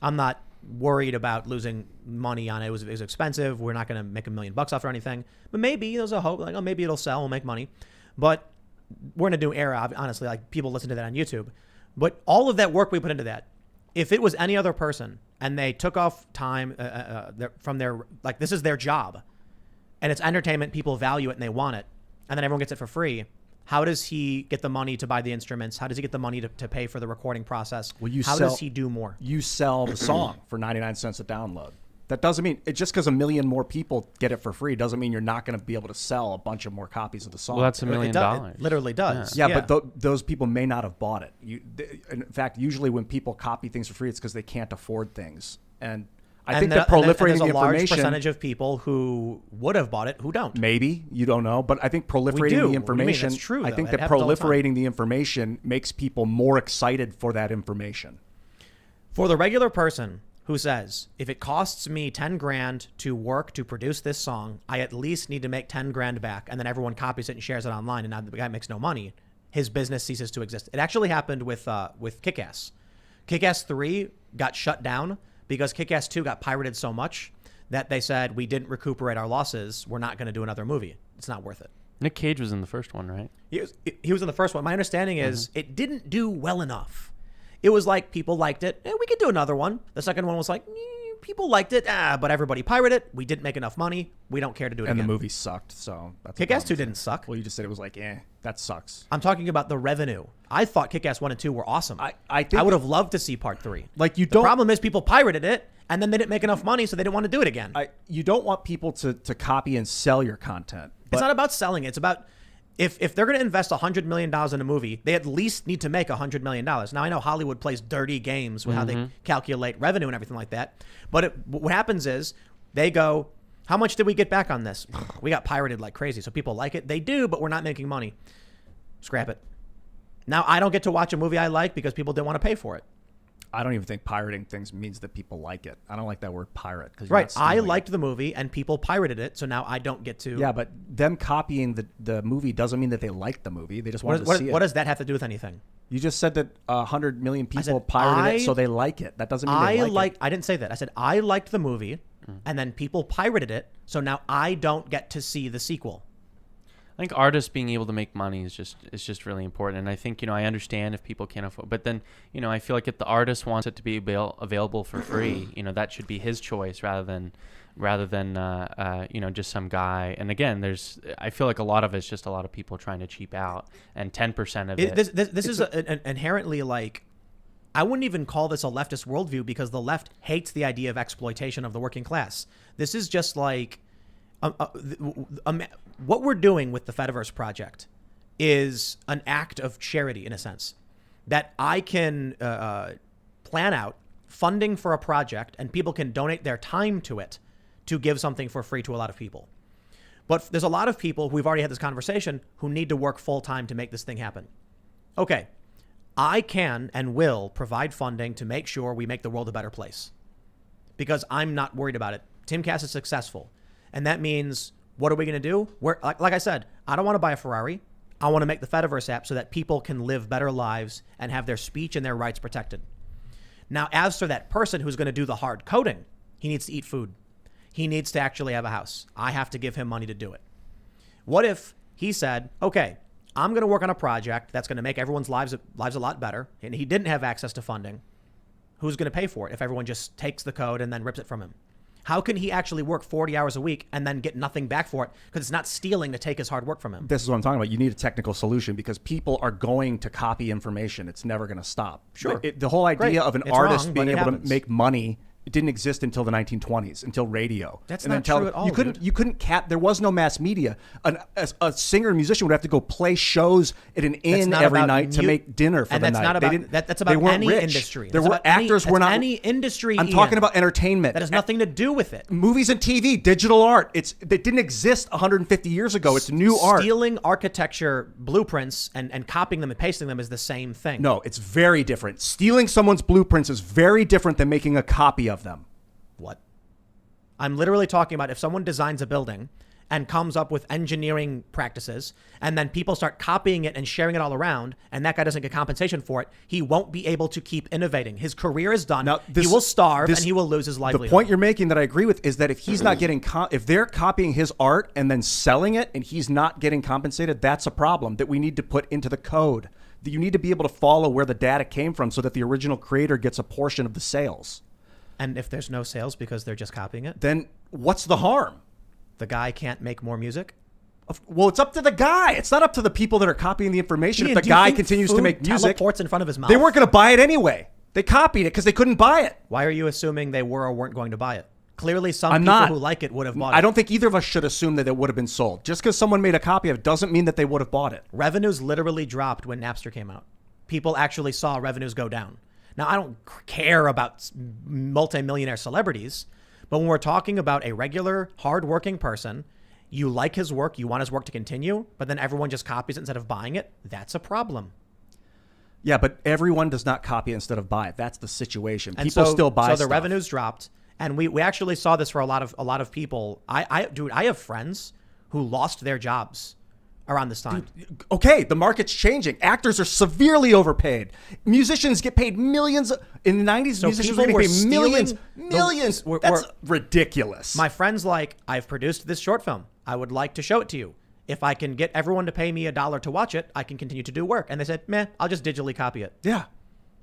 I'm not worried about losing money on it. It was expensive. We're not going to make $1 million off or anything. But maybe there's a hope, like, maybe it'll sell, we'll make money. But we're in a new era, honestly. Like, people listen to that on YouTube. But all of that work we put into that, if it was any other person and they took off time from their, like, this is their job and it's entertainment, people value it and they want it, and then everyone gets it for free, how does he get the money to buy the instruments? How does he get the money to pay for the recording process? How does he do more? You sell the song for 99 cents a download. That doesn't mean just because 1 million more people get it for free doesn't mean you're not going to be able to sell a bunch of more copies of the song. Well, that's $1 million. It literally does. Yeah, but those people may not have bought it. In fact, usually when people copy things for free, it's because they can't afford things. And I think that proliferating the there's a large information, percentage of people who would have bought it who don't. maybe you don't know, but I think proliferating the information. What do you mean? That's true, I though. think That that happens all the time. proliferating the information makes people more excited for that information. For the regular person who says, if it costs me 10 grand to work to produce this song, I at least need to make 10 grand back, and then everyone copies it and shares it online, and now the guy makes no money, his business ceases to exist. It actually happened with Kick-Ass. Kick-Ass 3 got shut down because Kick-Ass 2 got pirated so much that they said, we didn't recuperate our losses, we're not going to do another movie. It's not worth it. Nick Cage was in the first one, right? He was in the first one. My understanding is it didn't do well enough. It was like people liked it. We could do another one. The second one was like, people liked it, but everybody pirated it. We didn't make enough money. We don't care to do it And again. the movie sucked, so that's Kick-Ass 2 didn't suck. Well, you just said it was like, that sucks. I'm talking about the revenue. I thought Kick-Ass 1 and 2 were awesome. I think I would have loved to see part 3. Like The problem is people pirated it, and then they didn't make enough money, so they didn't want to do it again. You don't want people to copy and sell your content. It's not about selling it. It's about if they're going to invest $100 million in a movie, they at least need to make $100 million. Now, I know Hollywood plays dirty games with how they calculate revenue and everything like that. But what happens is they go, how much did we get back on this? We got pirated like crazy. So people like it. They do, but we're not making money. Scrap it. Now, I don't get to watch a movie I like because people didn't want to pay for it. I don't even think pirating things means that people like it. I don't like that word pirate. Right. I liked the movie and people pirated it. So now I don't get to. Yeah, but them copying the movie doesn't mean that they liked the movie. They just wanted to see it. What does that have to do with anything? You just said that 100 million people pirated it, so they like it. That doesn't mean they like it. I didn't say that. I said I liked the movie, and then people pirated it, so now I don't get to see the sequel. I think artists being able to make money is just really important. And I think, I understand if people can't afford, but then, I feel like if the artist wants it to be available for free, that should be his choice rather than just some guy. And again, I feel like a lot of it's just a lot of people trying to cheap out, and 10% of it. This is inherently like, I wouldn't even call this a leftist worldview because the left hates the idea of exploitation of the working class. This is just like, what we're doing with the Fediverse project is an act of charity in a sense, that I can plan out funding for a project and people can donate their time to it to give something for free to a lot of people. But there's a lot of people, we've already had this conversation, who need to work full time to make this thing happen. Okay, I can and will provide funding to make sure we make the world a better place because I'm not worried about it. Timcast is successful. And that means, what are we going to do? Like I said, I don't want to buy a Ferrari. I want to make the Fediverse app so that people can live better lives and have their speech and their rights protected. Now, as for that person who's going to do the hard coding, he needs to eat food. He needs to actually have a house. I have to give him money to do it. What if he said, okay, I'm going to work on a project that's going to make everyone's lives a lot better, and he didn't have access to funding. Who's going to pay for it if everyone just takes the code and then rips it from him? How can he actually work 40 hours a week and then get nothing back for it? Because it's not stealing to take his hard work from him. This is what I'm talking about. You need a technical solution because people are going to copy information. It's never going to stop. Sure. The whole idea of an artist being able to make money It didn't exist until the 1920s, until radio. That's and not then true at all, You couldn't there was no mass media. A singer and musician would have to go play shows at an inn every night to make dinner for the night. That's about any industry. There were actors were not any industry. I'm talking about entertainment. That has nothing to do with it. Movies and TV, digital art. It didn't exist 150 years ago. It's new art. Stealing architecture blueprints and copying them and pasting them is the same thing. No, it's very different. Stealing someone's blueprints is very different than making a copy of them. What? I'm literally talking about if someone designs a building and comes up with engineering practices and then people start copying it and sharing it all around and that guy doesn't get compensation for it, he won't be able to keep innovating. His career is done. He will starve and he will lose his livelihood. The point you're making that I agree with is that if he's not getting, if they're copying his art and then selling it and he's not getting compensated, that's a problem that we need to put into the code. That you need to be able to follow where the data came from so that the original creator gets a portion of the sales. And if there's no sales because they're just copying it, then what's the harm? The guy can't make more music? Well, it's up to the guy. It's not up to the people that are copying the information. Ian, if the guy continues to make music, teleports in front of his mouth. They weren't going to buy it anyway. They copied it because they couldn't buy it. Why are you assuming they were or weren't going to buy it? Clearly, some people who like it would have bought it. I don't think either of us should assume that it would have been sold. Just because someone made a copy of it doesn't mean that they would have bought it. Revenues literally dropped when Napster came out. People actually saw revenues go down. Now, I don't care about multimillionaire celebrities, but when we're talking about a regular, hardworking person, you like his work, you want his work to continue, but then everyone just copies it instead of buying it, that's a problem. Yeah, but everyone does not copy it instead of buy it. That's the situation. And people still buy So stuff. the revenues dropped, and we actually saw this for a lot of people. I have friends who lost their jobs around this time. Dude, okay, the market's changing. Actors are severely overpaid. Musicians get paid millions. In the 90s, So musicians people were getting paid were millions. stealing Millions. That's ridiculous. My friend's like, I've produced this short film. I would like to show it to you. If I can get everyone to pay me $1 to watch it, I can continue to do work. And they said, meh, I'll just digitally copy it. Yeah.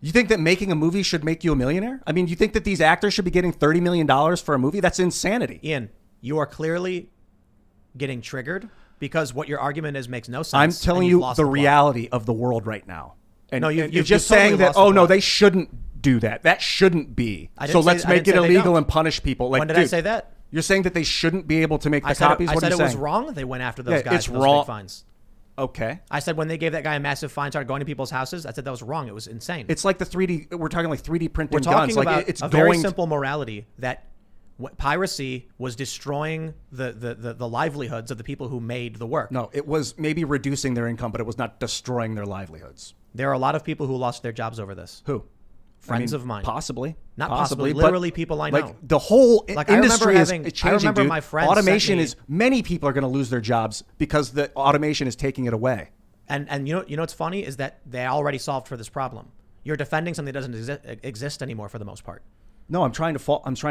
You think that making a movie should make you a millionaire? I mean, you think that these actors should be getting $30 million for a movie? That's insanity. Ian, you are clearly getting triggered because what your argument is makes no sense. I'm telling you the reality of the world right now. And no, you're you've just totally saying that, lost the oh, no, plot. they shouldn't do that. That shouldn't be. So let's make it illegal and punish people. Like, when did I say that? You're saying that they shouldn't be able to make the I said copies? I What said are you it was saying? wrong. They went after those guys. It's for those wrong. big fines. Okay. I said when they gave that guy a massive fine, started going to people's houses, I said that was wrong. It was insane. It's like the 3D. We're talking like 3D printing We're talking guns. about Like it's a going very simple morality that piracy was destroying the livelihoods of the people who made the work. No, it was maybe reducing their income, but it was not destroying their livelihoods. There are a lot of people who lost their jobs over this. Who? Friends of mine. Possibly. Not possibly. Literally people I know. Like the whole industry is changing, I remember dude. my friend automation is, many people are going to lose their jobs because the automation is taking it away. And you know what's funny is that they already solved for this problem. You're defending something that doesn't exist anymore for the most part. No, I'm trying to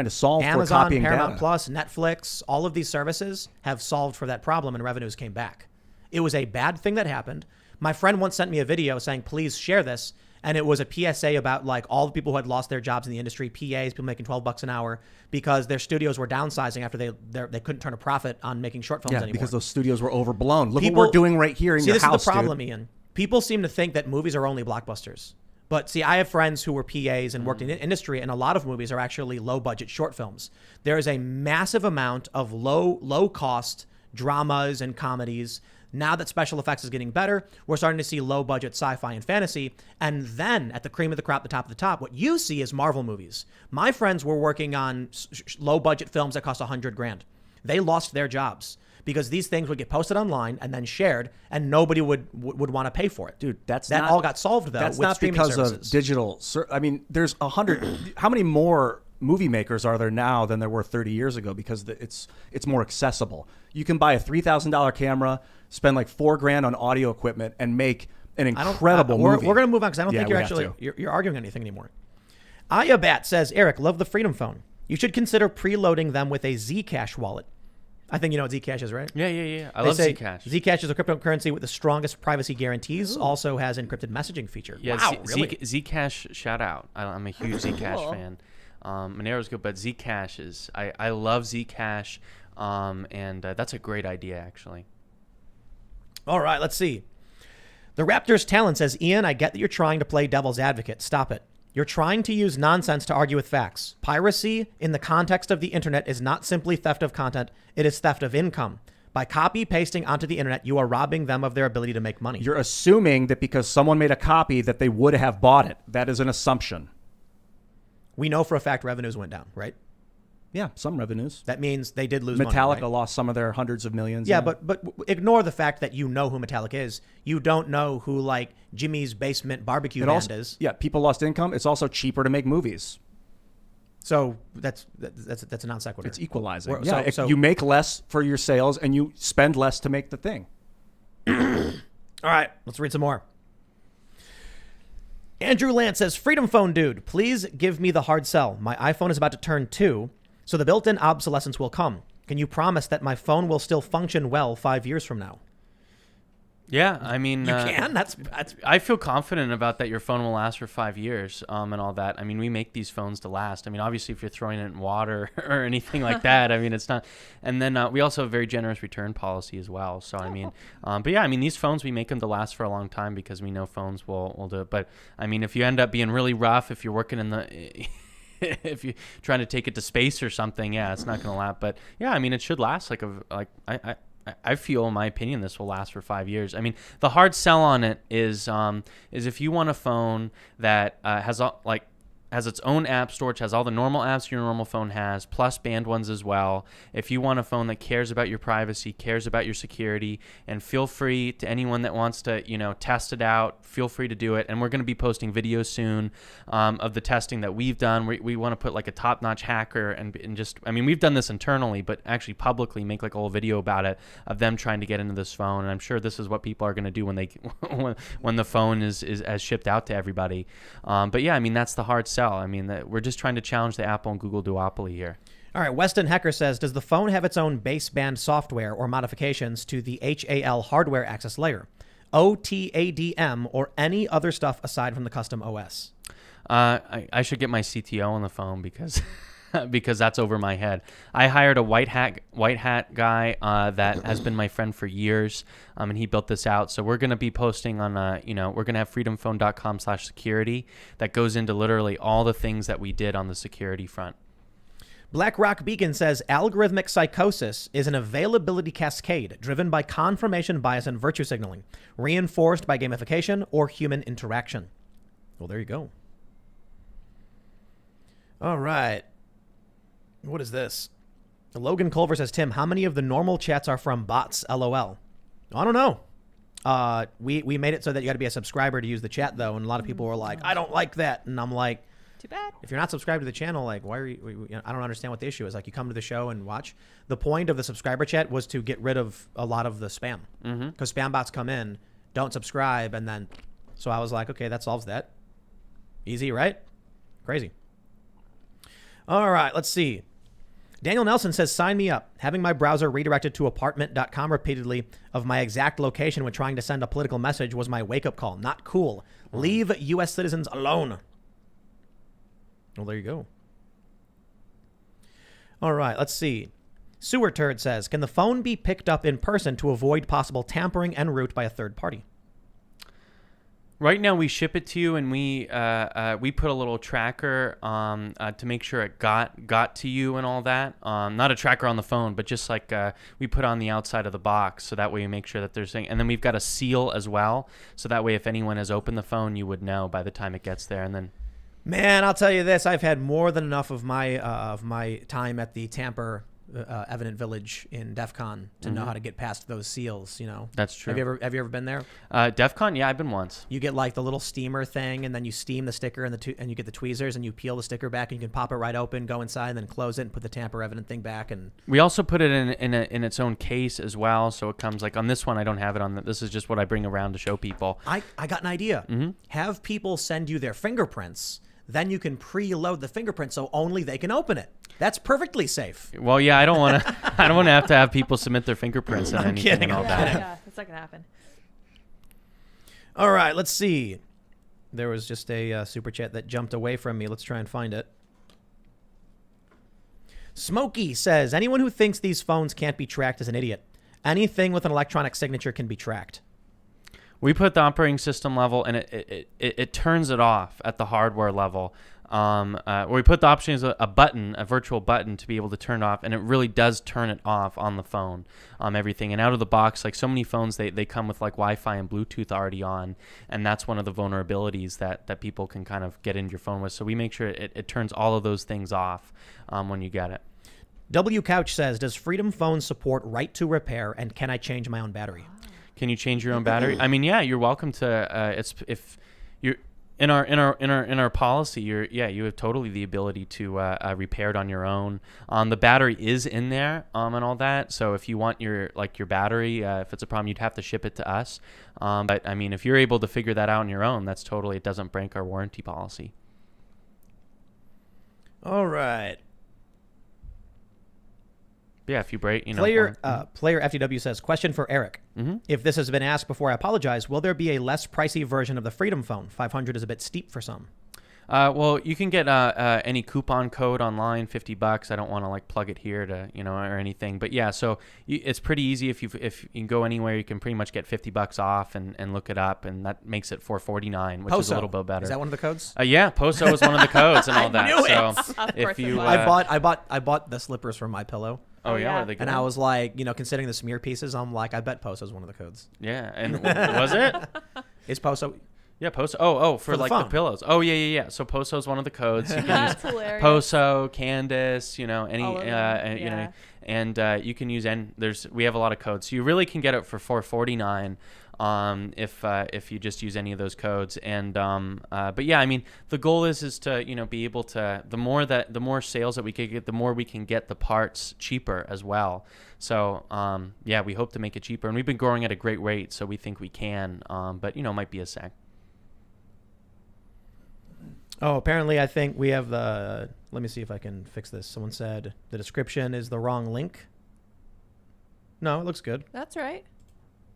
solve Amazon, for copying Paramount data. Plus, Netflix, all of these services have solved for that problem and revenues came back. It was a bad thing that happened. My friend once sent me a video saying, please share this. And it was a PSA about like all the people who had lost their jobs in the industry, PAs, people making $12 an hour because their studios were downsizing after they couldn't turn a profit on making short films anymore. Because those studios were overblown. Look what we're doing right here in your house, See, this is the problem, dude. Ian. People seem to think that movies are only blockbusters. But see, I have friends who were PAs and worked in the industry, and a lot of movies are actually low-budget short films. There is a massive amount of low-cost dramas and comedies. Now that special effects is getting better, we're starting to see low-budget sci-fi and fantasy. And then at the cream of the crop, the top of the top, what you see is Marvel movies. My friends were working on low-budget films that cost $100,000. They lost their jobs because these things would get posted online and then shared, and nobody would want to pay for it. Dude, that all got solved though. That's with not streaming because services. of digital. I mean, there's 100. How many more movie makers are there now than there were 30 years ago? Because it's more accessible. You can buy a $3,000 camera, spend like $4,000 on audio equipment, and make an incredible movie. We're going to move on because I don't think you're arguing anything anymore. Ayabat says, Eric, love the FreedomPhone. You should consider preloading them with a Zcash wallet. I think you know what Zcash is, right? Yeah. I love Zcash. Zcash is a cryptocurrency with the strongest privacy guarantees. Ooh. Also has encrypted messaging feature. Yeah, wow, really? Zcash, shout out. I'm a huge Zcash fan. Monero's good, but Zcash is. I love Zcash, and that's a great idea, actually. All right, let's see. The Raptors Talent says, Ian, I get that you're trying to play devil's advocate. Stop it. You're trying to use nonsense to argue with facts. Piracy in the context of the internet is not simply theft of content. It is theft of income. By copy pasting onto the internet, you are robbing them of their ability to make money. You're assuming that because someone made a copy that they would have bought it. That is an assumption. We know for a fact revenues went down, right? Yeah, some revenues. That means they did lose money. Metallica Right? lost some of their hundreds of millions. Yeah, but ignore the fact that you know who Metallica is. You don't know who like Jimmy's Basement Barbecue Band is. Yeah, people lost income. It's also cheaper to make movies. So that's a non sequitur. It's equalizing. So you make less for your sales and you spend less to make the thing. All right, let's read some more. Andrew Lance says, FreedomPhone dude, please give me the hard sell. My iPhone is about to turn 2, so the built-in obsolescence will come. Can you promise that my phone will still function well 5 years from now? Yeah, I mean, You can? That's I feel confident about that your phone will last for 5 years and all that. I mean, we make these phones to last. I mean, obviously, if you're throwing it in water or anything like that, I mean, it's not. And then we also have a very generous return policy as well. So, I mean, but yeah, I mean, these phones, we make them to last for a long time because we know phones will do it. But, I mean, if you end up being really rough, if you're working in the... if you're trying to take it to space or something, yeah, it's not going to last. But, yeah, I mean, it should last I feel, in my opinion, this will last for 5 years. I mean, the hard sell on it is if you want a phone that has its own app store, which has all the normal apps your normal phone has, plus banned ones as well. If you want a phone that cares about your privacy, cares about your security, and feel free to anyone that wants to, test it out, feel free to do it. And we're going to be posting videos soon of the testing that we've done. We want to put like a top-notch hacker and just, I mean, we've done this internally, but actually publicly make like a whole video about it of them trying to get into this phone. And I'm sure this is what people are going to do when they when the phone is as shipped out to everybody. But yeah, I mean, that's the hard sell. I mean, we're just trying to challenge the Apple and Google duopoly here. All right, Weston Hecker says, does the phone have its own baseband software or modifications to the HAL hardware access layer, OTADM, or any other stuff aside from the custom OS? I should get my CTO on the phone because because that's over my head. I hired a white hat guy that has been my friend for years, and he built this out. So we're going to be posting on, we're going to have freedomphone.com/security that goes into literally all the things that we did on the security front. Black Rock Beacon says algorithmic psychosis is an availability cascade driven by confirmation bias and virtue signaling, reinforced by gamification or human interaction. Well, there you go. All right. What is this? Logan Culver says, Tim, how many of the normal chats are from bots? LOL. I don't know. We made it so that you got to be a subscriber to use the chat, though. And a lot of people were like, I don't like that. And I'm like, too bad. If you're not subscribed to the channel, like, why are you I don't understand what the issue is. Like, you come to the show and watch. The point of the subscriber chat was to get rid of a lot of the spam. Because spam bots come in, don't subscribe, and then... So I was like, okay, that solves that. Easy, right? Crazy. All right, let's see. Daniel Nelson says, sign me up. Having my browser redirected to apartment.com repeatedly of my exact location when trying to send a political message was my wake-up call. Not cool. Leave U.S. citizens alone. Well, there you go. All right, let's see. Sewer Turd says, can the phone be picked up in person to avoid possible tampering en route by a third party? Right now, we ship it to you, and we put a little tracker to make sure it got to you and all that. Not a tracker on the phone, but just like we put on the outside of the box, so that way we make sure that there's... And then we've got a seal as well, so that way if anyone has opened the phone, you would know by the time it gets there. And then... Man, I'll tell you this. I've had more than enough of my time at the Tamper Evident Village in DEF CON to know how to get past those seals, That's true. Have you ever been there? DEF CON? Yeah, I've been once. You get like the little steamer thing, and then you steam the sticker and you get the tweezers, and you peel the sticker back, and you can pop it right open, go inside, and then close it and put the Tamper Evident thing back. And we also put it in its own case as well, so it comes like on this one. I don't have it on. This is just what I bring around to show people. I got an idea. Have people send you their fingerprints. Then you can preload the fingerprint so only they can open it. That's perfectly safe. Well, yeah, I don't want to. I don't want to have people submit their fingerprints and anything kidding. and all that. Yeah, that's not gonna happen. All right, let's see. There was just a super chat that jumped away from me. Let's try and find it. Smokey says, anyone who thinks these phones can't be tracked is an idiot. Anything with an electronic signature can be tracked. We put the operating system level, and it turns it off at the hardware level. Where we put the option as a button, a virtual button, to be able to turn it off, and it really does turn it off on the phone. Everything, and out of the box, like so many phones, they come with like Wi-Fi and Bluetooth already on, and that's one of the vulnerabilities that people can kind of get into your phone with. So we make sure it turns all of those things off when you get it. W Couch says, does FreedomPhone support right to repair, and can I change my own battery? Can you change your own battery? I mean, yeah, you're welcome to. If you're in our policy, you have totally the ability to repair it on your own. The battery is in there and all that. So if you want your battery, if it's a problem, you'd have to ship it to us. But I mean, if you're able to figure that out on your own, that's totally, it doesn't break our warranty policy. All right. Yeah, if you break, Player FTW says, question for Eric. Mm-hmm. If this has been asked before, I apologize. Will there be a less pricey version of the FreedomPhone? $500 is a bit steep for some. Well, you can get any coupon code online, $50. I don't want to like plug it here to or anything, but yeah. So it's pretty easy if you go anywhere, you can pretty much get $50 off and look it up, and that makes it $449, which is a little bit better. Is that one of the codes? Yeah, POSO is one of the codes and all that. I knew it. So if you, I bought the slippers from My Pillow. Oh yeah, are they good? And I was like, considering the smear pieces, I'm like, I bet POSO is one of the codes. Yeah, and was it? Is POSO? Yeah, POSO. Oh, for like the pillows. Oh, yeah. So POSO is one of the codes. You can use POSO, Candace, any, and you can use we have a lot of codes. So you really can get it for $449 if you just use any of those codes. And but yeah, I mean, the goal is to be able to, the more sales that we can get, the more we can get the parts cheaper as well. So yeah, we hope to make it cheaper, and we've been growing at a great rate, so we think we can. But it might be a sec. Oh, apparently I think we have the... Let me see if I can fix this. Someone said the description is the wrong link. No, it looks good. That's right.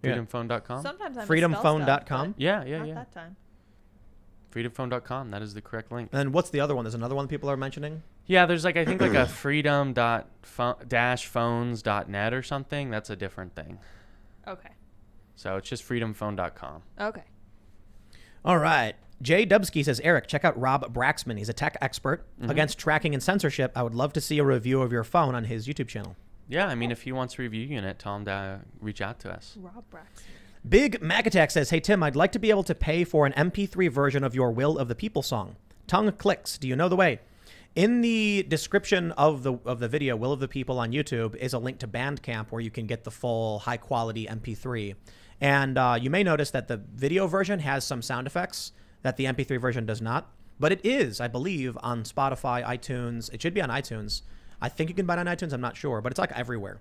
FreedomPhone.com? Sometimes I FreedomPhone.com? Yeah. that time. FreedomPhone.com. That is the correct link. And what's the other one? There's another one people are mentioning? Yeah, there's I think a freedom-phones.net or something. That's a different thing. Okay. So it's just FreedomPhone.com. Okay. All right. Jay Dubsky says, Eric, check out Rob Braxman. He's a tech expert against tracking and censorship. I would love to see a review of your phone on his YouTube channel. Yeah, I mean, if he wants a review unit, tell him to reach out to us. Rob Braxman. Big Mac Attack says, hey, Tim, I'd like to be able to pay for an MP3 version of your Will of the People song. Tongue clicks. Do you know the way? In the description of the video, Will of the People on YouTube, is a link to Bandcamp where you can get the full high-quality MP3. And you may notice that the video version has some sound effects that the MP3 version does not. But it is, I believe, on Spotify, iTunes. It should be on iTunes. I think you can buy it on iTunes. I'm not sure. But it's like everywhere.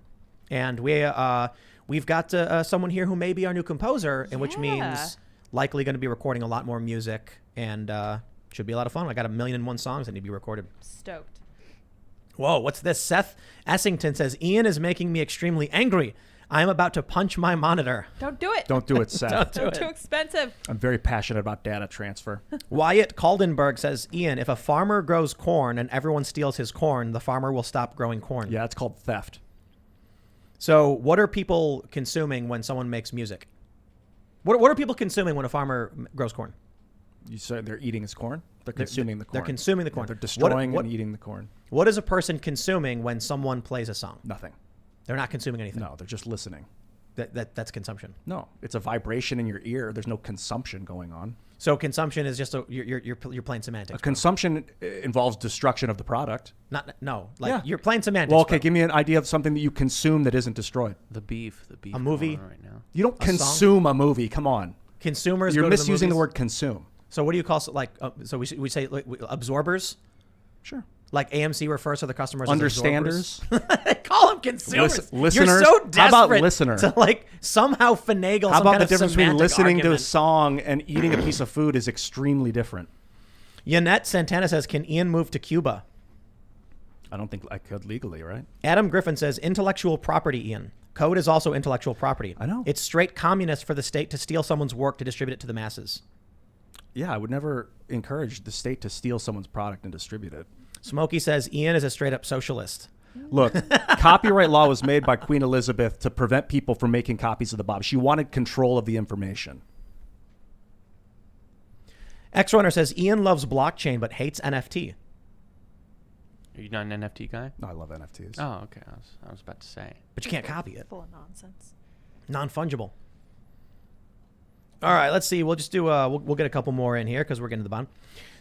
And we've got someone here who may be our new composer, and which means likely going to be recording a lot more music. And should be a lot of fun. I got 1,000,001 songs that need to be recorded. Stoked. Whoa, what's this? Seth Essington says, Ian is making me extremely angry. I am about to punch my monitor. Don't do it. Don't do it, Seth. Don't do it. Too expensive. I'm very passionate about data transfer. Wyatt Caldenberg says, Ian, if a farmer grows corn and everyone steals his corn, the farmer will stop growing corn. Yeah, it's called theft. So what are people consuming when someone makes music? What are people consuming when a farmer grows corn? You said they're eating his corn? They're consuming the corn. They're consuming the corn. Yeah, they're destroying and eating the corn. What is a person consuming when someone plays a song? Nothing. They're not consuming anything. No, they're just listening. That's consumption. No, it's a vibration in your ear. There's no consumption going on. So consumption is just you're playing semantics. Consumption involves destruction of the product. You're playing semantics. Well, okay, give me an idea of something that you consume that isn't destroyed. The beef. A movie right now. You don't consume a movie. Come on. Consumers. You're misusing the word consume. So what do you call so we say absorbers? Sure. Like AMC refers to the customers understanders. As call them consumers. Listeners. You're so desperate How about listener? To somehow finagle. How some about kind the of difference between listening argument. to a song and eating a piece of food is extremely different. Yanette Santana says, "Can Ian move to Cuba?" I don't think I could legally, right? Adam Griffin says, "Intellectual property, Ian. Code is also intellectual property. I know. It's straight communist for the state to steal someone's work to distribute it to the masses." Yeah, I would never encourage the state to steal someone's product and distribute it. Smokey says, Ian is a straight up socialist. Look, copyright law was made by Queen Elizabeth to prevent people from making copies of the Bible. She wanted control of the information. X-Runner says Ian loves blockchain but hates NFT. Are you not an NFT guy? No, I love NFTs. Oh, okay. I was about to say. But you can't copy it. Full of nonsense. Non-fungible. All right, let's see. We'll just do. We'll get a couple more in here because we're getting to the bottom.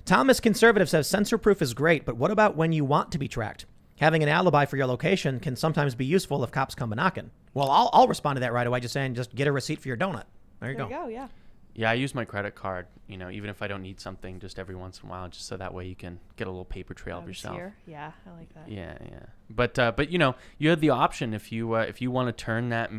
Thomas Conservative says censor proof is great, but what about when you want to be tracked? Having an alibi for your location can sometimes be useful if cops come knocking. Well, I'll respond to that right away, just saying, just get a receipt for your donut. There you go. Yeah. Yeah, I use my credit card, even if I don't need something, just every once in a while, just so that way you can get a little paper trail of yourself. Yeah, I like that. Yeah. But you have the option if you want to turn that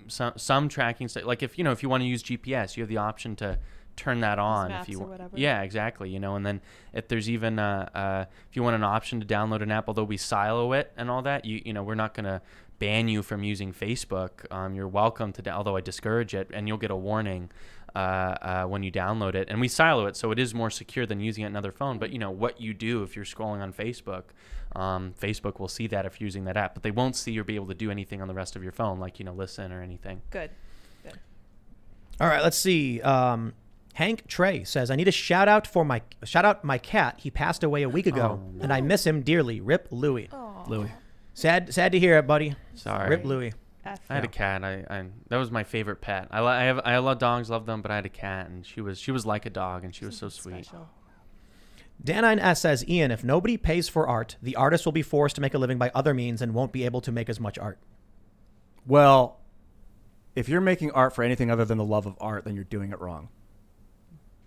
some tracking, like if you want to use GPS, you have the option to turn that on if you want. Yeah, exactly. And then if there's even if you want an option to download an app, although we silo it and all that, we're not going to ban you from using Facebook. You're welcome to, although I discourage it, and you'll get a warning when you download it. And we silo it, so it is more secure than using it on another phone. But what you do if you're scrolling on Facebook, Facebook will see that if you're using that app, but they won't see or be able to do anything on the rest of your phone, like listen or anything. Good. All right, let's see. Hank Trey says, I need a shout out my cat. He passed away a week ago, and I miss him dearly. Rip Louie. Aww. Louie. Sad to hear it, buddy. Sorry. Rip Louie. I had a cat. I that was my favorite pet. I love dogs, love them, but I had a cat, and she was like a dog, and she was so sweet. Special. Dan9S says, Ian, if nobody pays for art, the artist will be forced to make a living by other means and won't be able to make as much art. Well, if you're making art for anything other than the love of art, then you're doing it wrong.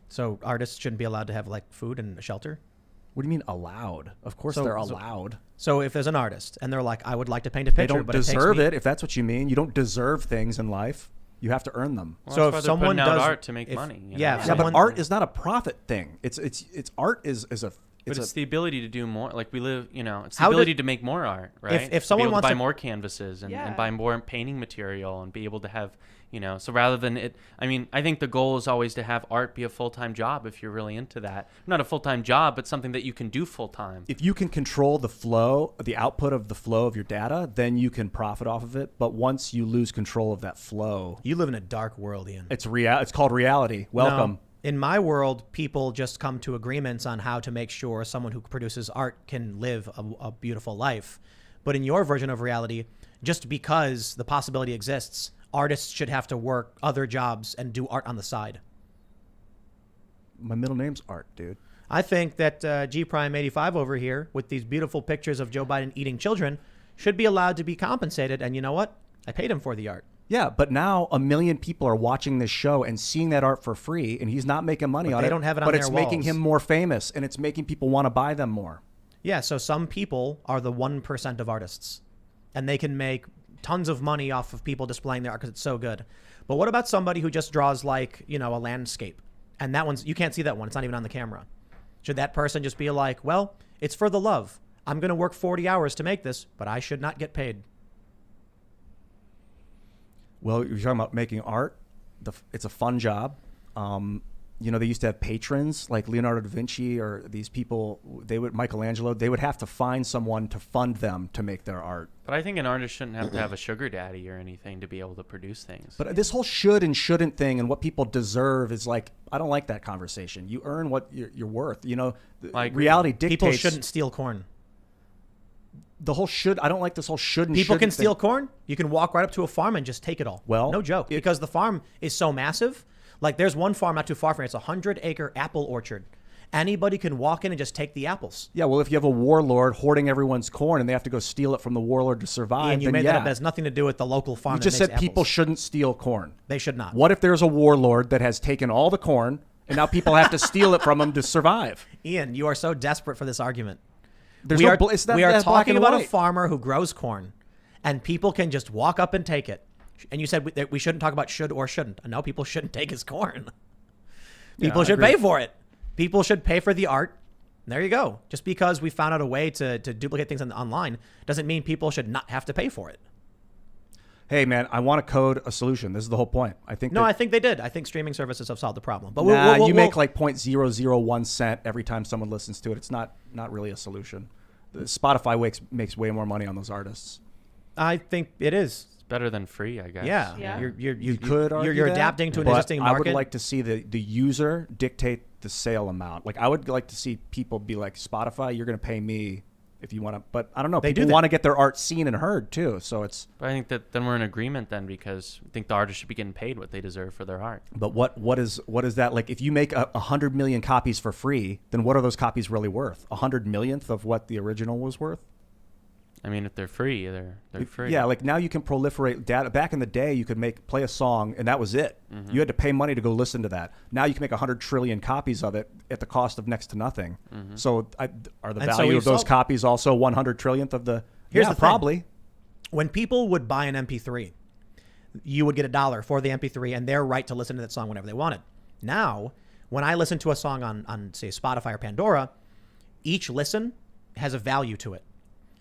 So artists shouldn't be allowed to have like food and a shelter? What do you mean allowed? Of course they're allowed. So if there's an artist and they're like, I would like to paint a picture, they don't but deserve it, if that's what you mean. You don't deserve things in life. You have to earn them. Well, so if someone does art to make money, but art is not a profit thing. It's art is a. It's the ability to do more. Like we live, it's the ability to make more art, right? If someone wants to buy to more canvases and buy more painting material and be able to have, so rather than it, I think the goal is always to have art be a full-time job if you're really into that. Not a full-time job, but something that you can do full-time. If you can control the flow, the output of the flow of your data, then you can profit off of it. But once you lose control of that flow, you live in a dark world, Ian. It's called reality. Welcome. No. In my world, people just come to agreements on how to make sure someone who produces art can live a beautiful life. But in your version of reality, just because the possibility exists, artists should have to work other jobs and do art on the side. My middle name's Art, dude. I think that G Prime 85 over here with these beautiful pictures of Joe Biden eating children should be allowed to be compensated. And you know what? I paid him for the art. Yeah, but now 1 million people are watching this show and seeing that art for free, and he's not making money on it. They don't have it on but their it's walls. making him more famous, and it's making people want to buy them more. Yeah, so some people are the 1% of artists, and they can make tons of money off of people displaying their art because it's so good. But what about somebody who just draws like, a landscape? And that one's, you can't see that one. It's not even on the camera. Should that person just be like, well, it's for the love. I'm going to work 40 hours to make this, but I should not get paid. Well, you're talking about making art. It's a fun job. They used to have patrons like Leonardo da Vinci or these people. Michelangelo. They would have to find someone to fund them to make their art. But I think an artist shouldn't have to have a sugar daddy or anything to be able to produce things. But this whole should and shouldn't thing and what people deserve is like, I don't like that conversation. You earn what you're worth. Reality dictates. People shouldn't steal corn. The whole should, I don't like this whole should and People shouldn't can steal thing. corn. You can walk right up to a farm and just take it all. Well, no joke. Because the farm is so massive. Like there's one farm not too far from here. It's a 100-acre apple orchard. Anybody can walk in and just take the apples. Yeah, well, if you have a warlord hoarding everyone's corn and they have to go steal it from the warlord to survive, and you made that up. That has nothing to do with the local farm. You just said people apples. shouldn't steal corn. They should not. What if there's a warlord that has taken all the corn and now people have to steal it from him to survive? Ian, you are so desperate for this argument. We are black talking and about white. a farmer who grows corn, and people can just walk up and take it. And you said that we shouldn't talk about should or shouldn't. No, people shouldn't take his corn. People should pay for it. People should pay for the art. There you go. Just because we found out a way to duplicate things online doesn't mean people should not have to pay for it. Hey, man, I want to code a solution. This is the whole point. I think they did. I think streaming services have solved the problem. But you make like 0.001 cent every time someone listens to it. It's not really a solution. Spotify makes way more money on those artists. I think it is. It's better than free, I guess. Yeah. You could argue you're that, adapting to an but existing market. I would like to see the user dictate the sale amount. Like I would like to see people be like, Spotify, you're going to pay me if you want to, but I don't know. People want to get their art seen and heard too. So it's. But I think that then we're in agreement then, because I think the artists should be getting paid what they deserve for their art. But what is that like? If you make 100 million copies for free, then what are those copies really worth? 100 millionth of what the original was worth? I mean, if they're free, they're free. Yeah, like now you can proliferate data. Back in the day, you could play a song and that was it. Mm-hmm. You had to pay money to go listen to that. Now you can make 100 trillion copies of it at the cost of next to nothing. Mm-hmm. So are the value of those copies also 100 trillionth of the? Here's the probably. Thing. When people would buy an MP3, you would get $1 for the MP3 and their right to listen to that song whenever they wanted. Now, when I listen to a song on say Spotify or Pandora, each listen has a value to it.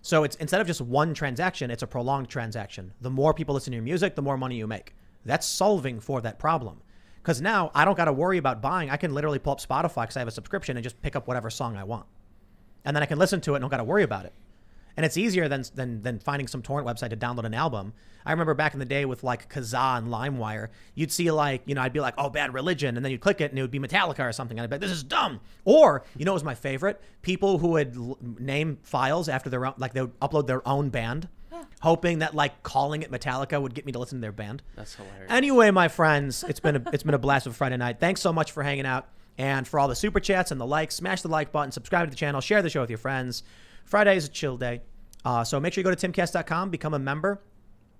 So it's instead of just one transaction, it's a prolonged transaction. The more people listen to your music, the more money you make. That's solving for that problem. Because now I don't got to worry about buying. I can literally pull up Spotify because I have a subscription and just pick up whatever song I want. And then I can listen to it and don't got to worry about it. And it's easier than finding some torrent website to download an album. I remember back in the day with like Kazaa and LimeWire, you'd see like, I'd be like, oh, Bad Religion. And then you'd click it and it would be Metallica or something. And I'd be like, this is dumb. Or, what was my favorite? People who would name files after their own, like they would upload their own band, hoping that like calling it Metallica would get me to listen to their band. That's hilarious. Anyway, my friends, it's been a blast of Friday night. Thanks so much for hanging out. And for all the super chats and the likes, smash the like button, subscribe to the channel, share the show with your friends. Friday is a chill day. So make sure you go to timcast.com, become a member.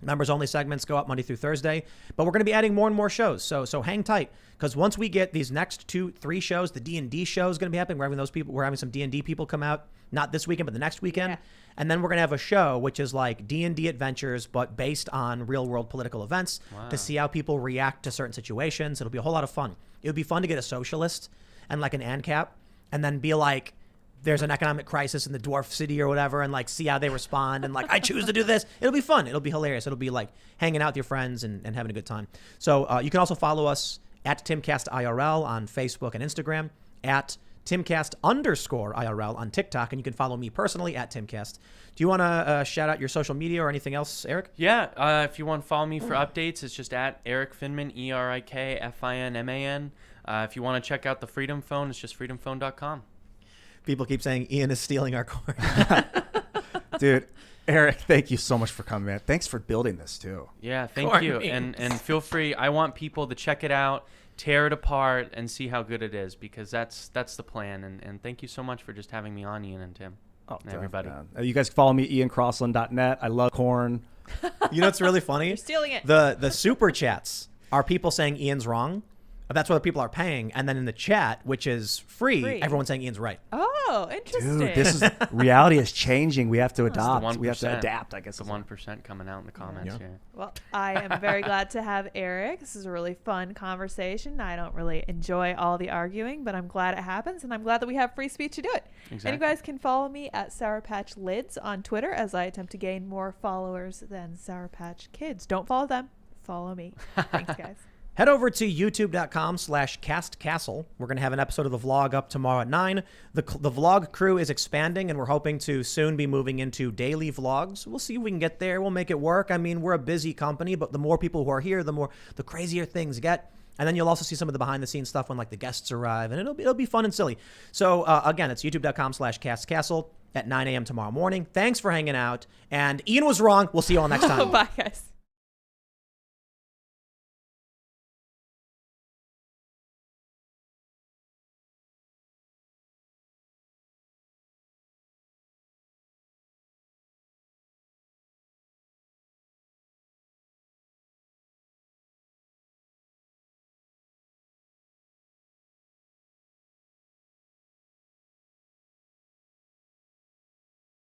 Members only segments go up Monday through Thursday, but we're going to be adding more and more shows. So hang tight, because once we get these next 2-3 shows, the D&D show is going to be happening. We're having some D&D people come out, not this weekend, but the next weekend. Yeah. And then we're going to have a show, which is like D&D adventures, but based on real world political events to see how people react to certain situations. It'll be a whole lot of fun. It would be fun to get a socialist and like an ANCAP and then be like, there's an economic crisis in the dwarf city or whatever, and like see how they respond and like, I choose to do this. It'll be fun. It'll be hilarious. It'll be like hanging out with your friends and having a good time. So you can also follow us at Timcast IRL on Facebook and Instagram, at Timcast_IRL on TikTok, and you can follow me personally at Timcast. Do you want to shout out your social media or anything else, Erik? Yeah, if you want to follow me for updates, it's just at Erik Finman, ErikFinman. If you want to check out the Freedom Phone, it's just freedomphone.com. People keep saying Ian is stealing our coin. Dude, Erik, thank you so much for coming, man. Thanks for building this too. Yeah, thank you. And feel free. I want people to check it out, tear it apart, and see how good it is, because that's the plan. And thank you so much for just having me on, Ian and Tim. And everybody. You guys can follow me, iancrossland.net. I love corn. What's really funny? You're stealing it. The super chats are people saying Ian's wrong. That's what people are paying. And then in the chat, which is free, everyone's saying Ian's right. Oh, interesting. Dude, this is reality is changing. We have to adopt. We have to adapt, I guess. The 1% coming out in the comments here. Well, I am very glad to have Erik. This is a really fun conversation. I don't really enjoy all the arguing, but I'm glad it happens, and I'm glad that we have free speech to do it. Exactly. And you guys can follow me at Sour Patch Lids on Twitter as I attempt to gain more followers than Sour Patch Kids. Don't follow them. Follow me. Thanks, guys. Head over to youtube.com/castcastle. We're going to have an episode of the vlog up tomorrow at 9. The vlog crew is expanding, and we're hoping to soon be moving into daily vlogs. We'll see if we can get there. We'll make it work. I mean, we're a busy company, but the more people who are here, the crazier things get. And then you'll also see some of the behind-the-scenes stuff when like the guests arrive, and it'll be fun and silly. So again, it's youtube.com/castcastle at 9 a.m. tomorrow morning. Thanks for hanging out. And Ian was wrong. We'll see you all next time. Bye, guys.